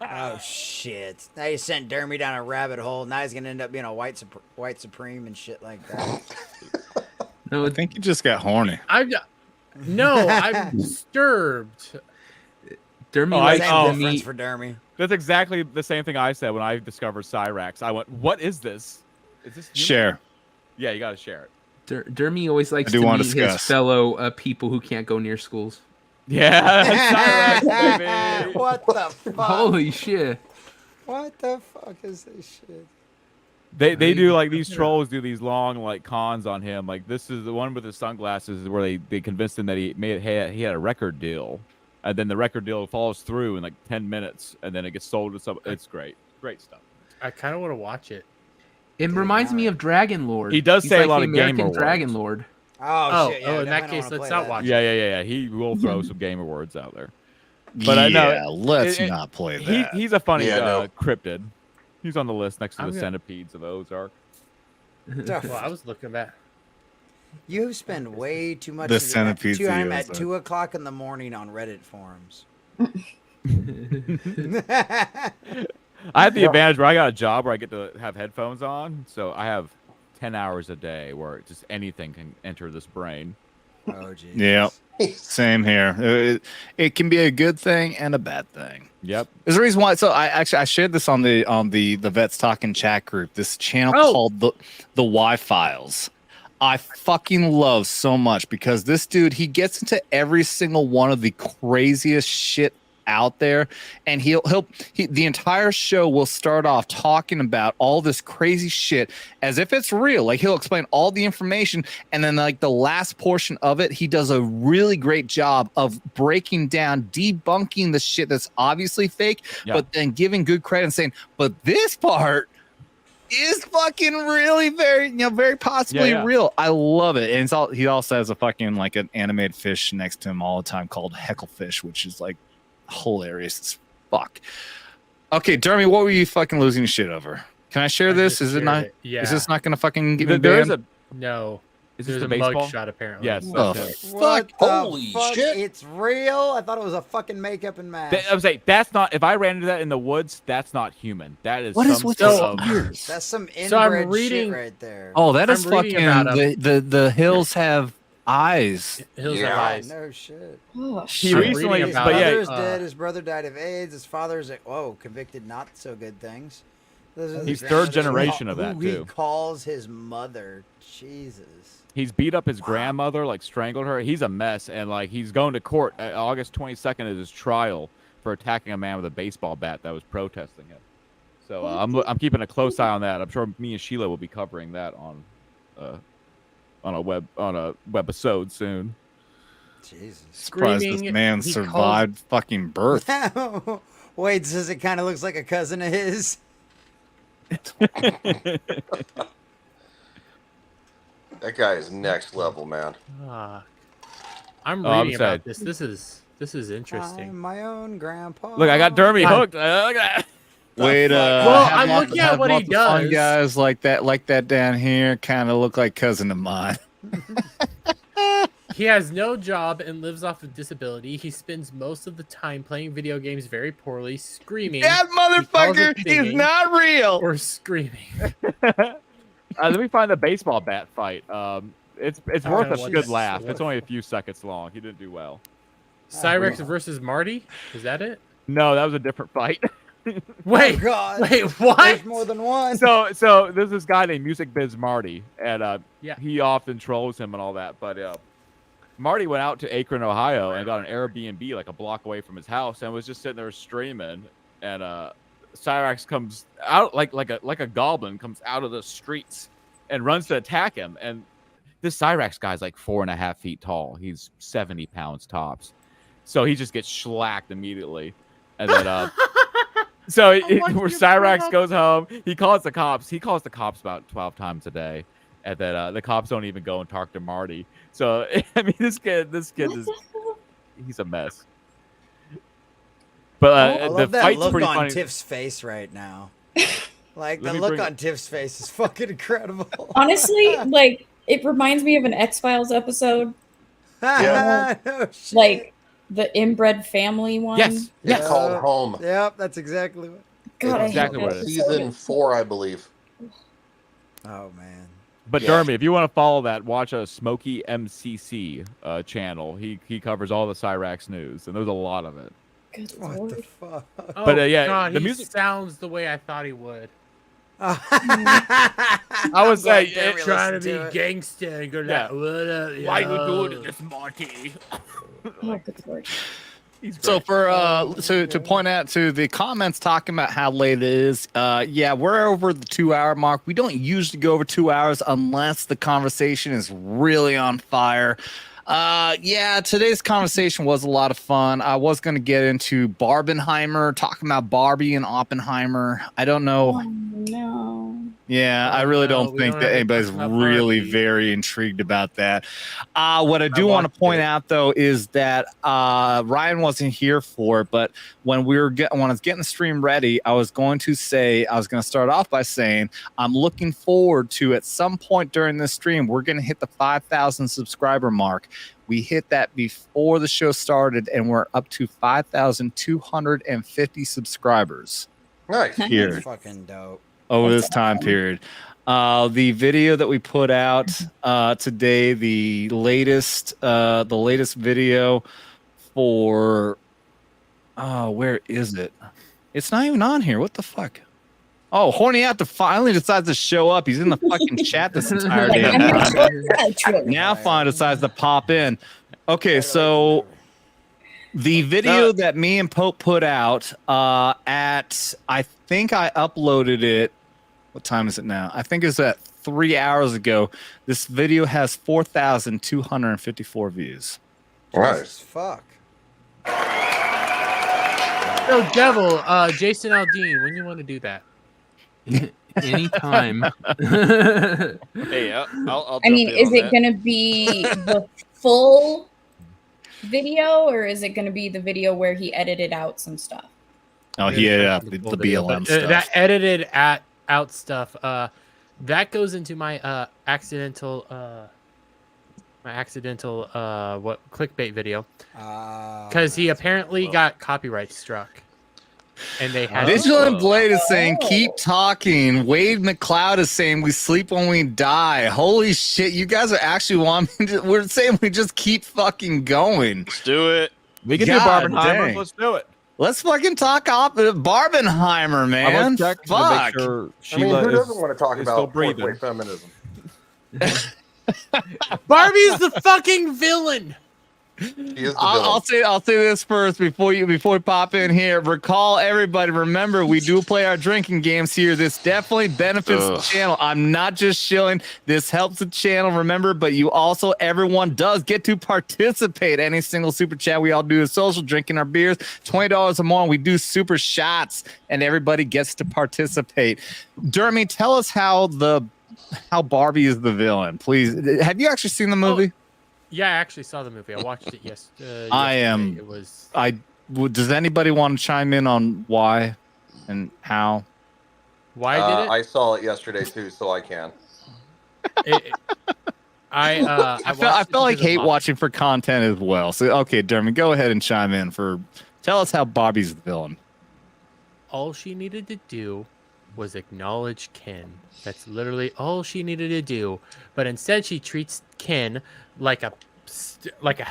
Oh shit! Now you sent Dermy down a rabbit hole. Now he's gonna end up being a white supreme and shit like that. No, I think you just got horny. I'm disturbed. Dermy Same likes to difference meet. for Dermy. That's exactly the same thing I said when I discovered Cyrax. I went, "What is this? Is this human?" Share. Yeah, you got to share it. Dermy always likes do to wanna meet his discuss. fellow people who can't go near schools. Yeah, Cyrax, baby. What the fuck? Holy shit! What the fuck is this shit? They do like these trolls do these long like cons on him. Like this is the one with the sunglasses where they convinced him that he had a record deal, and then the record deal falls through in like 10 minutes, and then it gets sold to some. It's great stuff. I kind of want to watch it. It reminds me of Dragon Lord. He does He's say like a lot the of Game American Awards. Dragon Lord. Oh, shit. Yeah, in that case, let's not watch it. Yeah. He will throw some Game Awards out there. But I yeah, know let's not play that. He's a funny Yeah, cryptid. He's on the list next to I'm the gonna- centipedes of Ozark. Well, I was looking at. You spend way too much The of your centipedes of time the at Ozark. 2 o'clock in the morning on Reddit forums. I have the advantage where I got a job where I get to have headphones on, so I have 10 hours a day where just anything can enter this brain. Oh, geez. Yeah, same here. It can be a good thing and a bad thing. Yep. There's a reason why. So I shared this on the Vets Talking chat group. This channel called the Y Files. I fucking love so much because this dude, he gets into every single one of the craziest shit out there, and the entire show will start off talking about all this crazy shit as if it's real. Like he'll explain all the information, and then like the last portion of it, he does a really great job of breaking down, debunking the shit that's obviously fake, but then giving good credit and saying, but this part is fucking really very possibly real. I love it. And he also has a fucking like an animated fish next to him all the time called Hecklefish, which is like hilarious as fuck. Okay, Dermy, what were you fucking losing your shit over? Can I share this? Is it not? Yeah. Is this not gonna fucking give me There is banned? No. Is There's this a the baseball mug shot apparently. Yes. Oh, that's it. What the Holy fuck? shit. It's real? I thought it was a fucking makeup and mask. I was like, that's not. If I ran into that in the woods, that's not human. That is What is some with sort those of- ears? That's some inbred So I'm reading- shit right there. Oh, that is I'm reading fucking about the hills have eyes. Hills Yeah. have eyes. No shit. He I'm recently, reading about but His yeah, brother's dead. His brother died of AIDS. His father's convicted not so good things. Those are the He's third grandmothers generation who- of that, who He too. calls his mother. Jesus. he's beat up his grandmother, like strangled her. He's a mess, and like he's going to court. August 22nd is his trial for attacking a man with a baseball bat that was protesting him. So I'm keeping a close eye on that. I'm sure me and Sheila will be covering that on a webisode soon. Jesus. Surprised this Screaming, man he survived fucking birth. Wait, says it kind of looks like a cousin of his. That guy is next level, man. I'm Oh, I'm reading about sad. this. This is interesting. I'm my own grandpa. Look, I got Dermy God. hooked. Look at that. Wait, Well, have I'm lots- looking at have what he lots of fun does. guys like that down here kind of look like cousin of mine. He has no job and lives off of disability. He spends most of the time playing video games very poorly, screaming. That motherfucker is not real. Or screaming. Let me find the baseball bat fight. It's I worth don't a know good what- laugh. It's only a few seconds long. He didn't do well. Cyrex versus Marty? Is that it? No, that was a different fight. Wait, Oh, God. wait, what? There's more than one. So there's this guy named Music Biz Marty, and Yeah. he often trolls him and all that. But Marty went out to Akron, Ohio, and got an Airbnb like a block away from his house, and was just sitting there streaming. And Cyrax comes out like a goblin, comes out of the streets and runs to attack him. And this Cyrax guy's like 4.5 feet tall. He's 70 pounds tops, so he just gets shellacked immediately. And then so where Cyrax goes home, he calls the cops. He calls the cops about 12 times a day, and then the cops don't even go and talk to Marty. So I mean, this kid is he's a mess. But I the love that fight's look pretty on funny. Tiff's face right now. Like Let the me look bring- on Tiff's face is fucking incredible. Honestly, like it reminds me of an X-Files episode. Yeah. No shit. Like the inbred family one. Yes. It's called Home. Yep, that's exactly what. God, I hate exactly that what it is. episode. Season 4, I believe. Oh man. But Yeah. Dermy, if you want to follow that, watch a Smokey MCC channel. He covers all the Cyrax news, and there's a lot of it. Good What lord. the fuck? Oh, But, yeah, God, the he music- sounds the way I thought he would. I would say Trying to be gangsta and go like, what up, Why you yo?" doing this, Marty? Oh, good lord. So to point out to the comments talking about how late it is, yeah, we're over the 2 hour mark. We don't usually go over 2 hours unless the conversation is really on fire. Yeah, today's conversation was a lot of fun. I was going to get into Barbenheimer, talking about Barbie and Oppenheimer. I don't know. Oh, no. Yeah, I really no, don't we think don't that have to anybody's talk about really Barbie. very intrigued about that. What I do want to watched point it. out though is that Ryan wasn't here for it, but when I was getting the stream ready, I was going to start off by saying I'm looking forward to at some point during this stream we're going to hit the 5,000 subscriber mark. We hit that before the show started, and we're up to 5,250 subscribers. Nice. Here. That's fucking dope. Over this time period. The video that we put out today, the latest video for where is it? It's not even on here. What the fuck? Oh, Horny Out finally decides to show up. He's in the fucking chat this entire damn time. Now finally decides to pop in. Okay, so the video that me and Pope put out I think I uploaded it. What time is it now? I think it's at 3 hours ago. This video has 4,254 views. Nice. Fuck. So, Devil, Jason Aldean, when you want to do that? Anytime. Hey, I'll I mean, jump in is on it that. going to be the full video, or is it going to be the video where he edited out some stuff? Oh, he had the BLM stuff. That edited out stuff. That goes into my accidental clickbait video, because he apparently got copyright struck, and they had Vigilant Blade is saying, keep talking. Wade McLeod is saying, we sleep when we die. Holy shit, you guys are actually wanting to, we're saying we just keep fucking going. Let's do it. We can God do Barbenheimer. dang. Let's do it. Let's fucking talk Barbenheimer, man. I check to Fuck. make sure I mean, Sheila who is, doesn't want to talk is about still breathing. fourth-wave feminism? Barbie's the fucking villain. I'll say this first before we pop in here. Recall, everybody, remember we do play our drinking games here. This definitely benefits the channel. I'm not just shilling. This helps the channel, remember, but you also, everyone does get to participate. Any single super chat we all do is social, drinking our beers, $20 or more. We do super shots, and everybody gets to participate. Dermy, tell us how Barbie is the villain, please. Have you actually seen the movie? Yeah, I actually saw the movie. I watched it yesterday. It was. Does anybody want to chime in on why and how? Why did it? I saw it yesterday too, so I can. I felt like hate watching for content as well. So okay, Dermy, go ahead and chime in tell us how Barbie's the villain. All she needed to do was acknowledge Ken. That's literally all she needed to do. But instead, she treats Ken like a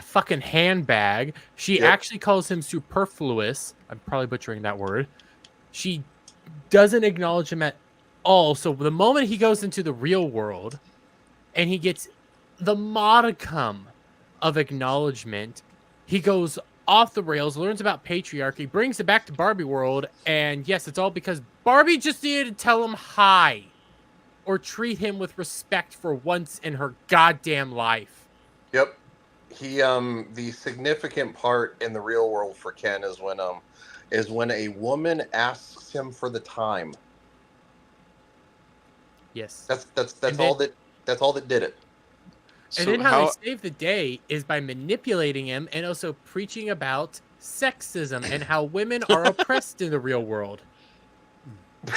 fucking handbag. She actually calls him superfluous. I'm probably butchering that word. She doesn't acknowledge him at all. So the moment he goes into the real world and he gets the modicum of acknowledgement, he goes off the rails, learns about patriarchy, brings it back to Barbie world, and yes, it's all because Barbie just needed to tell him hi or treat him with respect for once in her goddamn life. Yep. He the significant part in the real world for Ken is when a woman asks him for the time. Yes. That's all that did it. And then how they save the day is by manipulating him and also preaching about sexism and how women are oppressed in the real world. I'm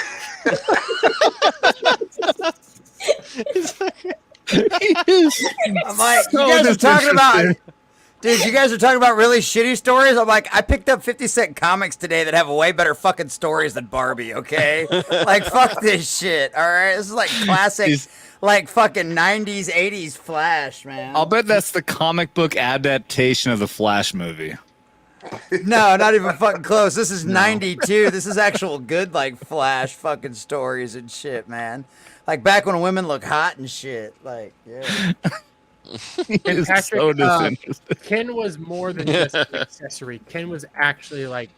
like, you guys are talking about, dude, you guys are talking about really shitty stories. I'm like, I picked up 50 Cent comics today that have way better fucking stories than Barbie, okay? Like, fuck this shit, all right? This is like classic, like fucking 90s, 80s Flash, man. I'll bet that's the comic book adaptation of the Flash movie. No, not even fucking close. This is 92. This is actual good, like, Flash fucking stories and shit, man. Like, back when women look hot and shit. Like, yeah. And Patrick, so disinterested. Ken was more than just an accessory. Ken was actually, like,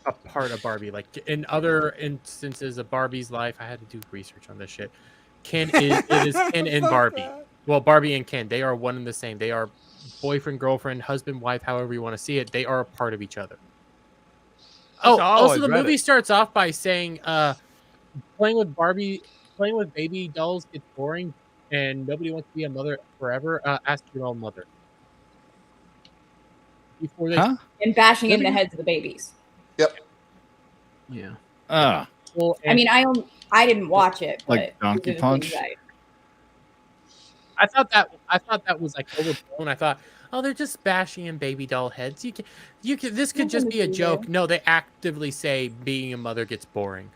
a part of Barbie. Like, in other instances of Barbie's life, I had to do research on this shit. It is Ken and Barbie. Well, Barbie and Ken, they are one and the same. They are boyfriend, girlfriend, husband, wife, however you want to see it. They are a part of each other. Oh, also the movie starts off by saying, playing with baby dolls gets boring and nobody wants to be a mother forever. Ask your own mother. Before they and bashing in the heads of the babies. Yep. Yeah. Well, I mean, I didn't watch it, but Like Donkey these are the Punch? things I thought that was like overblown. I thought, oh, they're just bashing in baby doll heads. You can. This could just be a joke. No, they actively say being a mother gets boring.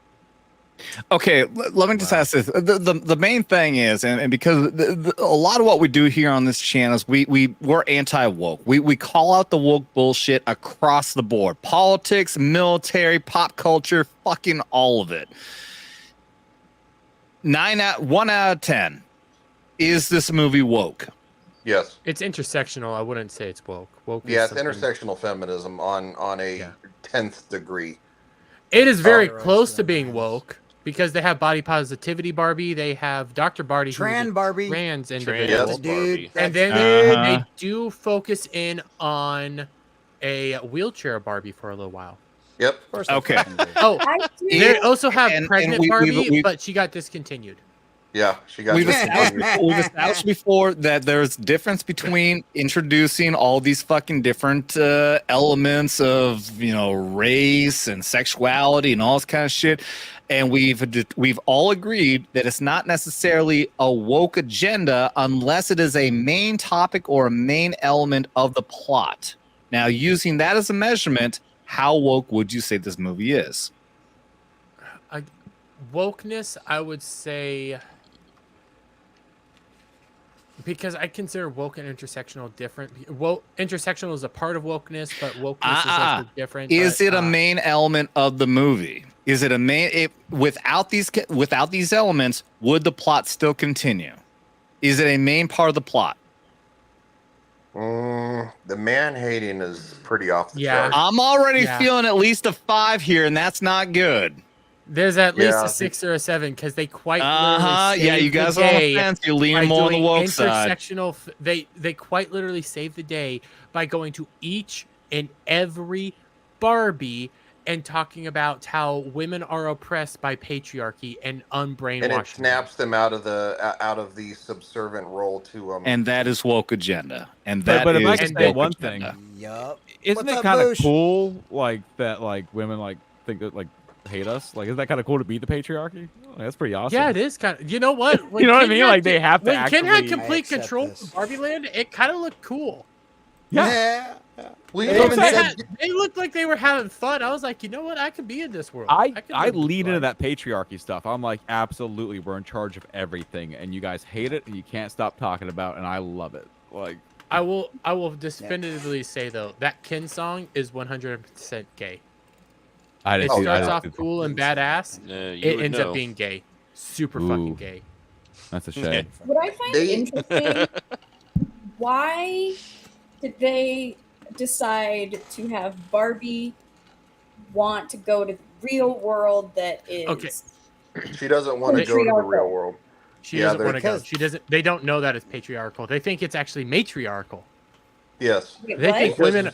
Okay, let me just ask this. The main thing is, and because a lot of what we do here on this channel is we're anti-woke. We call out the woke bullshit across the board. Politics, military, pop culture, fucking all of it. 1 out of 10. Is this movie woke? Yes. It's intersectional. I wouldn't say it's woke. Woke. Yeah, it's intersectional feminism on a 10th degree. It is very close to being woke because they have body positivity Barbie. They have Dr. Barbie, Tran Barbie, trans individual, dude, and then they do focus in on a wheelchair Barbie for a little while. Yep. Okay. Oh, they also have and pregnant Barbie, but she got discontinued. Yeah, she got. We've established before that there's difference between introducing all these fucking different elements of race and sexuality and all this kind of shit, and we've all agreed that it's not necessarily a woke agenda unless it is a main topic or a main element of the plot. Now, using that as a measurement, how woke would you say this movie is? Wokeness, I would say. Because I consider woke and intersectional different. Intersectional is a part of wokeness, but wokeness is also different. Is it a main element of the movie? Is it a main? Without these elements, would the plot still continue? Is it a main part of the plot? The man hating is pretty off the chart. I'm already feeling at least a 5 here, and that's not good. There's at least a 6 or a 7 because they quite literally yeah, you guys are on the fence. You're leaning more on the woke side. Intersectional. They quite literally saved the day by going to each and every Barbie and talking about how women are oppressed by patriarchy and unbrainwashing. And it snaps them out of the subservient role to And that is woke agenda. And but that if I is can say woke one agenda. thing, Yup. Isn't it kind of cool, like that, like women like think that like hate us? Like, isn't that kind of cool to beat the patriarchy? Like, that's pretty awesome. Yeah, it is kind of. You know what? You know what I mean? Like they have to. When Ken had actually- complete control of Barbie Land, it kind of looked cool. Yeah. They looked like they were having fun. I was like, you know what? I could be in this world. I could I live lead this into life. that patriarchy stuff. I'm like, absolutely, we're in charge of everything, and you guys hate it, and you can't stop talking about it, and I love it. Like, I will definitively say though that Ken song is 100% gay. I It didn't see- I starts didn't off see the- cool and badass. you It would ends know. up being gay, super fucking gay. That's a shame. What I find interesting, why did they decide to have Barbie want to go to the real world that is Okay. She doesn't want to go to the real world. She doesn't want to go. She doesn't. They don't know that it's patriarchal. They think it's actually matriarchal. Yes. Wait, They what? think women.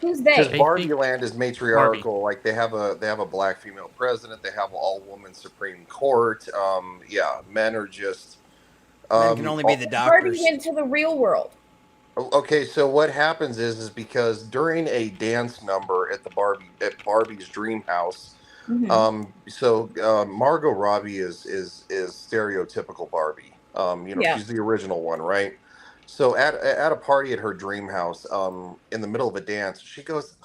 Who's they? Because Barbie Land is matriarchal. Like they have a black female president. They have all woman Supreme Court. Men are just. Men can only be the Barbie doctors. went to the real world. Okay, so what happens is because during a dance number at Barbie's dream house, Margot Robbie is stereotypical Barbie. She's the original one, right? So at a party at her dream house, in the middle of a dance, she goes,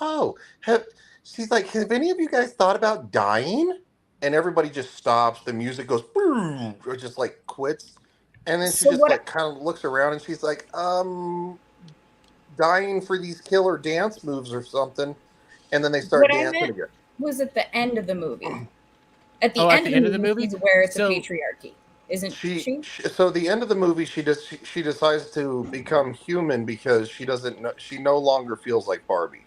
she's like, have any of you guys thought about dying? And everybody just stops. The music goes, boom, or just like quits. And then she kind of looks around and she's like, dying for these killer dance moves or something, and then they start What I dancing meant again. was at the end of the movie. At the, Oh, end, of the movie, she's aware it's a patriarchy, isn't she? So the end of the movie, she decides to become human because she doesn't know, she no longer feels like Barbie.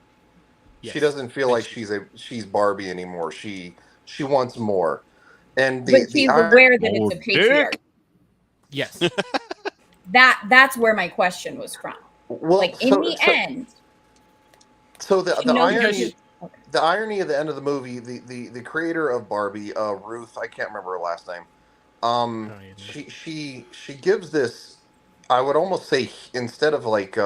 Yes. She doesn't feel like she's Barbie anymore. She wants more, and But she's aware that it's a patriarchy. Yes. That's where my question was from. Well, like in the end. So the knows irony. The irony of the end of the movie, the creator of Barbie, Ruth, I can't remember her last name. She gives this, I would almost say, instead of like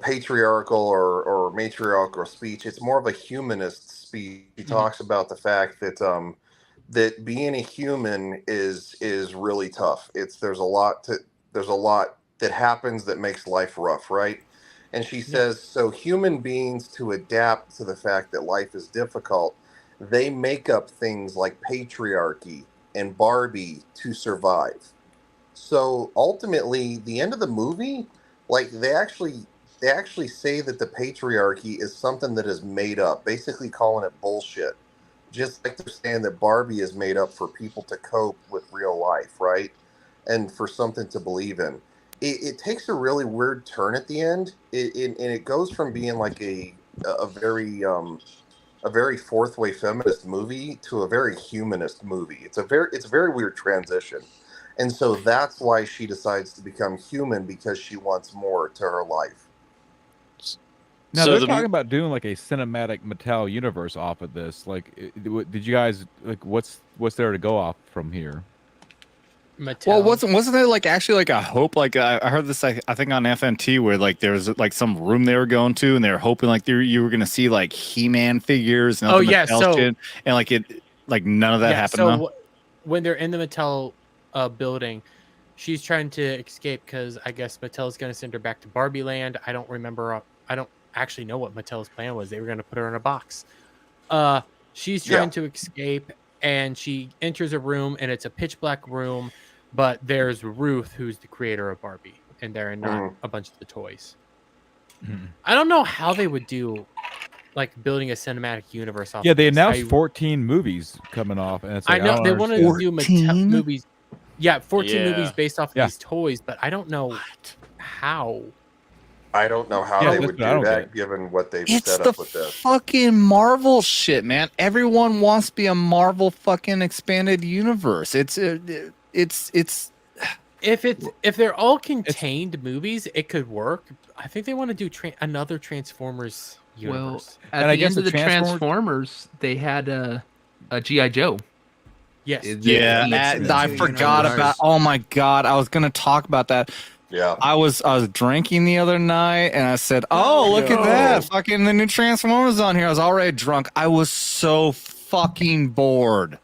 patriarchal or matriarchal speech, it's more of a humanist speech. She talks about the fact that that being a human is really tough. There's a lot that happens that makes life rough, right? And she says, so human beings, to adapt to the fact that life is difficult, they make up things like patriarchy and Barbie to survive. So ultimately, the end of the movie, like they actually say that the patriarchy is something that is made up, basically calling it bullshit. Just like they're saying that Barbie is made up for people to cope with real life, right? And for something to believe in. It takes a really weird turn at the end, and it goes from being like a very fourth way feminist movie to a very humanist movie. It's a very weird transition, and so that's why she decides to become human, because she wants more to her life. Now they're talking about doing like a cinematic Mattel universe off of this. Like, did you guys like what's there to go off from here? Mattel. Well, wasn't there like actually like a hope? Like I heard this, I think on FNT, where like there was like some room they were going to, and they were hoping like you were going to see like He-Man figures and other Mattel shit, and like none of that happened. So when they're in the Mattel building, she's trying to escape because I guess Mattel's going to send her back to Barbie Land. I don't remember. I don't actually know what Mattel's plan was. They were going to put her in a box. She's trying to escape, and she enters a room, and it's a pitch black room. But there's Ruth, who's the creator of Barbie, and they're not a bunch of the toys. I don't know how they would do, like, building a cinematic universe off. Yeah, they announced 14 movies coming off, and it's like, I know they wanted to do Mattel movies. Yeah, 14 Yeah. movies based off of these toys, but I don't know how. I don't know how they would do that, given what they've set up with this. Fucking Marvel shit, man. Everyone wants to be a Marvel fucking expanded universe. It's if they're all contained movies, it could work. I think they want to do another Transformers universe. Well, at the end of the Transformers, they had a G.I. Joe. Yes. Yeah, I forgot about. Oh my god, I was gonna talk about that. Yeah, I was drinking the other night, and I said, "Oh, look at that! Fucking the new Transformers on here." I was already drunk. I was so fucking bored.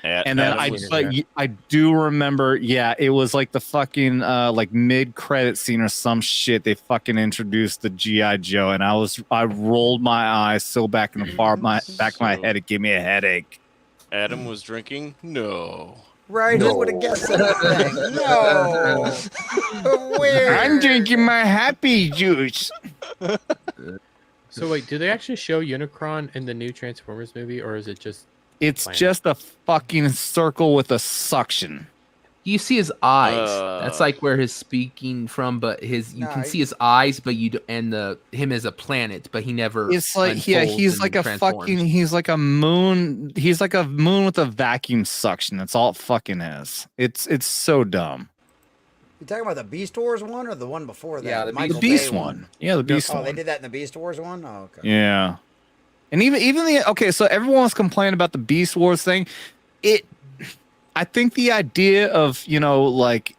And then I do remember, it was like the fucking like mid-credit scene or some shit. They fucking introduced the G.I. Joe, and I rolled my eyes so back in the back of my head, it gave me a headache. Adam was drinking? No. Right, who would have guessed anything? No. Where? I'm drinking my happy juice. So wait, do they actually show Unicron in the new Transformers movie, or is it just? It's just a fucking circle with a suction. You see his eyes. That's like where he's speaking from, but you can see his eyes, but him as a planet, but he never. It's like he's like a fucking he's like a moon with a vacuum suction. That's all it fucking is. It's so dumb. You talking about the Beast Wars one or the one before that? Yeah, the Beast one. Yeah, the Beast one. Oh, they did that in the Beast Wars one? Oh, okay. Yeah. And even so everyone's complaining about the Beast Wars thing. I think the idea of, like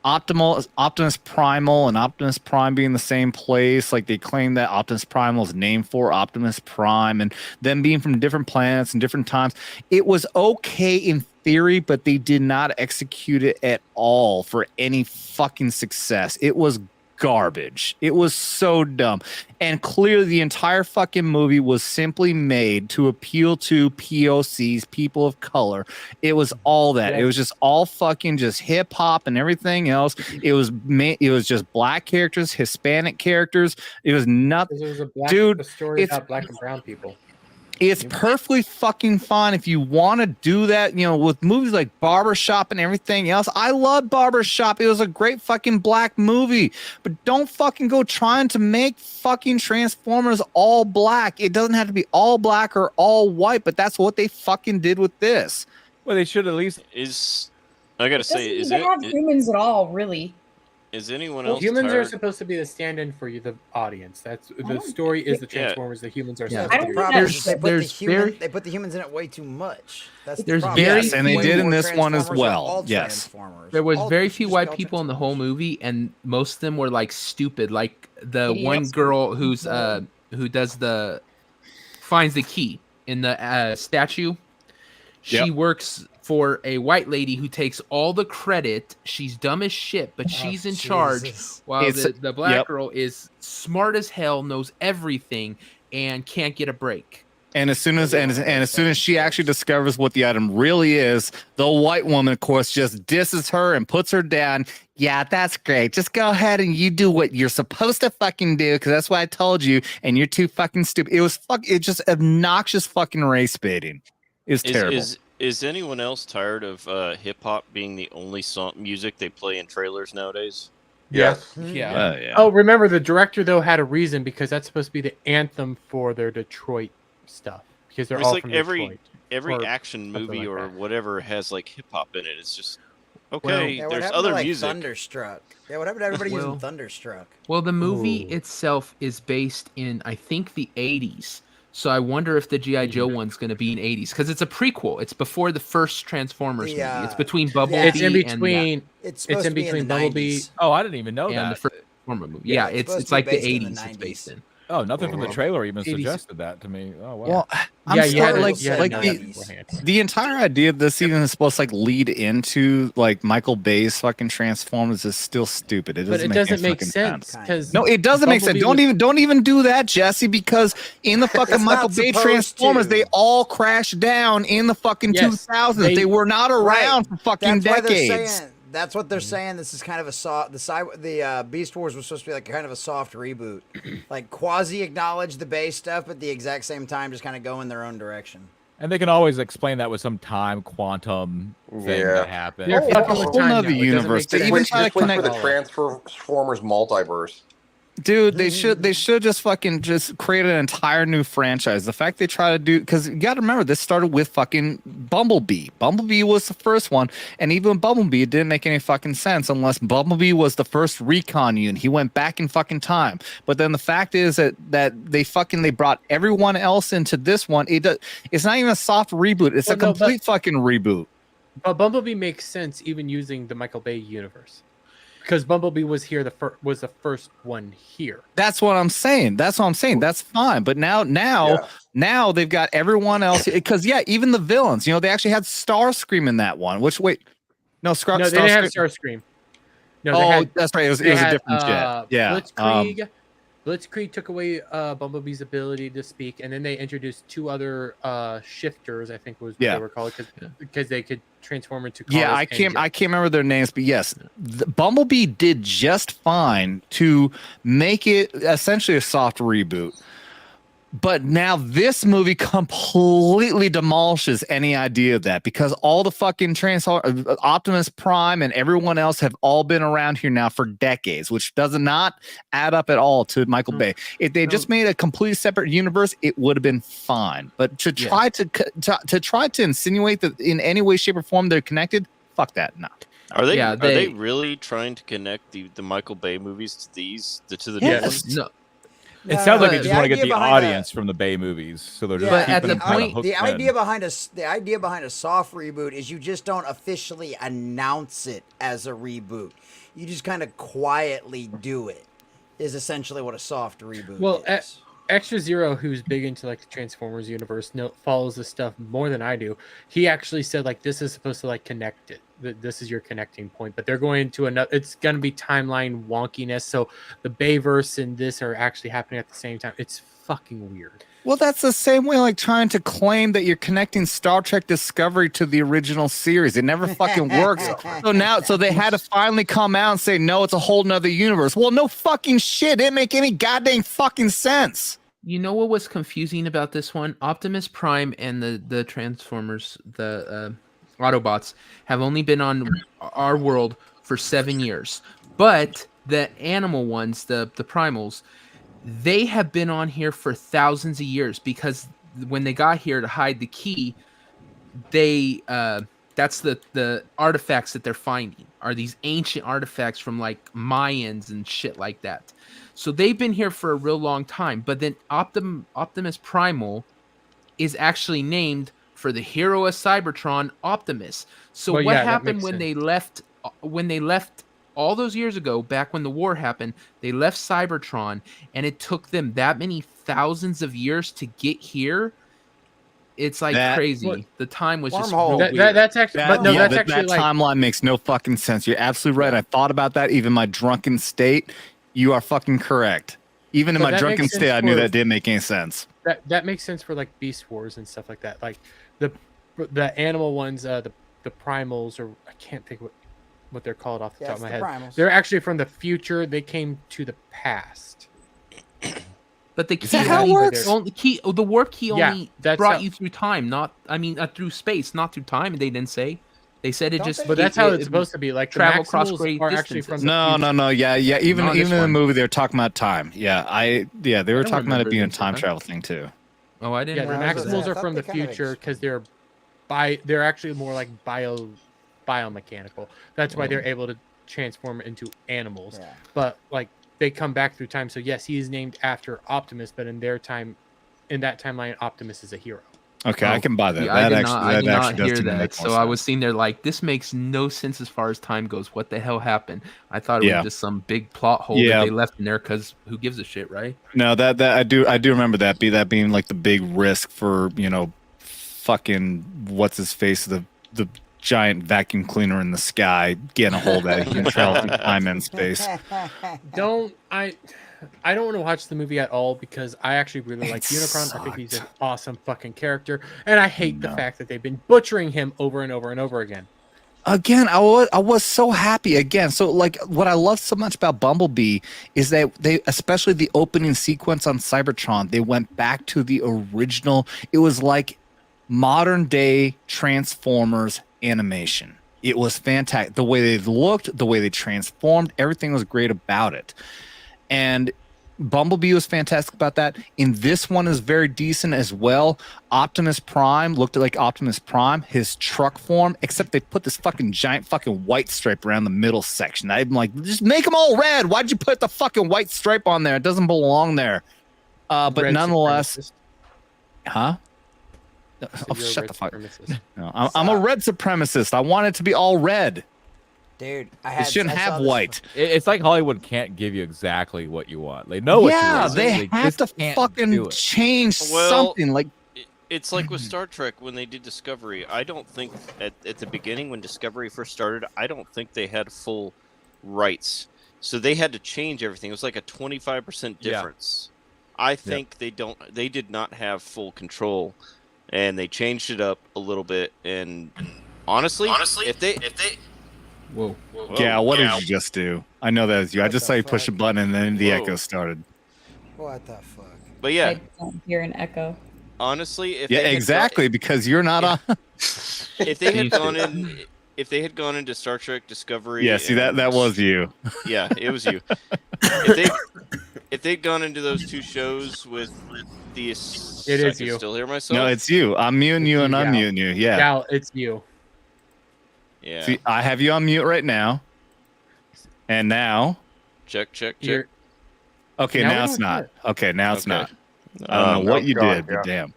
Optimus Primal and Optimus Prime being the same place, like they claim that Optimus Primal is named for Optimus Prime, and them being from different planets and different times, it was okay in theory, but they did not execute it at all for any fucking success. It was garbage. It was so dumb. And clearly the entire fucking movie was simply made to appeal to POCs, people of color. It was all that. It was just all fucking just hip hop and everything else. It was just black characters, Hispanic characters. It was nothing. It was a story about black and brown people. It's perfectly fucking fine if you want to do that, you know, with movies like Barbershop and everything else. I love Barbershop. It was a great fucking black movie. But don't fucking go trying to make fucking Transformers all black. It doesn't have to be all black or all white, but that's what they fucking did with this. Well, they should at least... I gotta say, It doesn't have humans at all, really. Is anyone else humans tired? are supposed to be the stand-in for you, the audience. That's the story is the Transformers. The humans are. Yeah. supposed to be. The problem is they put the humans in it way too much. That's the problem. Yes, and they did in this one as well. Yes. There was very few white people in the whole movie, and most of them were like stupid. Like the one girl who finds the key in the statue. She works for a white lady who takes all the credit. She's dumb as shit, but she's in charge. While the black girl is smart as hell, knows everything, and can't get a break. And as soon as she actually discovers what the item really is, the white woman, of course, just disses her and puts her down. Yeah, that's great. Just go ahead and you do what you're supposed to fucking do, because that's what I told you, and you're too fucking stupid. It's just obnoxious fucking race baiting. It's terrible. Is anyone else tired of hip hop being the only music they play in trailers nowadays? Yes. Yeah. Oh, remember the director though had a reason, because that's supposed to be the anthem for their Detroit stuff, because they're all like from every Detroit. action movie or whatever has like hip hop in it. It's just Yeah, there's other music. Thunderstruck. Yeah, what happened to everybody using Thunderstruck? Well, the movie itself is based in, I think, the 80s. So I wonder if the G.I. Joe one's going to be in 80s, because it's a prequel. It's before the first Transformers movie. It's between Bumblebee It's in between. It's in between Bumblebee. Oh, I didn't even know and that. the first Transformer movie. Yeah, Yeah, it's it's supposed like to the be based in the 80s it's based in. Oh, nothing from the trailer even 80s. suggested that to me. Oh, wow. Well, the entire idea of this even is supposed to like lead into like Michael Bay's fucking Transformers is still stupid. It doesn't make sense because no, it doesn't make sense. Don't even do that, Jesse, because in the fucking Michael Bay Transformers, they all crashed down in the fucking 2000s. They were not around for fucking decades. That's what they're saying. This is kind of a soft. The Beast Wars was supposed to be like kind of a soft reboot, like quasi acknowledge the base stuff, but at the exact same time just kind of go in their own direction. And they can always explain that with some time quantum thing that happened. A whole nother universe. They even try to connect for the Transformers multiverse. Dude, they should just fucking just create an entire new franchise. The fact they try to do, because you got to remember, this started with fucking Bumblebee. Bumblebee was the first one, and even Bumblebee, it didn't make any fucking sense unless Bumblebee was the first recon unit. He went back in fucking time. But then the fact is that they brought everyone else into this one. It's not even a soft reboot. It's a complete fucking reboot. But Bumblebee makes sense even using the Michael Bay universe. Because Bumblebee was here, was the first one here. That's what I'm saying. That's fine. But now they've got everyone else. Because even the villains, they actually had Starscream in that one. They didn't have Starscream. No, that's right. It was a different jet. Yeah. Blitzkrieg took away Bumblebee's ability to speak, and then they introduced two other shifters, I think was what they were called, because they could transform into cars. Yeah, I can't remember their names, but yes, Bumblebee did just fine to make it essentially a soft reboot. But now this movie completely demolishes any idea of that, because all the fucking Optimus Prime and everyone else have all been around here now for decades, which does not add up at all to Michael Bay. If they just made a completely separate universe, it would have been fine. But to try to insinuate that in any way, shape, or form they're connected, fuck that. No. Are they really trying to connect the Michael Bay movies to the new ones? No. It sounds like they just want to get the audience from the Bay movies, so they're just at the point. The idea behind a soft reboot is you just don't officially announce it as a reboot. You just kind of quietly do it. Is essentially what a soft reboot is. Extra Zero, who's big into like the Transformers universe, follows this stuff more than I do. He actually said like this is supposed to like connect it. this is your connecting point, but they're going to another. It's going to be timeline wonkiness. So the Bayverse and this are actually happening at the same time. It's fucking weird. Well, that's the same way like trying to claim that you're connecting Star Trek Discovery to the original series. It never fucking works. So they had to finally come out and say, no, it's a whole nother universe. Well, no fucking shit. It didn't make any goddamn fucking sense. You know what was confusing about this one? Optimus Prime and the Transformers, the Autobots, have only been on our world for 7 years. But the animal ones, the primals, they have been on here for thousands of years, because when they got here to hide the key, they that's the artifacts that they're finding are these ancient artifacts from like Mayans and shit like that. So they've been here for a real long time. But then Optimus Primal is actually named for the hero of Cybertron, Optimus. So what happened when they left? When they left all those years ago, back when the war happened, they left Cybertron, and it took them that many thousands of years to get here. It's like crazy. The time was just real weird. That's actually, that's actually that timeline makes no fucking sense. You're absolutely right. I thought about that. Even my drunken state, you are fucking correct. Even in my drunken state, I knew that didn't make any sense. That makes sense for like Beast Wars and stuff like that. Like the animal ones, the primals, or I can't think what they're called off the top of my head. Primals. They're actually from the future. They came to the past. But the key the warp key only brought you through time, not through space, not through time. They didn't say. They said it just. But that's how it's supposed to be. Like travel the Maximals across great are distances. actually from the No. Yeah. Even in the movie, they were talking about time. They were talking about it being a time travel thing too. Oh, I didn't. Yeah, the Maximals are from the future because they're actually more like biomechanical. That's why they're able to transform into animals. Yeah. But like they come back through time. So yes, he is named after Optimus, but in that timeline, Optimus is a hero. Okay, I can buy that. I did not hear that. So I was sitting there like, this makes no sense as far as time goes. What the hell happened? I thought it was just some big plot hole that they left in there because who gives a shit, right? No, that I do remember that being like the big risk for, fucking what's his face, the giant vacuum cleaner in the sky getting a hold of that. He can travel through time and space. I don't want to watch the movie at all because I actually really like Unicron. I think he's an awesome fucking character, and I hate the fact that they've been butchering him over and over and over again. Again, I was so happy again. So like what I love so much about Bumblebee is that they, especially the opening sequence on Cybertron, they went back to the original. It was like modern day Transformers animation. It was fantastic. The way they looked, the way they transformed, everything was great about it. And Bumblebee was fantastic about that. In this one is very decent as well. Optimus Prime looked like Optimus Prime, his truck form, except they put this fucking giant fucking white stripe around the middle section. I'm like, just make them all red. Why'd you put the fucking white stripe on there? It doesn't belong there. But red nonetheless, huh? Oh, shut the fuck. No, I'm a red supremacist. I want it to be all red. Dude, it shouldn't have white. It's like Hollywood can't give you exactly what you want. They know what you want. They have to fucking change something. Like it's like with Star Trek when they did Discovery. I don't think at the beginning when Discovery first started, I don't think they had full rights. So they had to change everything. It was like a 25% difference. Yeah. I think they did not have full control, and they changed it up a little bit. And honestly, if they Whoa. Yeah, what did you just do? I know that was you. I just saw you push a button and then the echo started. What the fuck? But yeah. I don't hear an echo. Honestly, exactly, because you're not on. If they had gone into Star Trek Discovery. Yeah, see that was you. Yeah, it was you. If they'd gone into those two shows with the It is you. Still hear myself? No, it's you. I'm muting you and unmuting you. Yeah. Gal, it's you. Yeah. See, I have you on mute right now. And now. Check. Okay, now it's not. Okay, now it's not. I don't know what you did, but damn.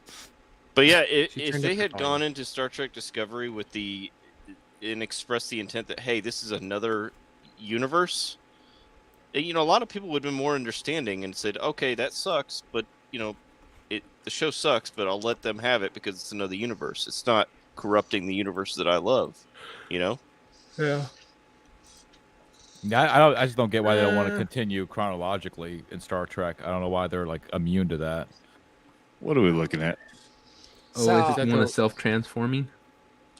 But yeah, if they had gone into Star Trek Discovery with and expressed the intent that, hey, this is another universe, a lot of people would have been more understanding and said, okay, that sucks, but, the show sucks, but I'll let them have it because it's another universe. It's not corrupting the universe that I love, Yeah. Yeah, I just don't get why they don't want to continue chronologically in Star Trek. I don't know why they're like immune to that. What are we looking at? Oh, is it one of self-transforming?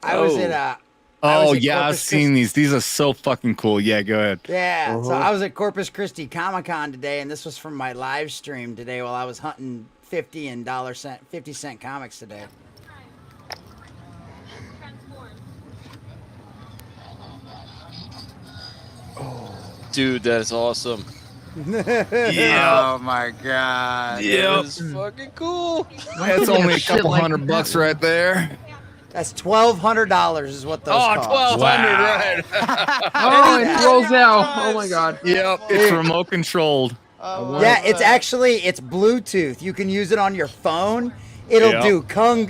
I was at I've seen these. These are so fucking cool. Yeah, go ahead. Yeah, so I was at Corpus Christi Comic-Con today, and this was from my live stream today while I was hunting 50 cent comics today. Dude, that is awesome. Oh my god. That is fucking cool. That's only a couple $100 right there. That's $1,200 is what those cost. $1,200, right? Oh, it rolls out. Oh my god. Yep, it's remote controlled. Yeah, it's Bluetooth. You can use it on your phone. It'll do kung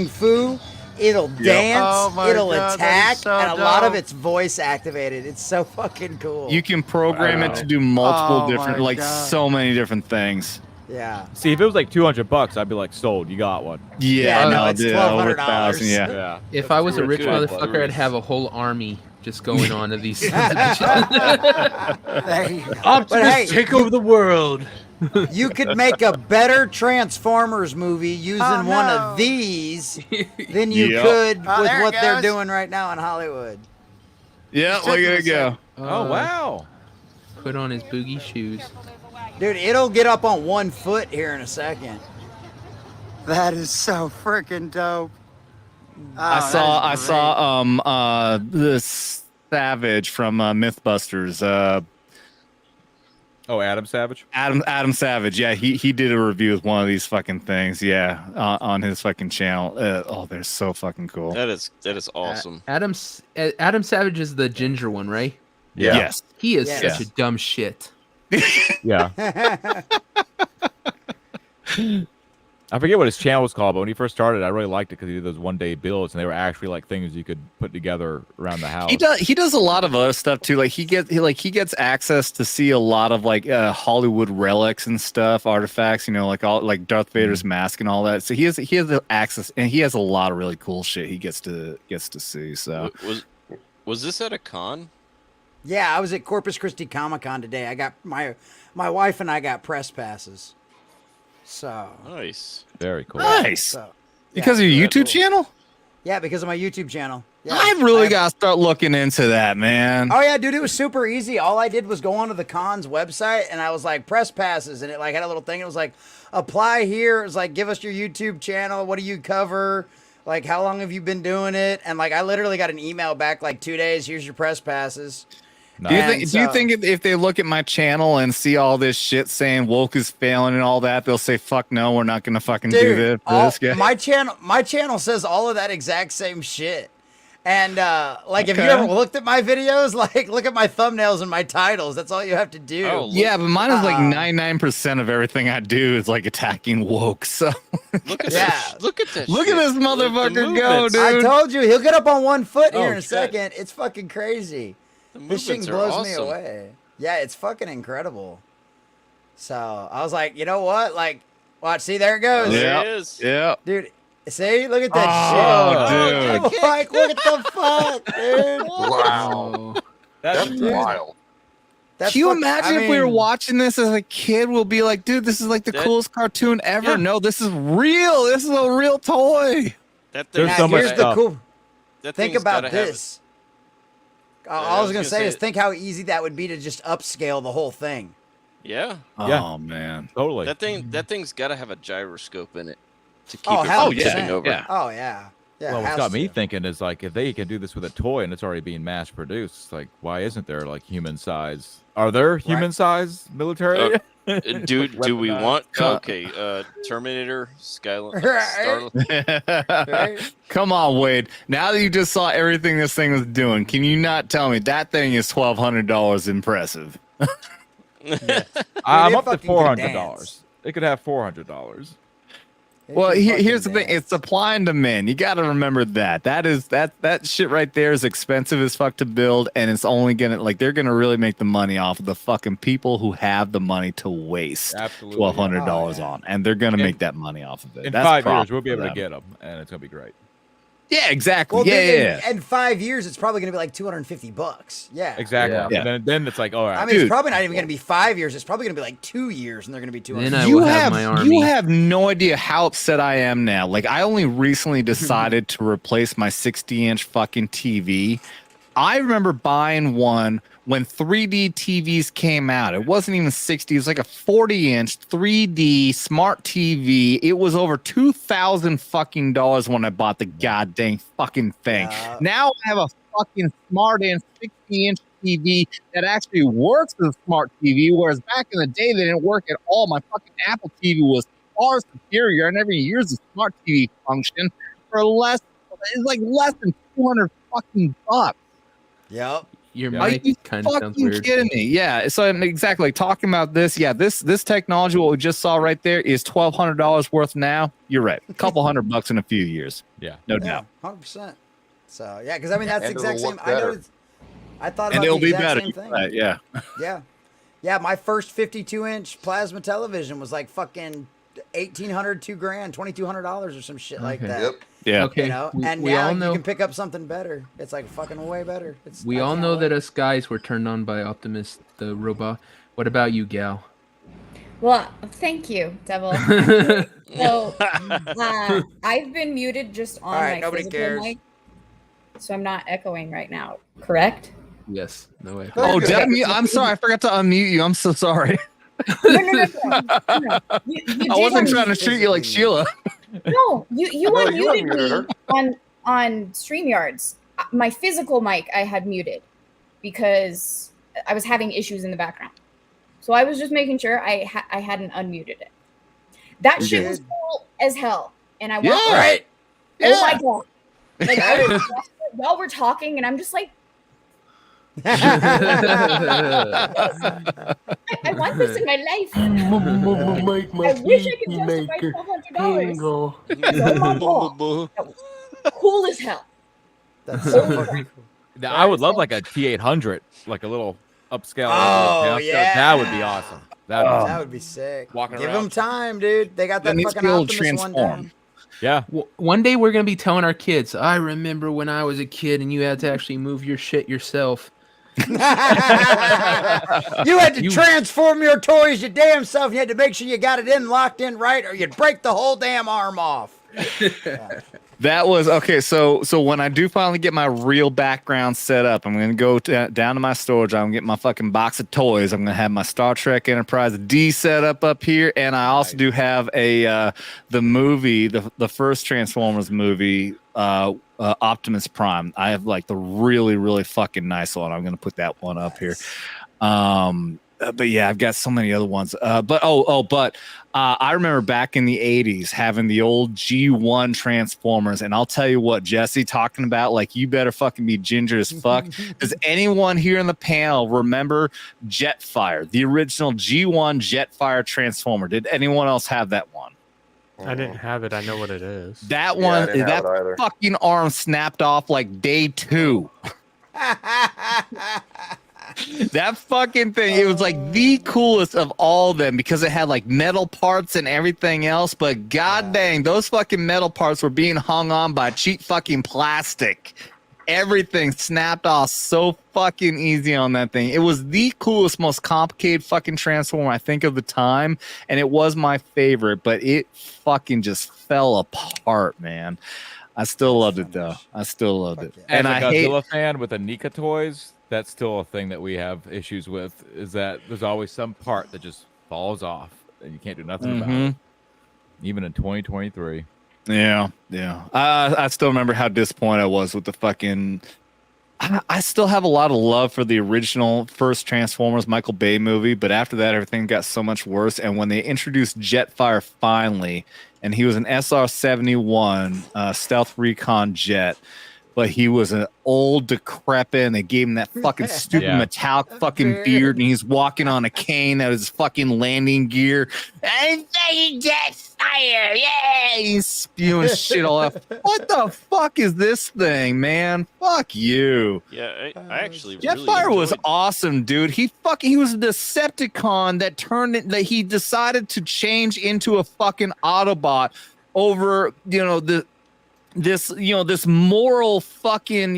fu. It'll dance. It'll attack, and a lot of it's voice activated. It's so fucking cool. You can program it to do multiple different, so many different things. Yeah. See, if it was like $200, I'd be like, sold. You got one. Yeah, no, it's dude, over $1,000. Yeah. If I was a rich motherfucker, I'd have a whole army just going on to these. Optimus, take over the world. You could make a better Transformers movie using one of these than you could with what they're doing right now in Hollywood. Yeah, look at it go. Oh, wow. Put on his boogie shoes. Dude, it'll get up on 1 foot here in a second. That is so freaking dope. I saw this Savage from Mythbusters. Adam Savage? Adam Savage, yeah, he did a review with one of these fucking things, on his fucking channel. They're so fucking cool. That is awesome. Adam Savage is the ginger one, right? Yeah. Yes. He is such a dumb shit. Yeah. I forget what his channel was called, but when he first started, I really liked it because he did those one-day builds, and they were actually like things you could put together around the house. He does a lot of other stuff too. Like he gets access to see a lot of like Hollywood relics and stuff, artifacts. You know, like all like Darth Vader's mask and all that. So he has the access, and he has a lot of really cool shit he gets to see. So was this at a con? Yeah, I was at Corpus Christi Comic-Con today. I got my wife and I got press passes. So nice, very cool. Nice. So, because of your YouTube channel? Yeah, because of my YouTube channel. Yeah. I've really got to start looking into that, man. Oh yeah, dude, it was super easy. All I did was go onto the con's website, and I was like, press passes, and it like had a little thing. It was like, apply here. It was like, give us your YouTube channel. What do you cover? Like, how long have you been doing it? And like, I literally got an email back like 2 days. Here's your press passes. Nice. Do you think if they look at my channel and see all this shit saying woke is failing and all that, they'll say, fuck no, we're not gonna fucking do this for this guy? My channel says all of that exact same shit. And like, if you ever looked at my videos, like, look at my thumbnails and my titles. That's all you have to do. Oh, yeah, but mine is like 99% of everything I do is like attacking woke. So look at that. Look at this. Look at this motherfucker go, dude. I told you he'll get up on 1 foot here in a second. It's fucking crazy. This shit blows me away. Yeah, it's fucking incredible. So I was like, you know what? Like, watch, see, there it goes. Yeah, it is. Yeah, dude. See, look at that shit. Dude. Like, what the fuck, dude? Wow, that's wild. Can you imagine if we were watching this as a kid? We'll be like, dude, this is like the coolest cartoon ever. Yeah. No, this is real. This is a real toy. There's so much stuff. Think about this. All I was gonna say is think how easy that would be to just upscale the whole thing. Yeah. Oh man, totally. That thing's got to have a gyroscope in it to keep it from tipping over. Yeah. Oh yeah. Yeah. Well, what's got me thinking is like if they can do this with a toy and it's already being mass produced, like why isn't there like human size? Are there human size military? Do we want Terminator, Skyline, Come on, Wade. Now that you just saw everything this thing was doing, can you not tell me that thing is $1,200 impressive? I'm up to $400. It could have $400. Well, here's the thing: it's supply and demand. You got to remember that. That shit right there is expensive as fuck to build, and it's only gonna they're gonna really make the money off of the fucking people who have the money to waste $1,200 on, and they're gonna make that money off of it. In 5 years, we'll be able to get them, and it's gonna be great. Yeah, exactly. Well, yeah. In 5 years, it's probably going to be like $250. Yeah. Exactly. Yeah. And then it's like, all right. I mean, it's probably not even going to be 5 years. It's probably going to be like 2 years, and they're going to be $250. Then I will have my army. You have no idea how upset I am now. Like, I only recently decided to replace my 60-inch fucking TV. I remember buying one when 3D TVs came out. It wasn't even 60. It was like a 40-inch 3D smart TV. It was over $2,000 fucking dollars when I bought the goddamn fucking thing. Now I have a fucking smart-inch 60-inch TV that actually works as a smart TV, whereas back in the day they didn't work at all. My fucking Apple TV was far superior. I never used the smart TV function for less. It's like less than $200 fucking bucks. Yep. Your Are mic you kind of sounds fucking weird. kidding me? Yeah. So exactly talking about this. Yeah. This technology, what we just saw right there, is $1,200 worth now. You're right. A couple $100 in a few years. Yeah. No doubt. 100%. So yeah, because I mean that's the And exact it'll same. look I better. noticed. I thought And about it'll the be exact better. same thing. Right, yeah. Yeah. My first 52-inch plasma television was like fucking $1,800, $2,000, $2,200 or some shit like Okay. that. Yep. Yeah. Okay. You know, and we now all you know. can pick up something better. It's like fucking way better. We all know that us guys were turned on by Optimus the robot. What about you, Gal? Well, thank you, Devil. So, I've been muted just on All right, my nobody physical cares. mic, so I'm not echoing right now. Correct? Yes. No way. Oh, did I mute? I'm sorry. I forgot to unmute you. I'm so sorry. No. You I did wasn't unmute trying to treat you like Sheila. No, you No, you unmuted unmuted me on StreamYards. My physical mic I had muted because I was having issues in the background. So I was just making sure I hadn't unmuted it. That You shit did. was cool as hell, and I Yeah. walked around. Right. Oh my god! Like y'all were talking, and I'm just like, I want this in my life. I wish I could justify $1,200. Oh my god! Cool as hell. That's so fucking cool. Now, I would love like a T800, like a little upscale. Oh, yeah. That would be awesome. That would be sick. Walking Give around. them time, dude. They got that That needs to fucking be able to Optimus one transform. down. Yeah. One day we're gonna be telling our kids, I remember when I was a kid and you had to actually move your shit yourself. You had to transform your toys your damn self. You had to make sure you got it in locked in right, or you'd break the whole damn arm off. That was okay. So when I do finally get my real background set up, I'm gonna go down to my storage. I'm gonna get my fucking box of toys. I'm gonna have my Star Trek Enterprise D set up here, and I also do have a the movie, the first Transformers movie, Optimus Prime. I have like the really fucking nice one. I'm gonna put that one up here. But yeah, I've got so many other ones. But I remember back in the 80s having the old G1 Transformers, and I'll tell you what, Jesse, talking about like you better fucking be ginger as fuck. Does anyone here in the panel remember Jetfire, the original G1 Jetfire Transformer? Did anyone else have that one? I didn't have it. I know what it is. That one, that fucking arm snapped off like day 2. That fucking thing, it was like the coolest of all of them because it had like metal parts and everything else, but god dang, those fucking metal parts were being hung on by cheap fucking plastic. Everything snapped off so fucking easy on that thing. It was the coolest, most complicated fucking transformer I think of the time, and it was my favorite, but it fucking just fell apart, man. I still loved it though. I still loved it. As And a I Godzilla fan with the Nika toys, that's still a thing that we have issues with, is that there's always some part that just falls off and you can't do nothing about it. Even in 2023. Yeah. I still remember how disappointed I was with the fucking. I still have a lot of love for the original first Transformers Michael Bay movie, but after that, everything got so much worse. And when they introduced Jetfire finally, and he was an SR-71 stealth recon jet, but he was an old decrepit, and they gave him that fucking stupid metallic fucking beard, and he's walking on a cane that was fucking landing gear. I'm fucking Jetfire, yeah! He's spewing shit all up. What the fuck is this thing, man? Fuck you. Yeah, I actually Jetfire really was awesome, dude. He was a Decepticon that he decided to change into a fucking Autobot over, this moral fucking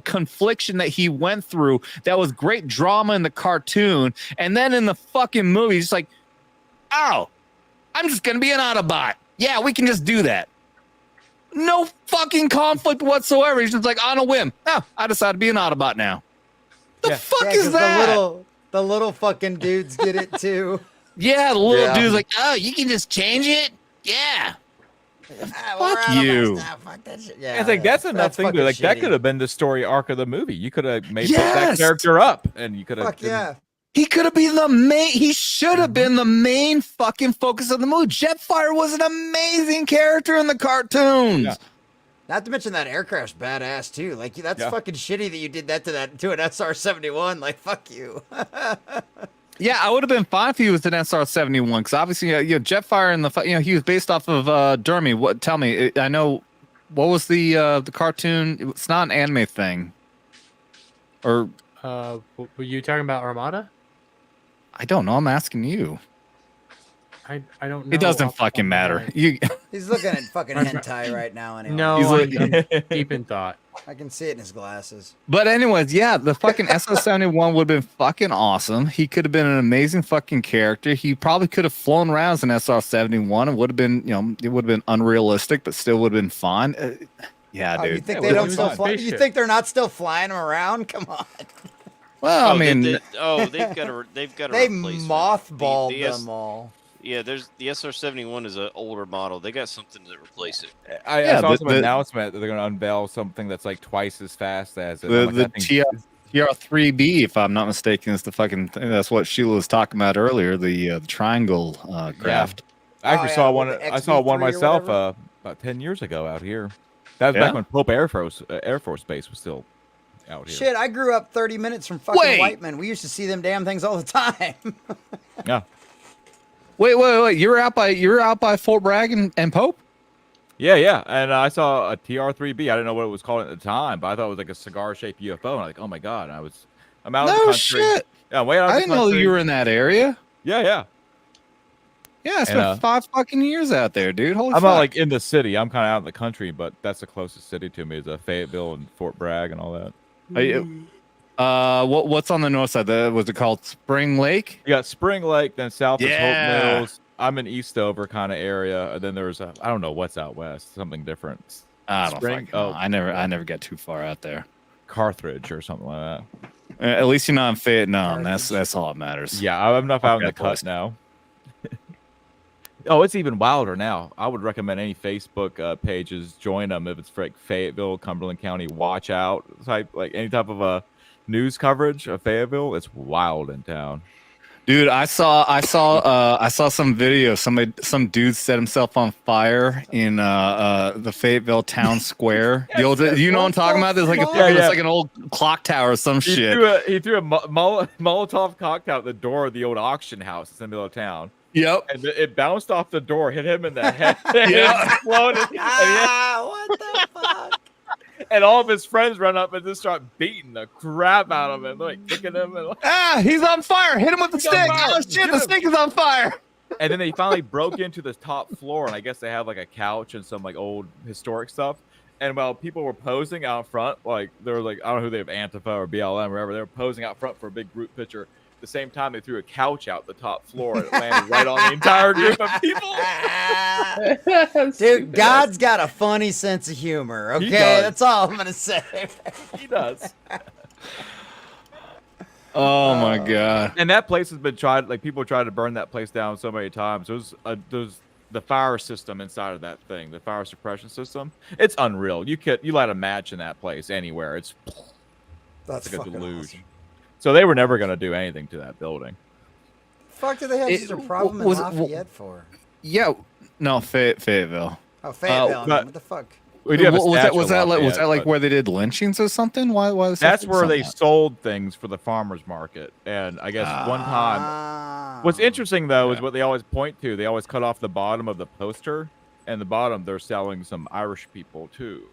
confliction that he went through. That was great drama in the cartoon, and then in the fucking movie, it's like, oh, I'm just gonna be an Autobot. Yeah, we can just do that. No fucking conflict whatsoever. He's just like, on a whim. Oh, I decided to be an Autobot now. The fuck is that? The little fucking dudes get it too. Yeah, the little dude's like, oh, you can just change it? Yeah. Fuck you. Fuck that shit. Yeah, I think that's enough thing to like. shitty. That could have been the story arc of the movie. You could have made that character up, and you could have. Fuck yeah. He could have been the main. He should have been the main fucking focus of the movie. Jetfire was an amazing character in the cartoons. Yeah. Not to mention that aircraft's badass too. Like that's fucking shitty that you did that to an SR-71. Like fuck you. Yeah, I would have been fine if he was an SR-71 because obviously, Jetfire and he was based off of Dermy. What? Tell me, I know. What was the cartoon? It's not an anime thing. Or were you talking about Armada? I don't know. I'm asking you. I don't know. It doesn't fucking matter. He's looking at fucking hentai right now. Anyway. No, I'm deep in thought. I can see it in his glasses. But anyways, yeah, the fucking SR-71 would have been fucking awesome. He could have been an amazing fucking character. He probably could have flown around as an SR-71 and would have been, it would have been unrealistic, but still would have been fine. Yeah, dude. You think they don't still fly? You think they're not still flying them around? Come on. Well, I mean, they've got a they replacement. mothballed them all. Yeah, there's the SR-71 is an older model. They got something to replace it. I saw some announcement that they're going to unveil something that's like twice as fast as it. The TR-3B, if I'm not mistaken, is the fucking thing. That's what Sheila was talking about earlier. The triangle craft. I actually saw one. I saw one myself about 10 years ago out here. That was back when Pope Air Force Base was still out here. Shit, I grew up 30 minutes from fucking Whiteman. We used to see them damn things all the time. Yeah. Wait! You're out by Fort Bragg and Pope? Yeah. And I saw a TR-3B. I didn't know what it was called at the time, but I thought it was like a cigar-shaped UFO. And I'm like, oh my god! I'm out of the country. Shit. Yeah, way out of I didn't know you were in that area. Yeah. Yeah, I spent 5 fucking years out there, dude. Holy I'm fuck. not like in the city. I'm kind of out in the country, but that's the closest city to me is Fayetteville and Fort Bragg and all that. What's on the north side? Was it called Spring Lake? You got Spring Lake, then south is Hope Mills. I'm in Eastover kind of area, and then there's I don't know what's out west, something different. I don't fucking know. I never get too far out there. Carthage or something like that. At least you're not in Fayetteville. That's all that matters. Yeah, I'm enough out in the cut now. Oh, it's even wilder now. I would recommend any Facebook pages join them if it's for like Fayetteville, Cumberland County, watch out type, like any type of news coverage of Fayetteville. It's wild in town. Dude, I saw some video. Some dude set himself on fire in the Fayetteville town square. The old, you know what I'm talking about? There's like it's like an old clock tower or some shit. He threw a Molotov cocktail at the door of the old auction house in the middle of town. Yep. And it bounced off the door, hit him in the head. What the fuck? And all of his friends run up and just start beating the crap out of him, like kicking him. And he's on fire! Hit him with the stick! Oh shit, the stick is on fire! And then they finally broke into the top floor, and I guess they have like a couch and some like old historic stuff. And while people were posing out front, like they were like, I don't know who they have, Antifa or BLM or whatever, they were posing out front for a big group picture. At the same time, they threw a couch out the top floor and it landed right on the entire group of people. Dude, God's got a funny sense of humor. Okay, that's all I'm gonna say. He does. Oh my god! And that place has been tried. Like people tried to burn that place down so many times. There's the fire system inside of that thing, the fire suppression system. It's unreal. You light a match in that place anywhere. It's that's like a deluge. Awesome. So they were never going to do anything to that building. Fuck, do they have such a problem in Lafayette for? Yeah, no, Fayetteville. Oh, Fayetteville. What the fuck? Was that like where they did lynchings or something? Why that's where they sold things for the farmers market. And I guess one time. What's interesting though is what they always point to. They always cut off the bottom of the poster, and the bottom they're selling some Irish people too.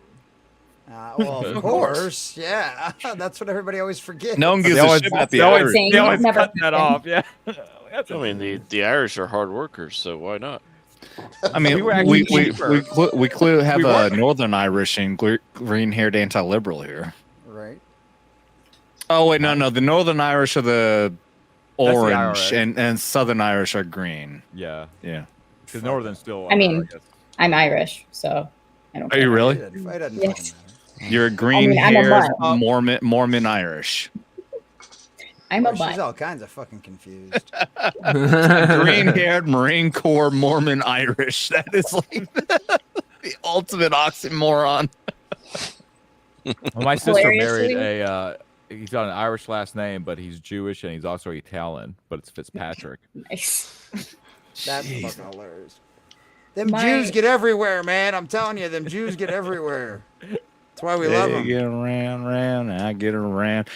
Well, of course, yeah. That's what everybody always forgets. No one gives a shit about the Irish. They always cut that off, yeah. I mean, the Irish are hard workers, so why not? I mean, We were we actually clearly have We a were. Northern Irish and green-haired anti-liberal here. Right. Oh wait, no, the Northern Irish are the orange, IRA. and Southern Irish are green. Yeah. Yeah. Because Northern's still. I mean, guess. I'm Irish, so I don't. Are you really? It doesn't Yes. You're a I'm a green-haired mutt. Mormon Irish. I'm a She's butt. all kinds of fucking confused. Green-haired Marine Corps Mormon Irish. That is like the ultimate oxymoron. Well, my sister married Hilariously- he's got an Irish last name, but he's Jewish and he's also Italian, but it's Fitzpatrick. Nice. That's Jeez. fucking hilarious. Them Jews get everywhere, man. I'm telling you, them Jews get everywhere. That's why we love them. Get around, I get around.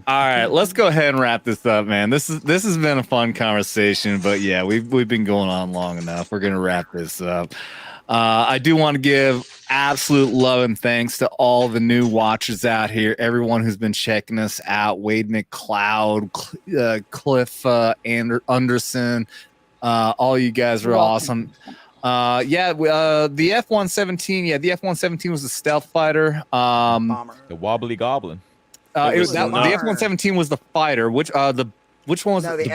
All right, let's go ahead and wrap this up, man. This has been a fun conversation, but yeah, we've been going on long enough. We're gonna wrap this up. I do want to give absolute love and thanks to all the new watchers out here, everyone who's been checking us out. Wade McLeod, Cliff Anderson, all you guys are awesome. The F-117. The F-117 was a stealth fighter. The Wobbly Goblin. The F-117 was the fighter. Which one was No, the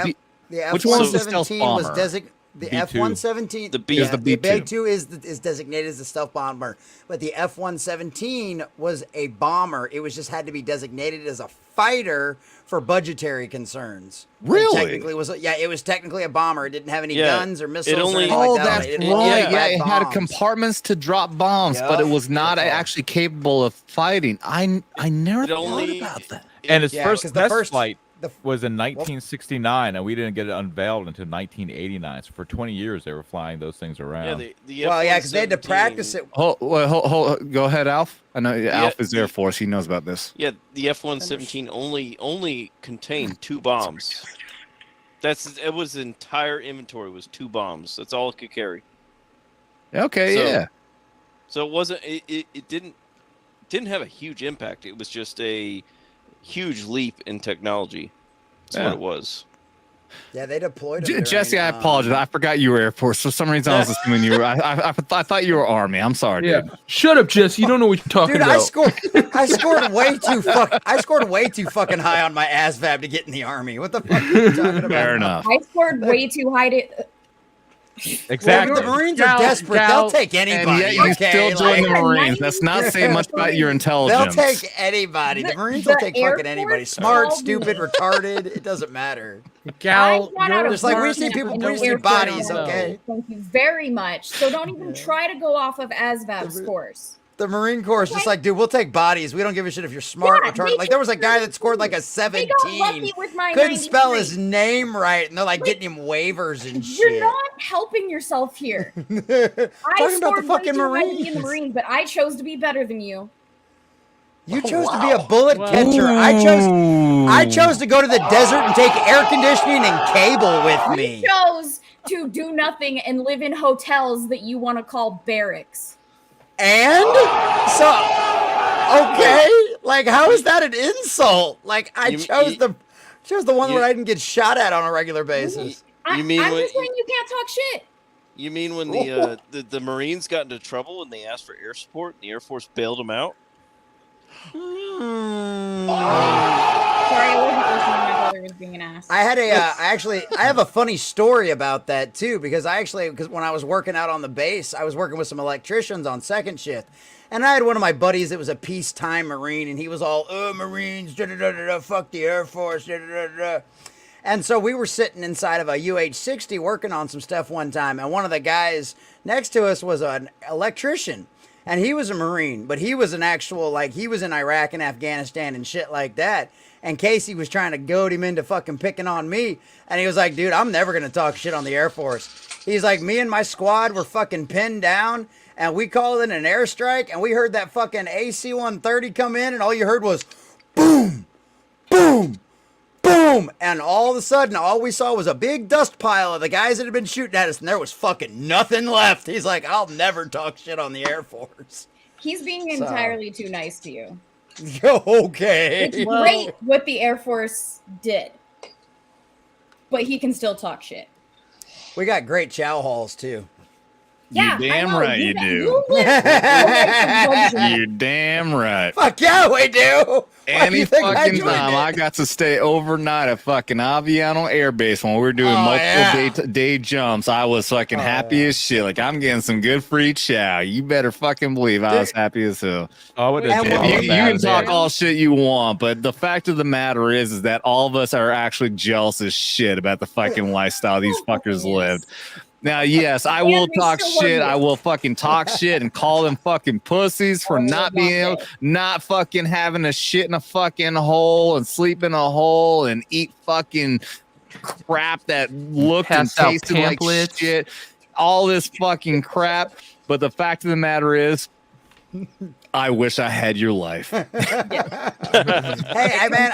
F-117 was the stealth was bomber? designated. The B2. F-117, The B- yeah, is the the B2. B2 is designated as the stealth bomber, but the F-117 was a bomber. It was just had to be designated as a fighter for budgetary concerns. Really? Technically, it was technically a bomber. It didn't have any Yeah, guns or missiles. it only- or anything Oh, like that. that's It didn't right. have Yeah, it had bombs. compartments to drop bombs, but it was not actually capable of fighting. I never thought about that. And its Yeah, first 'cause the test first- flight was in 1969, and we didn't get it unveiled until 1989. So for 20 years, they were flying those things around. Because they had to practice it. Hold, go ahead, Alf. I know Alf is Air Force. He knows about this. Yeah, the F-117 only contained 2 bombs. It was the entire inventory was 2 bombs. That's all it could carry. Okay, yeah. So it wasn't. It didn't have a huge impact. It was just a huge leap in technology. That's what it was. Yeah, they deployed them Jesse, I apologize. I forgot you were Air Force. For some reason, I was assuming you were. I thought you were Army. I'm sorry, dude. Shut up, Jesse. You don't know what you're talking Dude, about. I scored way too fucking high on my ASVAB to get in the Army. What the fuck are you talking about? Fair enough. I scored way too high to. Exactly. Well, the Marines are desperate. They'll take anybody. And yet you okay? still join the Marines. That's not saying much about your They'll intelligence. take anybody. The Marines will take fucking anybody. Smart, stupid, retarded. It doesn't matter. Gal, just like we just need people. We just need bodies. Okay. Thank you very much. So don't even try to go off of ASVAB scores. The Marine Corps is just like, dude, we'll take bodies. We don't give a shit if you're smart, Yeah, retarded. Like there was a guy that scored like a 17. Couldn't spell his name right, and they're like getting him waivers and shit. You're not helping yourself here. I Talking about the scored way fucking too high to be in the Marines. Marines, but I chose to be better than you. You chose to be a bullet catcher. I chose to go to the desert and take air conditioning and cable with me. You chose to do nothing and live in hotels that you want to call barracks. And so, okay, like how is that an insult? Like I chose the one where I didn't get shot at on a regular basis. You mean I'm when- just saying you can't talk shit. You mean when the Marines got into trouble and they asked for air support and the Air Force bailed them out? Sorry, I wasn't listening. My brother was being an ass. I had I have a funny story about that too, because when I was working out on the base, I was working with some electricians on second shift, and I had one of my buddies that was a peacetime Marine, and he was all, Marines, fuck the Air Force, And so we were sitting inside of a UH-60 working on some stuff one time, and one of the guys next to us was an electrician. And he was a Marine, but he was an actual, he was in Iraq and Afghanistan and shit like that. And Casey was trying to goad him into fucking picking on me. And he was like, dude, I'm never going to talk shit on the Air Force. He's like, me and my squad were fucking pinned down, and we called in an airstrike, and we heard that fucking AC-130 come in, and all you heard was, boom, boom, boom. And all of a sudden, all we saw was a big dust pile of the guys that had been shooting at us, and there was fucking nothing left. He's like, I'll never talk shit on the Air Force. He's being entirely too nice to you. Okay. It's great what the Air Force did, but he can still talk shit. We got great chow halls, too. Yeah, you damn I know. right you do. You live You're damn right. Fuck yeah, we do. Why do Any you think I fucking joined time it? I got to stay overnight at fucking Aviano Air Base when we were doing multiple day jumps, I was fucking happy as shit. Like, I'm getting some good free chow. You better fucking believe I was happy as hell. Oh, You can talk all shit you want, but the fact of the matter is that all of us are actually jealous as shit about the fucking lifestyle these fuckers lived. Now, yes, I will talk shit. I will fucking talk shit and call them fucking pussies for not fucking having a shit in a fucking hole and sleep in a hole and eat fucking crap that looked and Pass out tasted like pamphlets. shit. All this fucking crap. But the fact of the matter is, I wish I had your life. Hey, man,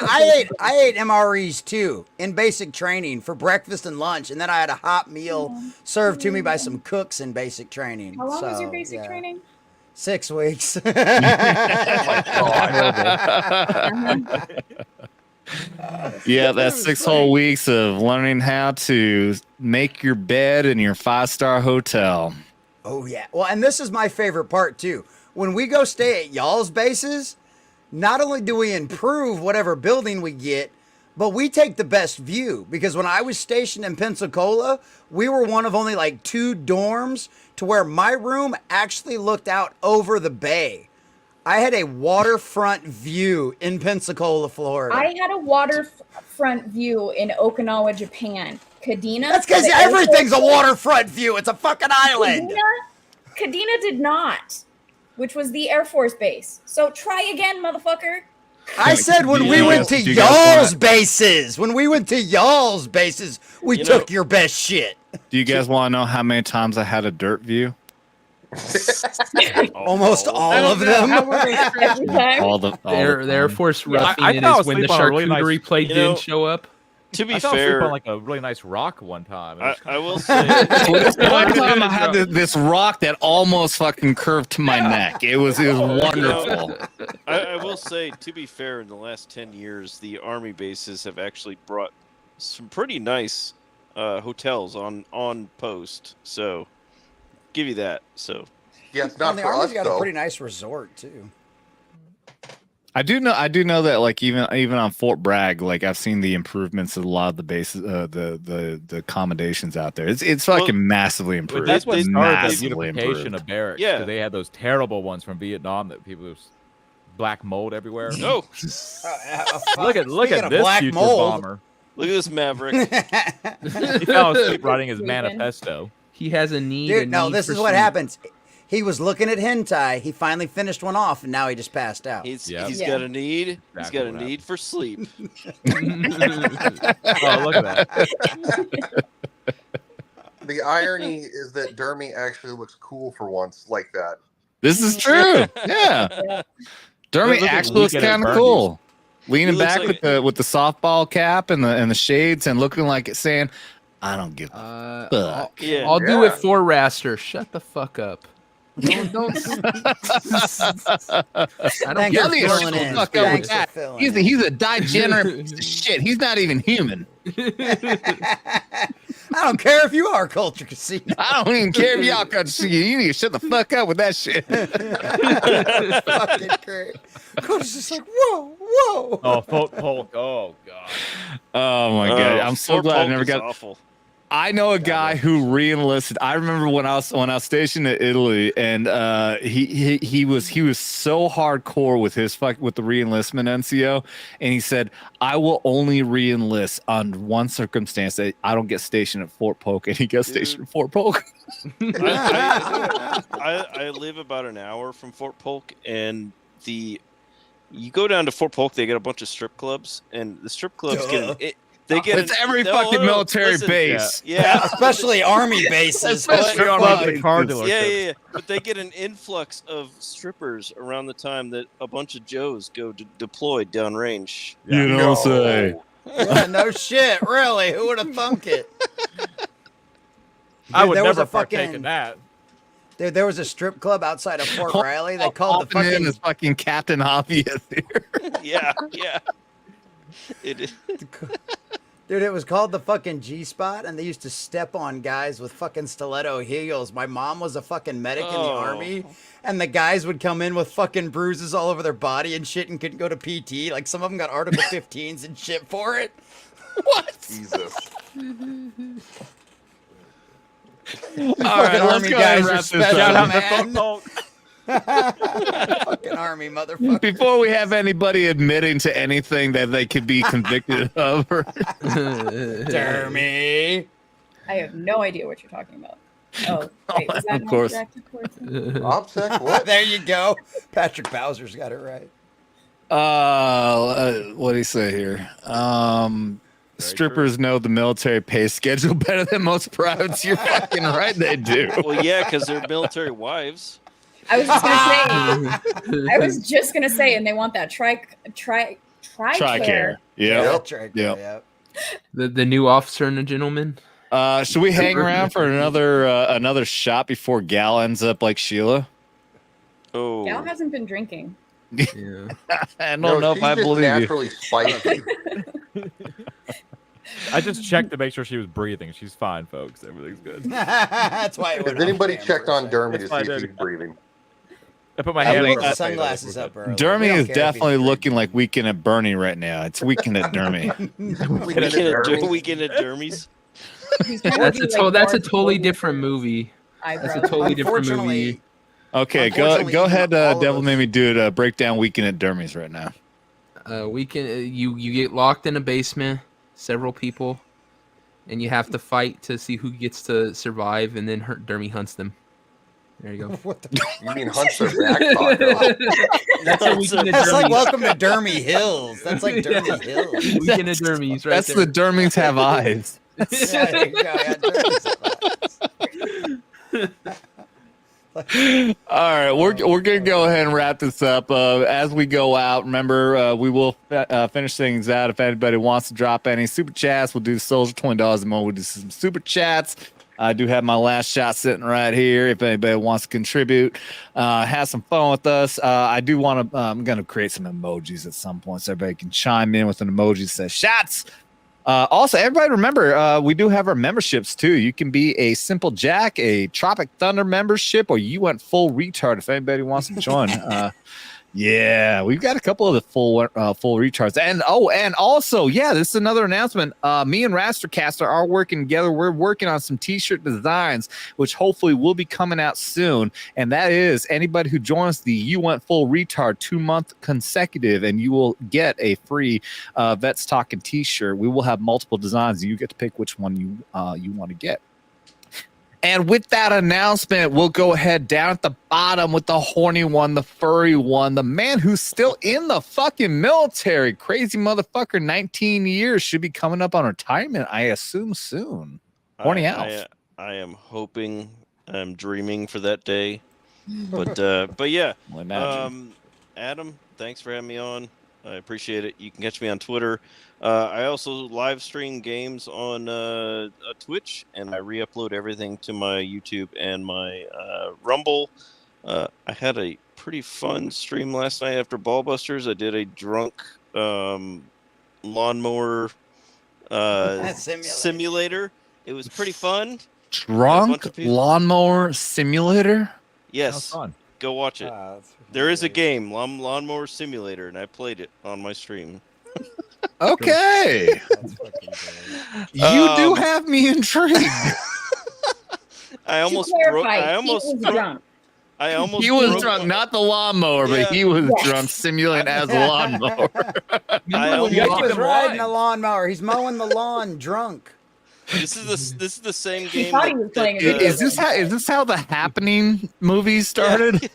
I ate MREs too in basic training for breakfast and lunch, and then I had a hot meal served to me by some cooks in basic training. How long was your So, basic yeah. training? 6 weeks. Yeah, that's 6 whole weeks of learning how to make your bed in your 5-star hotel. Oh yeah. Well, and this is my favorite part too. When we go stay at y'all's bases, not only do we improve whatever building we get, but we take the best view. Because when I was stationed in Pensacola, we were one of only like 2 dorms to where my room actually looked out over the bay. I had a waterfront view in Pensacola, Florida. I had a waterfront view in Okinawa, Japan. Kadena. That's because the everything's a airport- waterfront view. It's a fucking island. Kadena did not, which was the Air Force base. So try again, motherfucker. I said when we went to y'all's bases, we took your best shit. Do you guys want to know how many times I had a dirt view? Almost all of them. All the Air Force roughing I it fell is when the asleep on a really charcuterie nice- plate you know, didn't show up. To be I fell asleep fair, on like a really nice rock one time. I will say, One time I had this rock that almost fucking curved to my neck. It was wonderful. I will say, to be fair, in the last 10 years, the Army bases have actually brought some pretty nice hotels on post. So, give you that. So, yeah, it's Well, not the for Army's us got though. a pretty nice resort too. I do know that like even on Fort Bragg, like I've seen the improvements of a lot of the bases, the accommodations out there. It's fucking massively But improved. that's what started the Massively beautification improved. of barracks. Yeah. 'Cause they had those terrible ones from Vietnam that people was black mold everywhere. oh, look at Speaking of this black future mold. bomber. look at this Maverick. He fell asleep writing his manifesto. He has a need. Dude, no, this is what happens. He was looking at hentai. He finally finished one off, and now he just passed out. He's Yep. got a need. He's Exactly got a what need for sleep. Oh, look at that. The irony is that Dermy actually looks cool for once like that. This is true. Yeah. Dermy Look at actually looks Weekend at kind of Bernie's. cool. Leaning He looks back like- with the softball cap and the shades and looking like it's saying, I don't give a fuck. Yeah. I'll do it for Raster. Shut the fuck up. Don't. I don't Thanks Y'all for need to filling shut the in. fuck up with Thanks for that. filling He's a degenerate piece of shit. He's not even human. I don't care if you are Culture Casino. I don't even care if y'all cut shit. You need to shut the fuck up with that shit. Fucking great. Coach just like, whoa, whoa. Oh, Fort Polk. Oh, God. Oh my god! I'm so Fort glad I Polk never is got. awful. I know a guy who re-enlisted. I remember when I was stationed in Italy, and he was so hardcore with with the re-enlistment NCO, and he said, "I will only re-enlist on one circumstance, that I don't get stationed at Fort Polk," and he got stationed at Fort Polk. I live about an hour from Fort Polk, and you go down to Fort Polk, they get a bunch of strip clubs, and the strip clubs It's every fucking military base. Yeah, especially Army bases. Especially on the car dealership. Yeah. But they get an influx of strippers around the time that a bunch of Joes go deployed downrange. You don't say. Yeah, no shit, really. Who would have thunk it? I would there was never a fucking- partake in that. Dude, there was a strip club outside of Fort Riley. They called the Hopping in fucking is fucking Captain Obvious here. Yeah. It is. Dude, it was called the fucking G-spot, and they used to step on guys with fucking stiletto heels. My mom was a fucking medic in the army, and the guys would come in with fucking bruises all over their body and shit and couldn't go to PT. Like, some of them got Article 15s and shit for it. What? Jesus. All right, let's go ahead and wrap this up. Fucking army, motherfucker. Before we have anybody admitting to anything that they could be convicted of. Dermy. I have no idea what you're talking about. Oh, wait, was that Of course. OPSEC, what? There you go. Patrick Bowser's got it right. What do you say here? Strippers know the military pay schedule better than most privates. You're fucking right, they do. Well, yeah, because they're military wives. I was just gonna say. And they want that TRICARE. Yep. The new officer and the gentleman. Should we hang around for another shot before Gal ends up like Sheila? Oh, Gal hasn't been drinking. Yeah. I don't know if I believe naturally spicy. I just checked to make sure she was breathing. She's fine, folks. Everything's good. That's why. Has anybody checked on Dermy to see if he's breathing? I put my hand put over the my sunglasses up early. Dermy is definitely looking like Weekend at Bernie right now. It's Weekend at Dermy. Weekend at Dermy's. That's a totally different movie. That's a totally different movie. Okay, go ahead, Devil Made Me Do It. Break down Weekend at Dermy's right now. You get locked in a basement, several people, and you have to fight to see who gets to survive, and then Dermy hunts them. There you go. What the? You mean hunts their back pocket? That's like Welcome to Dermy Hills. That's like Dermy Hills. Weekend at Dermy's, right? That's the Dermys have eyes. Yeah, there you go. Yeah, Dermy's All right, we're gonna go ahead and wrap this up. As we go out, remember we will finish things out. If anybody wants to drop any super chats, we'll do Soldier $20 a month. We'll do some super chats. I do have my last shot sitting right here. If anybody wants to contribute, have some fun with us. I do want to. I'm gonna create some emojis at some point so everybody can chime in with an emoji that says shots. Also, everybody remember, we do have our memberships too. You can be a Simple Jack, a Tropic Thunder membership, or you went full retard if anybody wants to join. Yeah, we've got a couple of the full retards. And also, yeah, this is another announcement. Me and Rastercaster are working together. We're working on some t-shirt designs, which hopefully will be coming out soon. And that is anybody who joins the You Went Full Retard 2-month consecutive, and you will get a free Vets Talking t-shirt. We will have multiple designs. You get to pick which one you want to get. And with that announcement, we'll go ahead down at the bottom with the horny one, the furry one, the man who's still in the fucking military. Crazy motherfucker, 19 years, should be coming up on retirement, I assume, soon. Horny Alf. I am hoping, I'm dreaming for that day. But yeah. Adam, thanks for having me on. I appreciate it. You can catch me on Twitter. I also live stream games on Twitch, and I re-upload everything to my YouTube and my Rumble. I had a pretty fun stream last night after Ballbusters. I did a drunk lawnmower simulator. It was pretty fun. Drunk lawnmower simulator? Yes. Go watch it. There is a game, Lawnmower Simulator, and I played it on my stream. Okay. You do have me intrigued. He was drunk, not the lawnmower, but he was drunk simulating as a lawnmower. He was riding a lawnmower. He's mowing the lawn drunk. This is the same game. Is this how the Happening movie started?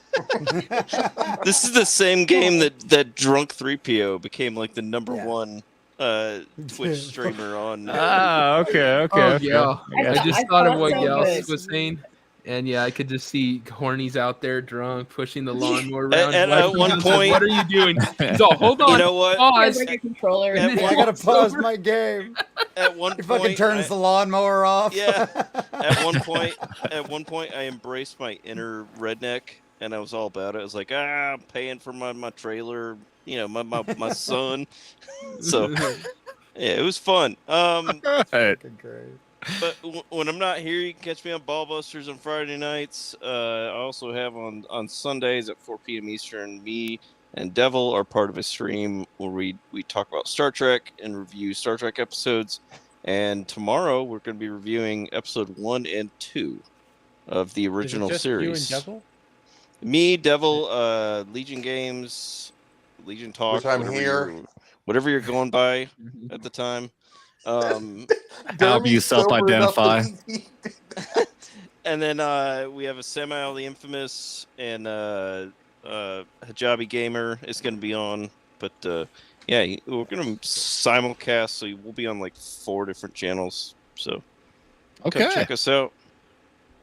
This is the same game that Drunk 3PO became like the number one Twitch streamer on. Okay. Yeah. I just thought of what Gals was saying. And yeah, I could just see hornies out there drunk, pushing the lawnmower around. At one point, what are you doing? So hold on. You know what? Pause. I gotta pause my game. At one he point, fucking turns the lawnmower off. Yeah. At one point, I embraced my inner redneck, and I was all about it. I was like, I'm paying for my trailer. You know, my son. So Yeah, it was fun. Right. But when I'm not here, you can catch me on Ballbusters on Friday nights. I also have on Sundays at 4 p.m. Eastern. Me and Devil are part of a stream where we talk about Star Trek and review Star Trek episodes. And tomorrow we're going to be reviewing episode 1 and 2 of the original Is it just series. You and Devil? Me, Devil, Legion Games, Legion Talk. Which I'm here. Whatever you're going by at the time. Help you self-identify. And then we have a Samuel the Infamous and Hijabi Gamer is going to be on. But yeah, we're going to simulcast, so we'll be on like 4 different channels. So Okay. come check us out.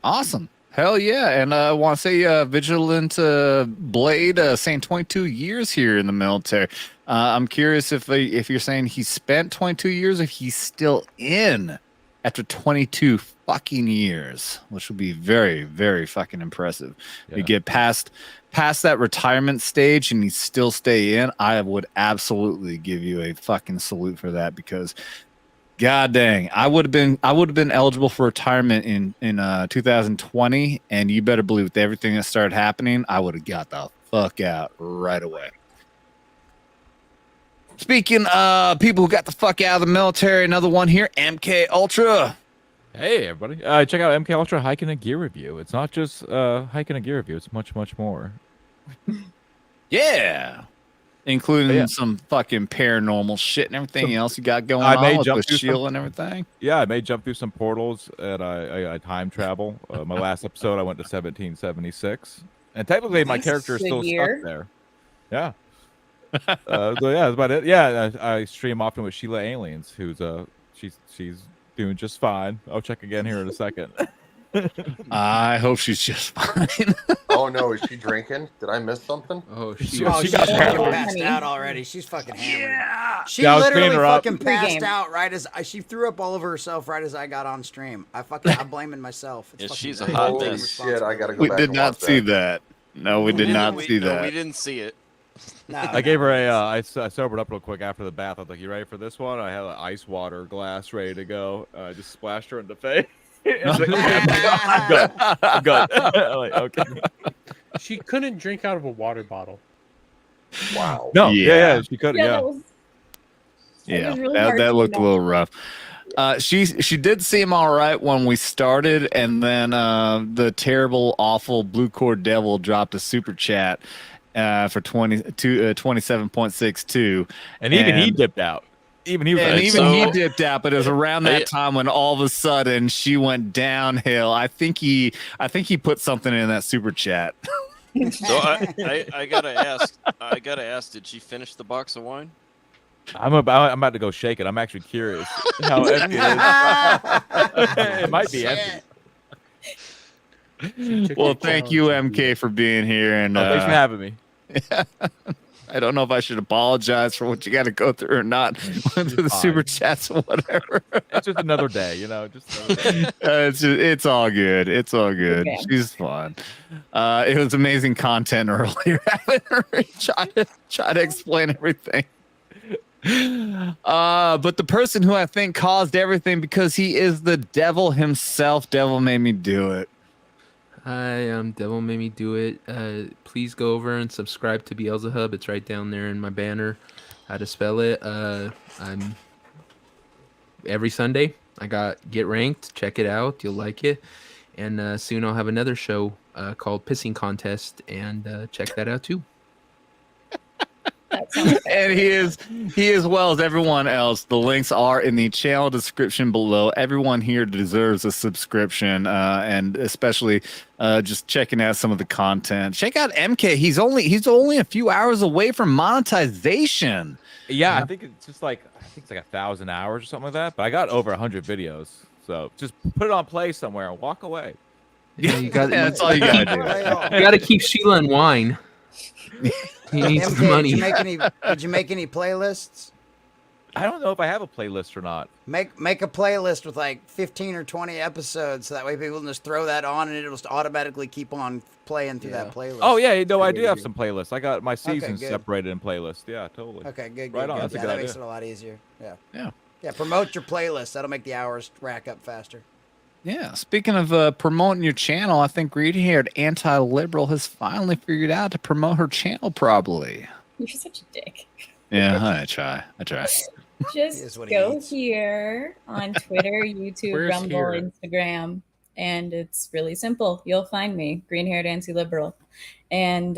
Awesome. Hell yeah. And I want to say Vigilant Blade saying 22 years here in the military. I'm curious if you're saying he spent 22 years, if he's still in after 22 fucking years, which would be very, very fucking impressive. Yeah. You get past that retirement stage and you still stay in, I would absolutely give you a fucking salute for that, because God dang, I would have been eligible for retirement in 2020, and you better believe with everything that started happening, I would have got the fuck out right away. Speaking of people who got the fuck out of the military, another one here, MK Ultra. Hey everybody, check out MK Ultra Hiking and Gear Review. It's not just hiking and gear review; it's much, much more. Yeah. Including some fucking paranormal shit and everything else you got going on with the shield and everything. Yeah, I may jump through some portals and I time travel. My last episode, I went to 1776, and technically my character is still stuck there. Yeah. So yeah, that's about it. Yeah, I stream often with Sheila Aliens, who's she's doing just fine. I'll check again here in a second. I hope she's just fine. Oh no, is she drinking? Did I miss something? Oh, she's got fucking passed out already. She's fucking hammered. Yeah. She Yeah, I was literally cleaning her up. fucking passed Pre-game. out right as she threw up all over herself right as I got on stream. I'm blaming myself. It's Yeah, fucking she's a great. hot Holy mess. shit, I gotta go We back did and not watch see that. that. No, we did not see No, that. we didn't see it. I gave her I sobered up real quick after the bath. I was like, "You ready for this one?" I had an ice water glass ready to go. I just splashed her in the face. Like, I'm good. I'm good. I'm like, okay. She couldn't drink out of a water bottle. Wow. No. Yeah. She could. Yeah, Yeah. that was- Yeah, was really hard that to looked a know. little rough. She did seem all right when we started, and then the terrible, awful Blue Cord Devil dropped a super chat for 27.62, And even he dipped out. Even he was. And like, even so- he dipped out, but it was around that time when all of a sudden she went downhill. I think he put something in that super chat. So I gotta ask, did she finish the box of wine? I'm about to go shake it. I'm actually curious how empty it is. It might be empty. Well, thank you, MK, for being here, and Thanks for having me. I don't know if I should apologize for what you got to go through or not with the super chats or whatever. It's just another day, you know. Just another day. It's all good. It's all good. Okay. She's fun. It was amazing content earlier. Having her try to explain everything. But the person who I think caused everything, because he is the devil himself. Devil made me do it. Hi, Devil Made Me Do It. Please go over and subscribe to Beelzehub. It's right down there in my banner. How to spell it. I'm every Sunday. I got Get Ranked. Check it out. You'll like it. And soon I'll have another show called Pissing Contest, and check that out too. And he is well as everyone else. The links are in the channel description below. Everyone here deserves a subscription, and especially just checking out some of the content. Check out MK. He's only a few hours away from monetization. Yeah, I think it's like 1,000 hours or something like that. But I got over 100 videos, so just put it on play somewhere and walk away. Yeah, you got. That's all you gotta do. You got to keep Sheila in wine. He needs MK, the money. Did you make any playlists? I don't know if I have a playlist or not. Make a playlist with like 15 or 20 episodes, so that way people can just throw that on and it'll just automatically keep on playing through that playlist. Oh yeah, no, I do have some playlists. I got my seasons good. separated in playlists. Yeah, totally. Okay, good. Right on. That's a good that idea. makes it a lot easier. Yeah. Yeah. Yeah. Promote your playlist. That'll make the hours rack up faster. Yeah. Speaking of promoting your channel, I think green-haired anti-liberal has finally figured out to promote her channel properly. You're such a dick. Yeah, I try. Just go here on Twitter, YouTube, Where's Rumble, here? Instagram, and it's really simple. You'll find me, green-haired anti-liberal, and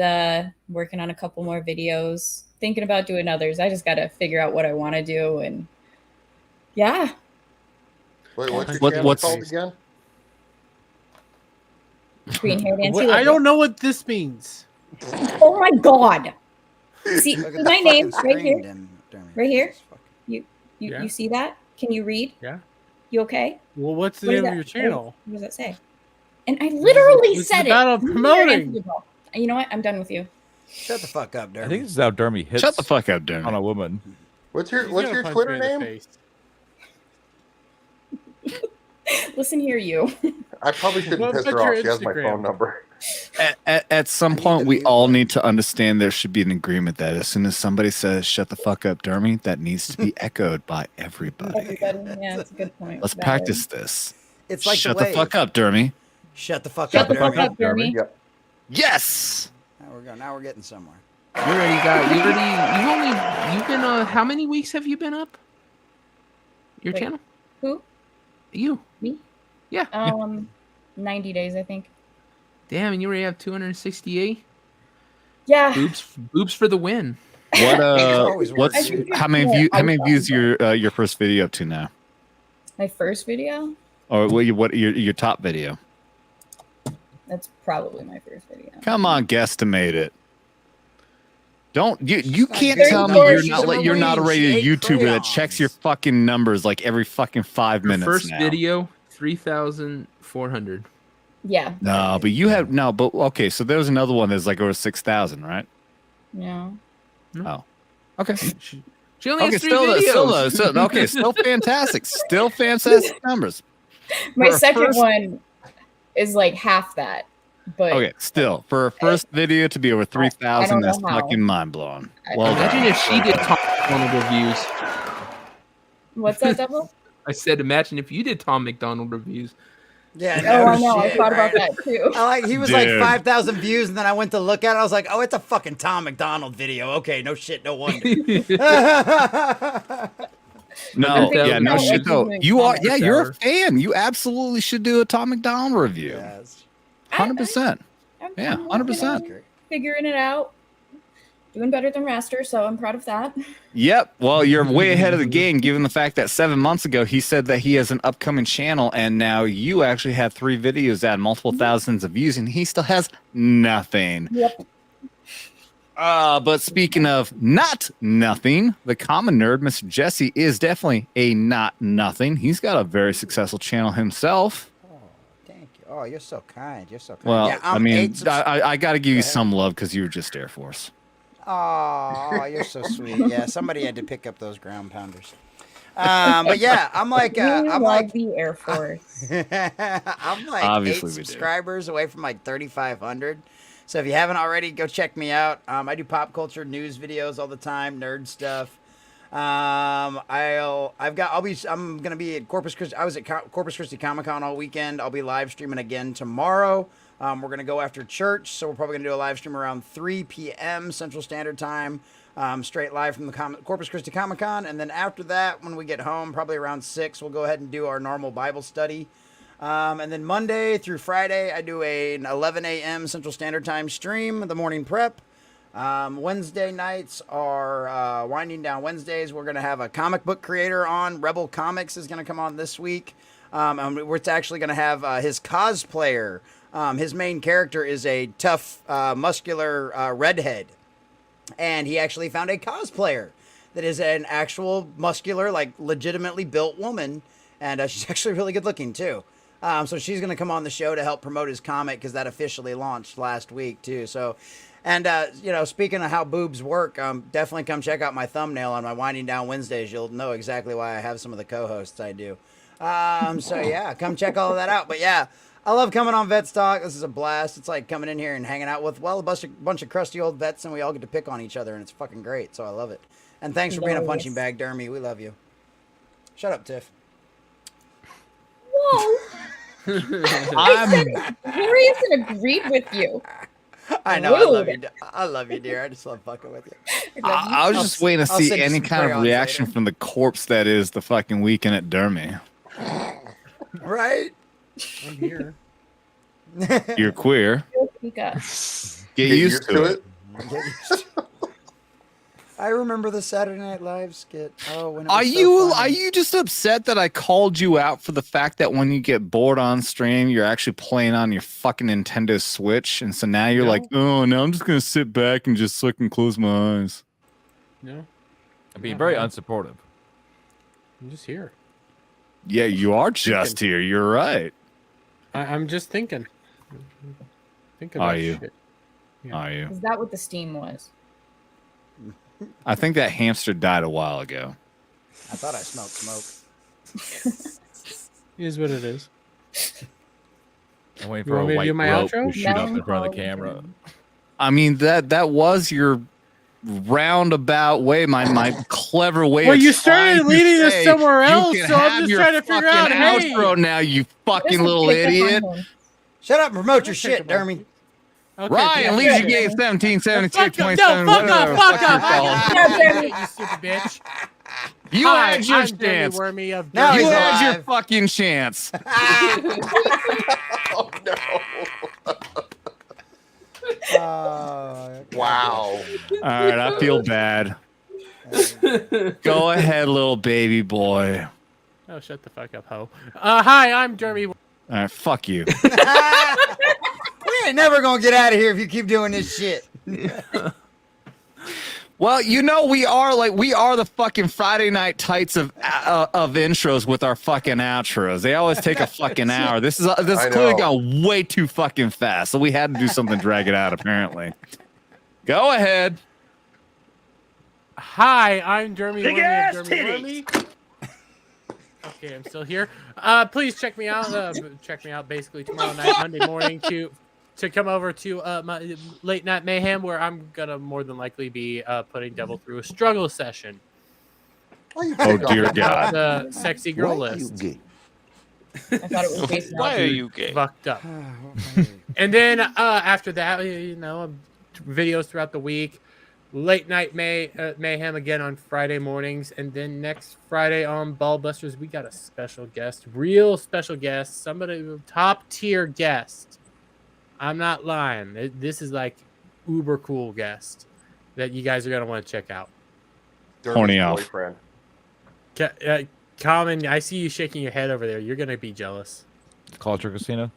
working on a couple more videos. Thinking about doing others. I just got to figure out what I want to do, and yeah. Wait, what's your channel called again? Green-haired anti-liberal. I don't know what this means. Oh my god! See Look at my the name fucking right here. screen, Dermy. Right here. You Yeah. you see that? Can you read? Yeah. You okay? Well, what's the What name is of your that? channel? What does that say? And I literally This is said about it. promoting. You know what? I'm done with you. Shut the fuck up, Dermy. I think this is how Dermy hits. Shut the fuck up, Dermy. On a woman. What's your He's gonna punch Twitter me in the name? face. Listen here, you. I probably shouldn't What piss about her off. your She has my Instagram? phone number. At some point, we all need to understand there should be an agreement that as soon as somebody says "shut the fuck up, Dermy," that needs to be echoed by everybody. Everybody, yeah, it's a good point. Let's Valid. practice this. It's like shut the the wave. fuck up, Dermy. Shut the fuck Shut up, the fuck Dermy. up, Dermy. Yep. Yes. Now we're getting somewhere. You've been how many weeks have you been up? Your Wait, channel? Who? You. Me? Yeah. 90 days, I think. Damn, and you already have 268? Yeah. Boobs for the win. What's how many views your first video up to now? My first video? Or what your top video? That's probably my first video. Come on, guesstimate it. Don't you can't very tell me good. you're not a rated She ate YouTuber that crayons. checks your fucking numbers like every fucking 5 minutes. First now. video, 3,400. Yeah. No, but you have no, but okay. So there was another one that's like over 6,000, right? No. Oh, okay. She only has 3 Still, videos. still fantastic. Still fantastic numbers. My For a second first- one is like half that. But Okay, still for a first video to be over 3,000, know that's how. fucking mind blowing. Well Imagine done. if she did Tom McDonald reviews. What's that, Double? I said, imagine if you did Tom McDonald reviews. Yeah. Oh, I no know. I shit, thought about right? that too. He was like Dude. 5,000 views, and then I went to look at it. I was like, oh, it's a fucking Tom McDonald video. Okay, no shit, no wonder. No, yeah, no Like shit though. doing You are, comments. yeah, you're a fan. You absolutely should do a Tom McDonald review. Yes. 100%. I'm Yeah, working on 100%. Figuring it out. Doing better than Raster, so I'm proud of that. Yep. Well, you're way ahead of the game, given the fact that 7 months ago he said that he has an upcoming channel, and now you actually have 3 videos at multiple thousands of views, and he still has nothing. Yep. But speaking of not nothing, the common nerd, Mr. Jesse, is definitely a not nothing. He's got a very successful channel himself. Thank you. Oh, you're so kind. You're so kind. Well, Yeah, I mean, 8 I got to give you some love because you were just Air Force. Oh, you're so sweet. Yeah, somebody had to pick up those ground pounders. But yeah, I'm like, I'm like the Air Force. I'm like Obviously 8 we do. subscribers away from like 3,500. So if you haven't already, go check me out. I do pop culture news videos all the time, nerd stuff. I'm gonna be at Corpus Christi. I was at Corpus Christi Comic-Con all weekend. I'll be live streaming again tomorrow. We're gonna go after church, so we're probably gonna do a live stream around 3 p.m. Central Standard Time, straight live from the Corpus Christi Comic-Con. And then after that, when we get home, probably around 6, we'll go ahead and do our normal Bible study. And then Monday through Friday, I do an 11 a.m. Central Standard Time stream, the morning prep. Wednesday nights are Winding Down Wednesdays. We're going to have a comic book creator on. Rebel Comics is going to come on this week. And we're actually going to have his cosplayer. His main character is a tough, muscular redhead. And he actually found a cosplayer that is an actual muscular, like legitimately built woman. And she's actually really good looking too. So she's going to come on the show to help promote his comic because that officially launched last week too. So, and you know, speaking of how boobs work, definitely come check out my thumbnail on my Winding Down Wednesdays. You'll know exactly why I have some of the co-hosts I do. So yeah, come check all of that out. But yeah, I love coming on Vets Talk. This is a blast. It's like coming in here and hanging out with, well, a bunch of crusty old vets, and we all get to pick on each other, and it's fucking great. So I love it. And thanks for being a punching bag, Dermy. We love you. Shut up, Tiff. Whoa. I said Glorious and agreed with you. I know. I love you. I love you, dear. I just love fucking with you. I was just waiting to see any kind of reaction from the corpse that is the fucking weekend at Dermy. Right? I'm here. You're queer. Get used to it. I remember the Saturday Night Live skit. Oh, when it was Are so you funny. just upset that I called you out for the fact that when you get bored on stream, you're actually playing on your fucking Nintendo Switch, and so now you're like, oh, now I'm just gonna sit back and just fucking close my eyes. No, I'm being very unsupportive. I'm just here. Yeah, you are just here. You're right. I'm just thinking. Think about Are you? shit. Yeah. Are you? Is that what the steam was? I think that hamster died a while ago. I thought I smelled smoke. It is what it is. I'm waiting You for a want me to white do my rope outro? to shoot up in front of the camera. I mean, that was your roundabout way, my clever way. Well, of you started trying to leading us say somewhere you else, can so I'm have just your trying to figure out. fucking Hey, outro now, you fucking little idiot. Shut up and promote your shit, Dermy. Okay, Ryan, yeah. Legion Game 1772 Fuck up, no, fuck up, fuck up. No, You stupid bitch. You Hi, had your I'm Dermy chance. Wermy of Now You he's had alive. your fucking chance. Oh no! Wow. All right, I feel bad. Go ahead, little baby boy. Oh, shut the fuck up, ho. Hi, I'm Dermy. All right, fuck you. We ain't never gonna get out of here if you keep doing this shit. Well, you know, we are the fucking Friday Night Tights of intros with our fucking outros. They always take a fucking hour. This is clearly gone way too fucking fast, so we had to do something to drag it out. Apparently, go ahead. Hi, I'm Dermy Big Wermy ass of Dermy titties. Wermy. Okay, I'm still here. Please check me out. Check me out basically tomorrow night, Monday morning to come over to my Late Night Mayhem, where I'm gonna more than likely be putting Devil through a struggle session. Oh dear God! The sexy girl list. I thought it was based Why are you gay? Fucked up. And then after that, you know, videos throughout the week. Late Night Mayhem again on Friday mornings, and then next Friday on Ballbusters we got a special guest, real special guest, somebody top tier guest. I'm not lying. This is like uber cool guest that you guys are gonna want to check out. Horny Dermy's off. boyfriend. Common, I see you shaking your head over there. You're gonna be jealous. Culture Casino.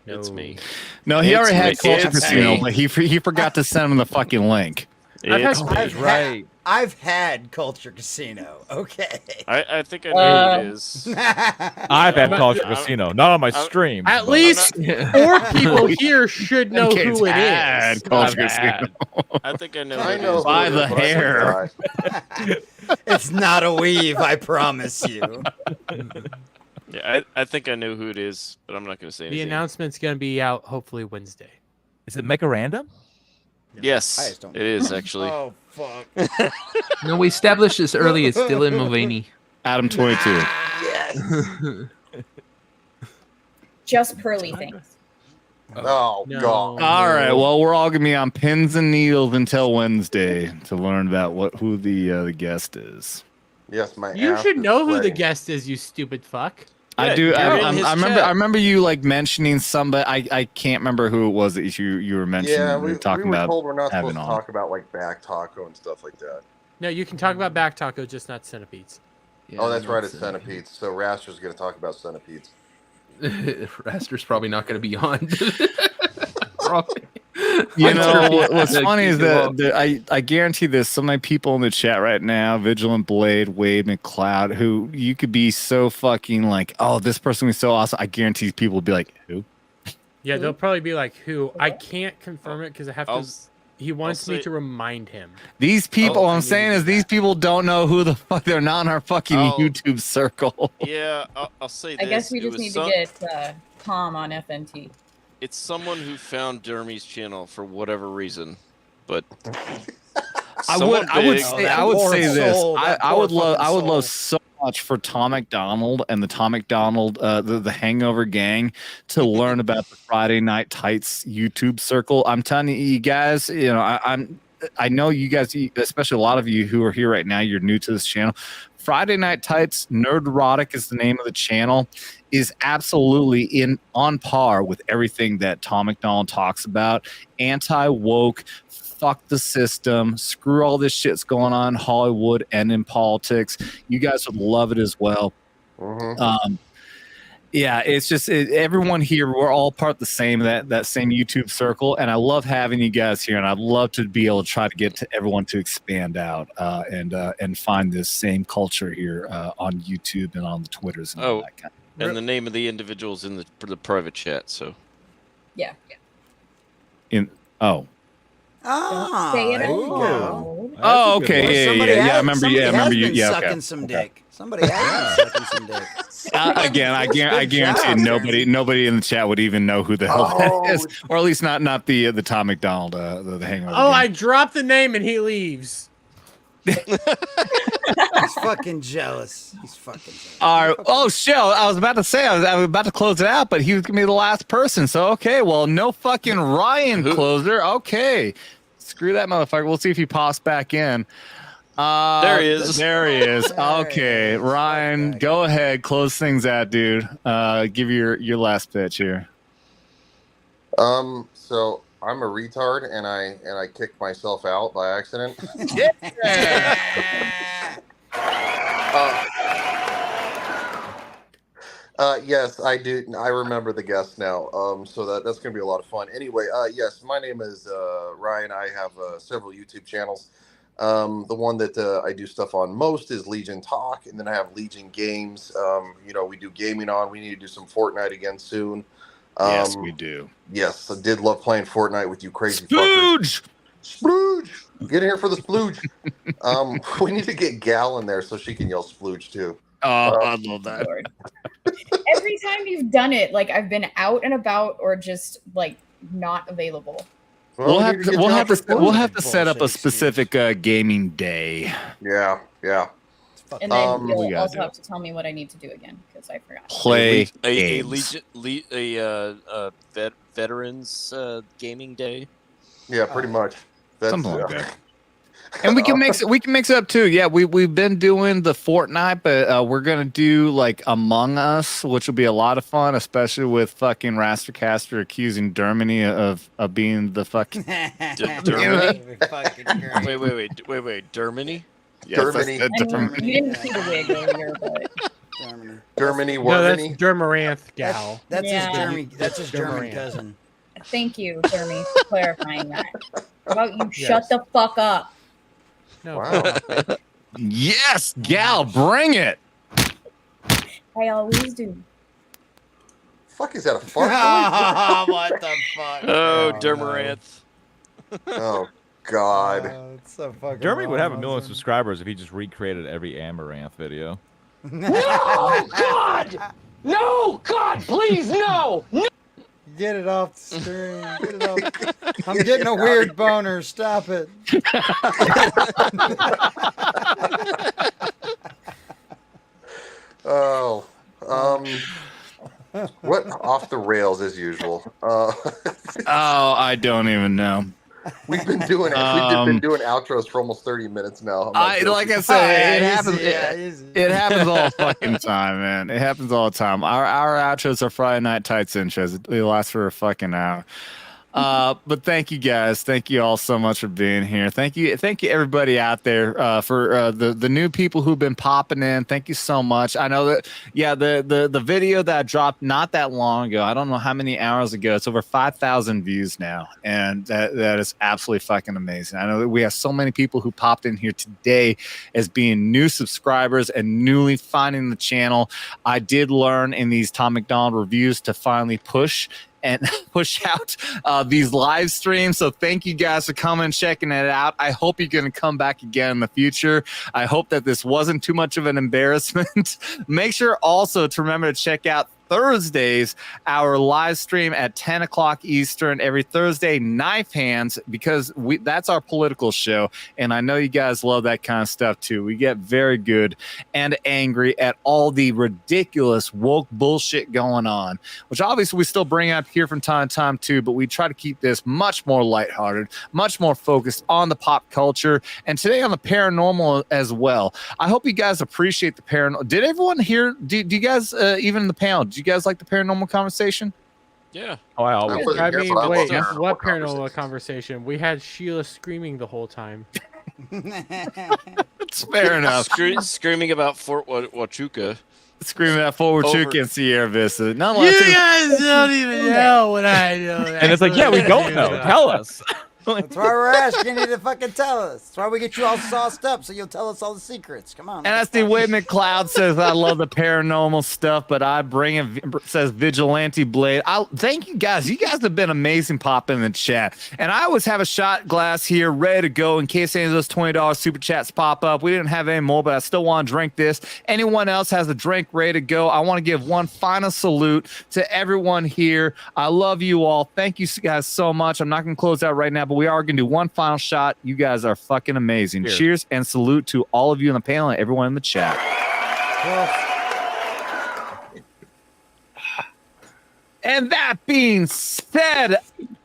No. It's me. No, he It's already had me. Culture It's Casino, me. but he forgot to send him the fucking link. It's I've me. Right. I've had Culture Casino. Okay. I think I know who it is. I've had Culture Casino, not on my stream. At but- least 4 people here should know Kids who it had is. Culture I've had. Casino. I think I know I who know it is. By who it the is, but I hair. forgot. It's not a weave, I promise you. Yeah, I think I know who it is, but I'm not going to say The anything. announcement's gonna be out hopefully Wednesday. Is it Make a Random? I Yes, just don't it is actually. Oh fuck. No, we established this early. It's Dylan Mulvaney. Adam 22. Yes. Just pearly things. Oh No. God. All right. Well, we're all gonna be on pins and needles until Wednesday to learn about who the guest is. Yes, my. You ass should is know who the sweating. guest is, you stupid fuck. I do. you're in his I remember. chat. I remember you like mentioning somebody. I can't remember who it was that you were mentioning. Yeah, we we were talking were about told we're not having supposed to on. talk about like back taco and stuff like that. No, you can talk about back taco, just not centipedes. Yeah, Oh, that's right. It's uh, centipedes. So Raster's going to talk about centipedes. Raster's probably not going to be on. Probably. You know what's funny is that I guarantee there's so many people in the chat right now, Vigilant Blade, Wade McLeod, who you could be so fucking like, oh, this person is so awesome. I guarantee people will be like, who? Yeah, they'll probably be like, who? I can't confirm it because I have to. He wants me to remind him. These people, what I'm saying is these people don't know who the fuck, they're not in our fucking YouTube circle. Yeah, I'll say this. I guess we just need to get Tom on FNT. It's someone who found Dermy's channel for whatever reason, but I would say this. I would love so much for Tom McDonald and the Tom McDonald the Hangover gang to learn about the Friday Night Tights YouTube circle. I'm telling you guys, you know, I know you guys, especially a lot of you who are here right now, you're new to this channel. Friday Night Tights, Nerd Erotic is the name of the channel, is absolutely on par with everything that Tom McDonald talks about. Anti-woke, fuck the system, screw all this shit's going on in Hollywood and in politics. You guys would love it as well. Yeah, it's just everyone here, we're all part of the same that same YouTube circle, and I love having you guys here, and I'd love to be able to try to get to everyone to expand out and find this same culture here on YouTube and on the Twitters and all that kind of. And the name of the individuals in the private chat. So yeah. Oh, say it Oh, okay, yeah. I remember you. Yeah, sucking some dick. Somebody has been sucking some dick. Again, I guarantee nobody in the chat would even know who the hell that is, or at least not the Tom McDonald, the Hangover. Oh, I dropped the name and he leaves. He's fucking jealous. He's fucking jealous. All right. Oh, Shell, I was about to say, I was about to close it out, but he was going to be the last person. So, okay, well, no fucking Ryan closer. Okay. Screw that motherfucker. We'll see if he pops back in. There he is. There he is. Okay. Ryan, go ahead. Close things out, dude. Give your last pitch here. So I'm a retard and I kicked myself out by accident. Yes, I do. I remember the guest now. So that's going to be a lot of fun. Anyway, yes, my name is Ryan. I have several YouTube channels. The one that I do stuff on most is Legion Talk, and then I have Legion Games. We do gaming on. We need to do some Fortnite again soon. Yes, we do. Yes, I did love playing Fortnite with you crazy fuckers. Splooge! Get in here for the splooge. We need to get Gal in there so she can yell splooge too. Oh, I love that. Every time you've done it, like I've been out and about or just like not available. We'll have to set up a specific gaming day. Yeah. And then you'll also have to tell me what I need to do again because I forgot. Play a veterans gaming day. Yeah, pretty much. Something like that. And we can mix it up too. Yeah, we've been doing the Fortnite, but we're gonna do like Among Us, which will be a lot of fun, especially with fucking Rastercaster accusing Dermany of being the fucking Dermany. Wait, Dermany. Yes, Dermany. You didn't see the wig earlier, but Dermany. No, that's Dermaranth gal. That's his German cousin. Thank you, Dermy, for clarifying that. How about you shut the fuck up? No. Wow. Yes, Gal, bring it. I always do. Fuck, is that a fart? What the fuck? Oh, Dermaranth. Oh God. It's so fucking Dermy would have 1 million awesome. subscribers if he just recreated every Amaranth video. No, God! No, God, please, no! Get it off the screen. Get it off. I'm getting a weird boner. Stop it. Oh, what off the rails as usual? Oh, I don't even know. We've been doing outros for almost 30 minutes now. Like I said, it happens. It happens all the fucking time, man. It happens all the time. Our outros are Friday Night Tights intros. They last for a fucking hour. But thank you guys. Thank you all so much for being here. Thank you everybody out there for the new people who've been popping in. Thank you so much. I know that the video that I dropped not that long ago, I don't know how many hours ago, it's over 5,000 views now, and that is absolutely fucking amazing. I know that we have so many people who popped in here today as being new subscribers and newly finding the channel. I did learn in these Tom McDonald reviews to finally push out these live streams. So thank you guys for coming and checking it out. I hope you're going to come back again in the future. I hope that this wasn't too much of an embarrassment. Make sure also to remember to check out Thursdays, our live stream at 10 o'clock Eastern every Thursday, Knife Hands, because that's our political show. And I know you guys love that kind of stuff too. We get very good and angry at all the ridiculous woke bullshit going on, which obviously we still bring up here from time to time too, but we try to keep this much more lighthearted, much more focused on the pop culture, and today on the paranormal as well. I hope you guys appreciate the paranormal. Did everyone hear, do you guys, even in the panel, do you guys like the paranormal conversame? Yeah. Oh, I always. I mean, wait, what paranormal conversation? We had Sheila screaming the whole time. It's fair enough. Screaming about Fort Huachuca. Screaming at Fort Huachuca and Sierra Vista. You guys don't even know what I know. And it's like, yeah, we don't know. Tell us. That's why we're asking you to fucking tell us. That's why we get you all sauced up, so you'll tell us all the secrets. Come on. And I see Wade McLeod says, I love the paranormal stuff, but I bring it, says Vigilante Blade. Thank you guys. You guys have been amazing popping in the chat. And I always have a shot glass here ready to go in case any of those $20 super chats pop up. We didn't have any more, but I still want to drink this. Anyone else has a drink ready to go? I want to give one final salute to everyone here. I love you all. Thank you guys so much. I'm not going to close out right now, but we are going to do one final shot. You guys are fucking amazing. Cheers and salute to all of you in the panel and everyone in the chat. And that being said,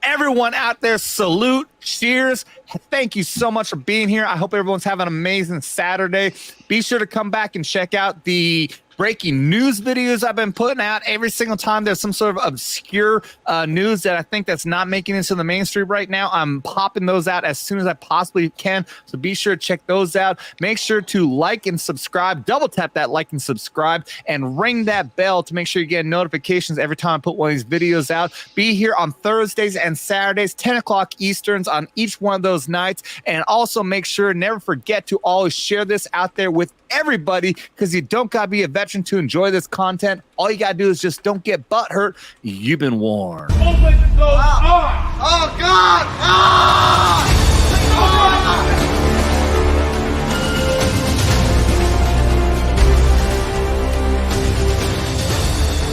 everyone out there, salute, cheers. Thank you so much for being here. I hope everyone's having an amazing Saturday. Be sure to come back and check out the breaking news videos I've been putting out every single time there's some sort of obscure news that I think that's not making it into the mainstream right now. I'm popping those out as soon as I possibly can. So be sure to check those out. Make sure to like and subscribe. Double tap that like and subscribe and ring that bell to make sure you get notifications every time I put one of these videos out. Be here on Thursdays and Saturdays, 10 o'clock Easterns on each one of those nights. And also make sure, never forget to always share this out there with everybody, because you don't gotta be a veteran to enjoy this content. All you gotta do is just don't get butt hurt. You've been warned. Oh God! Ah!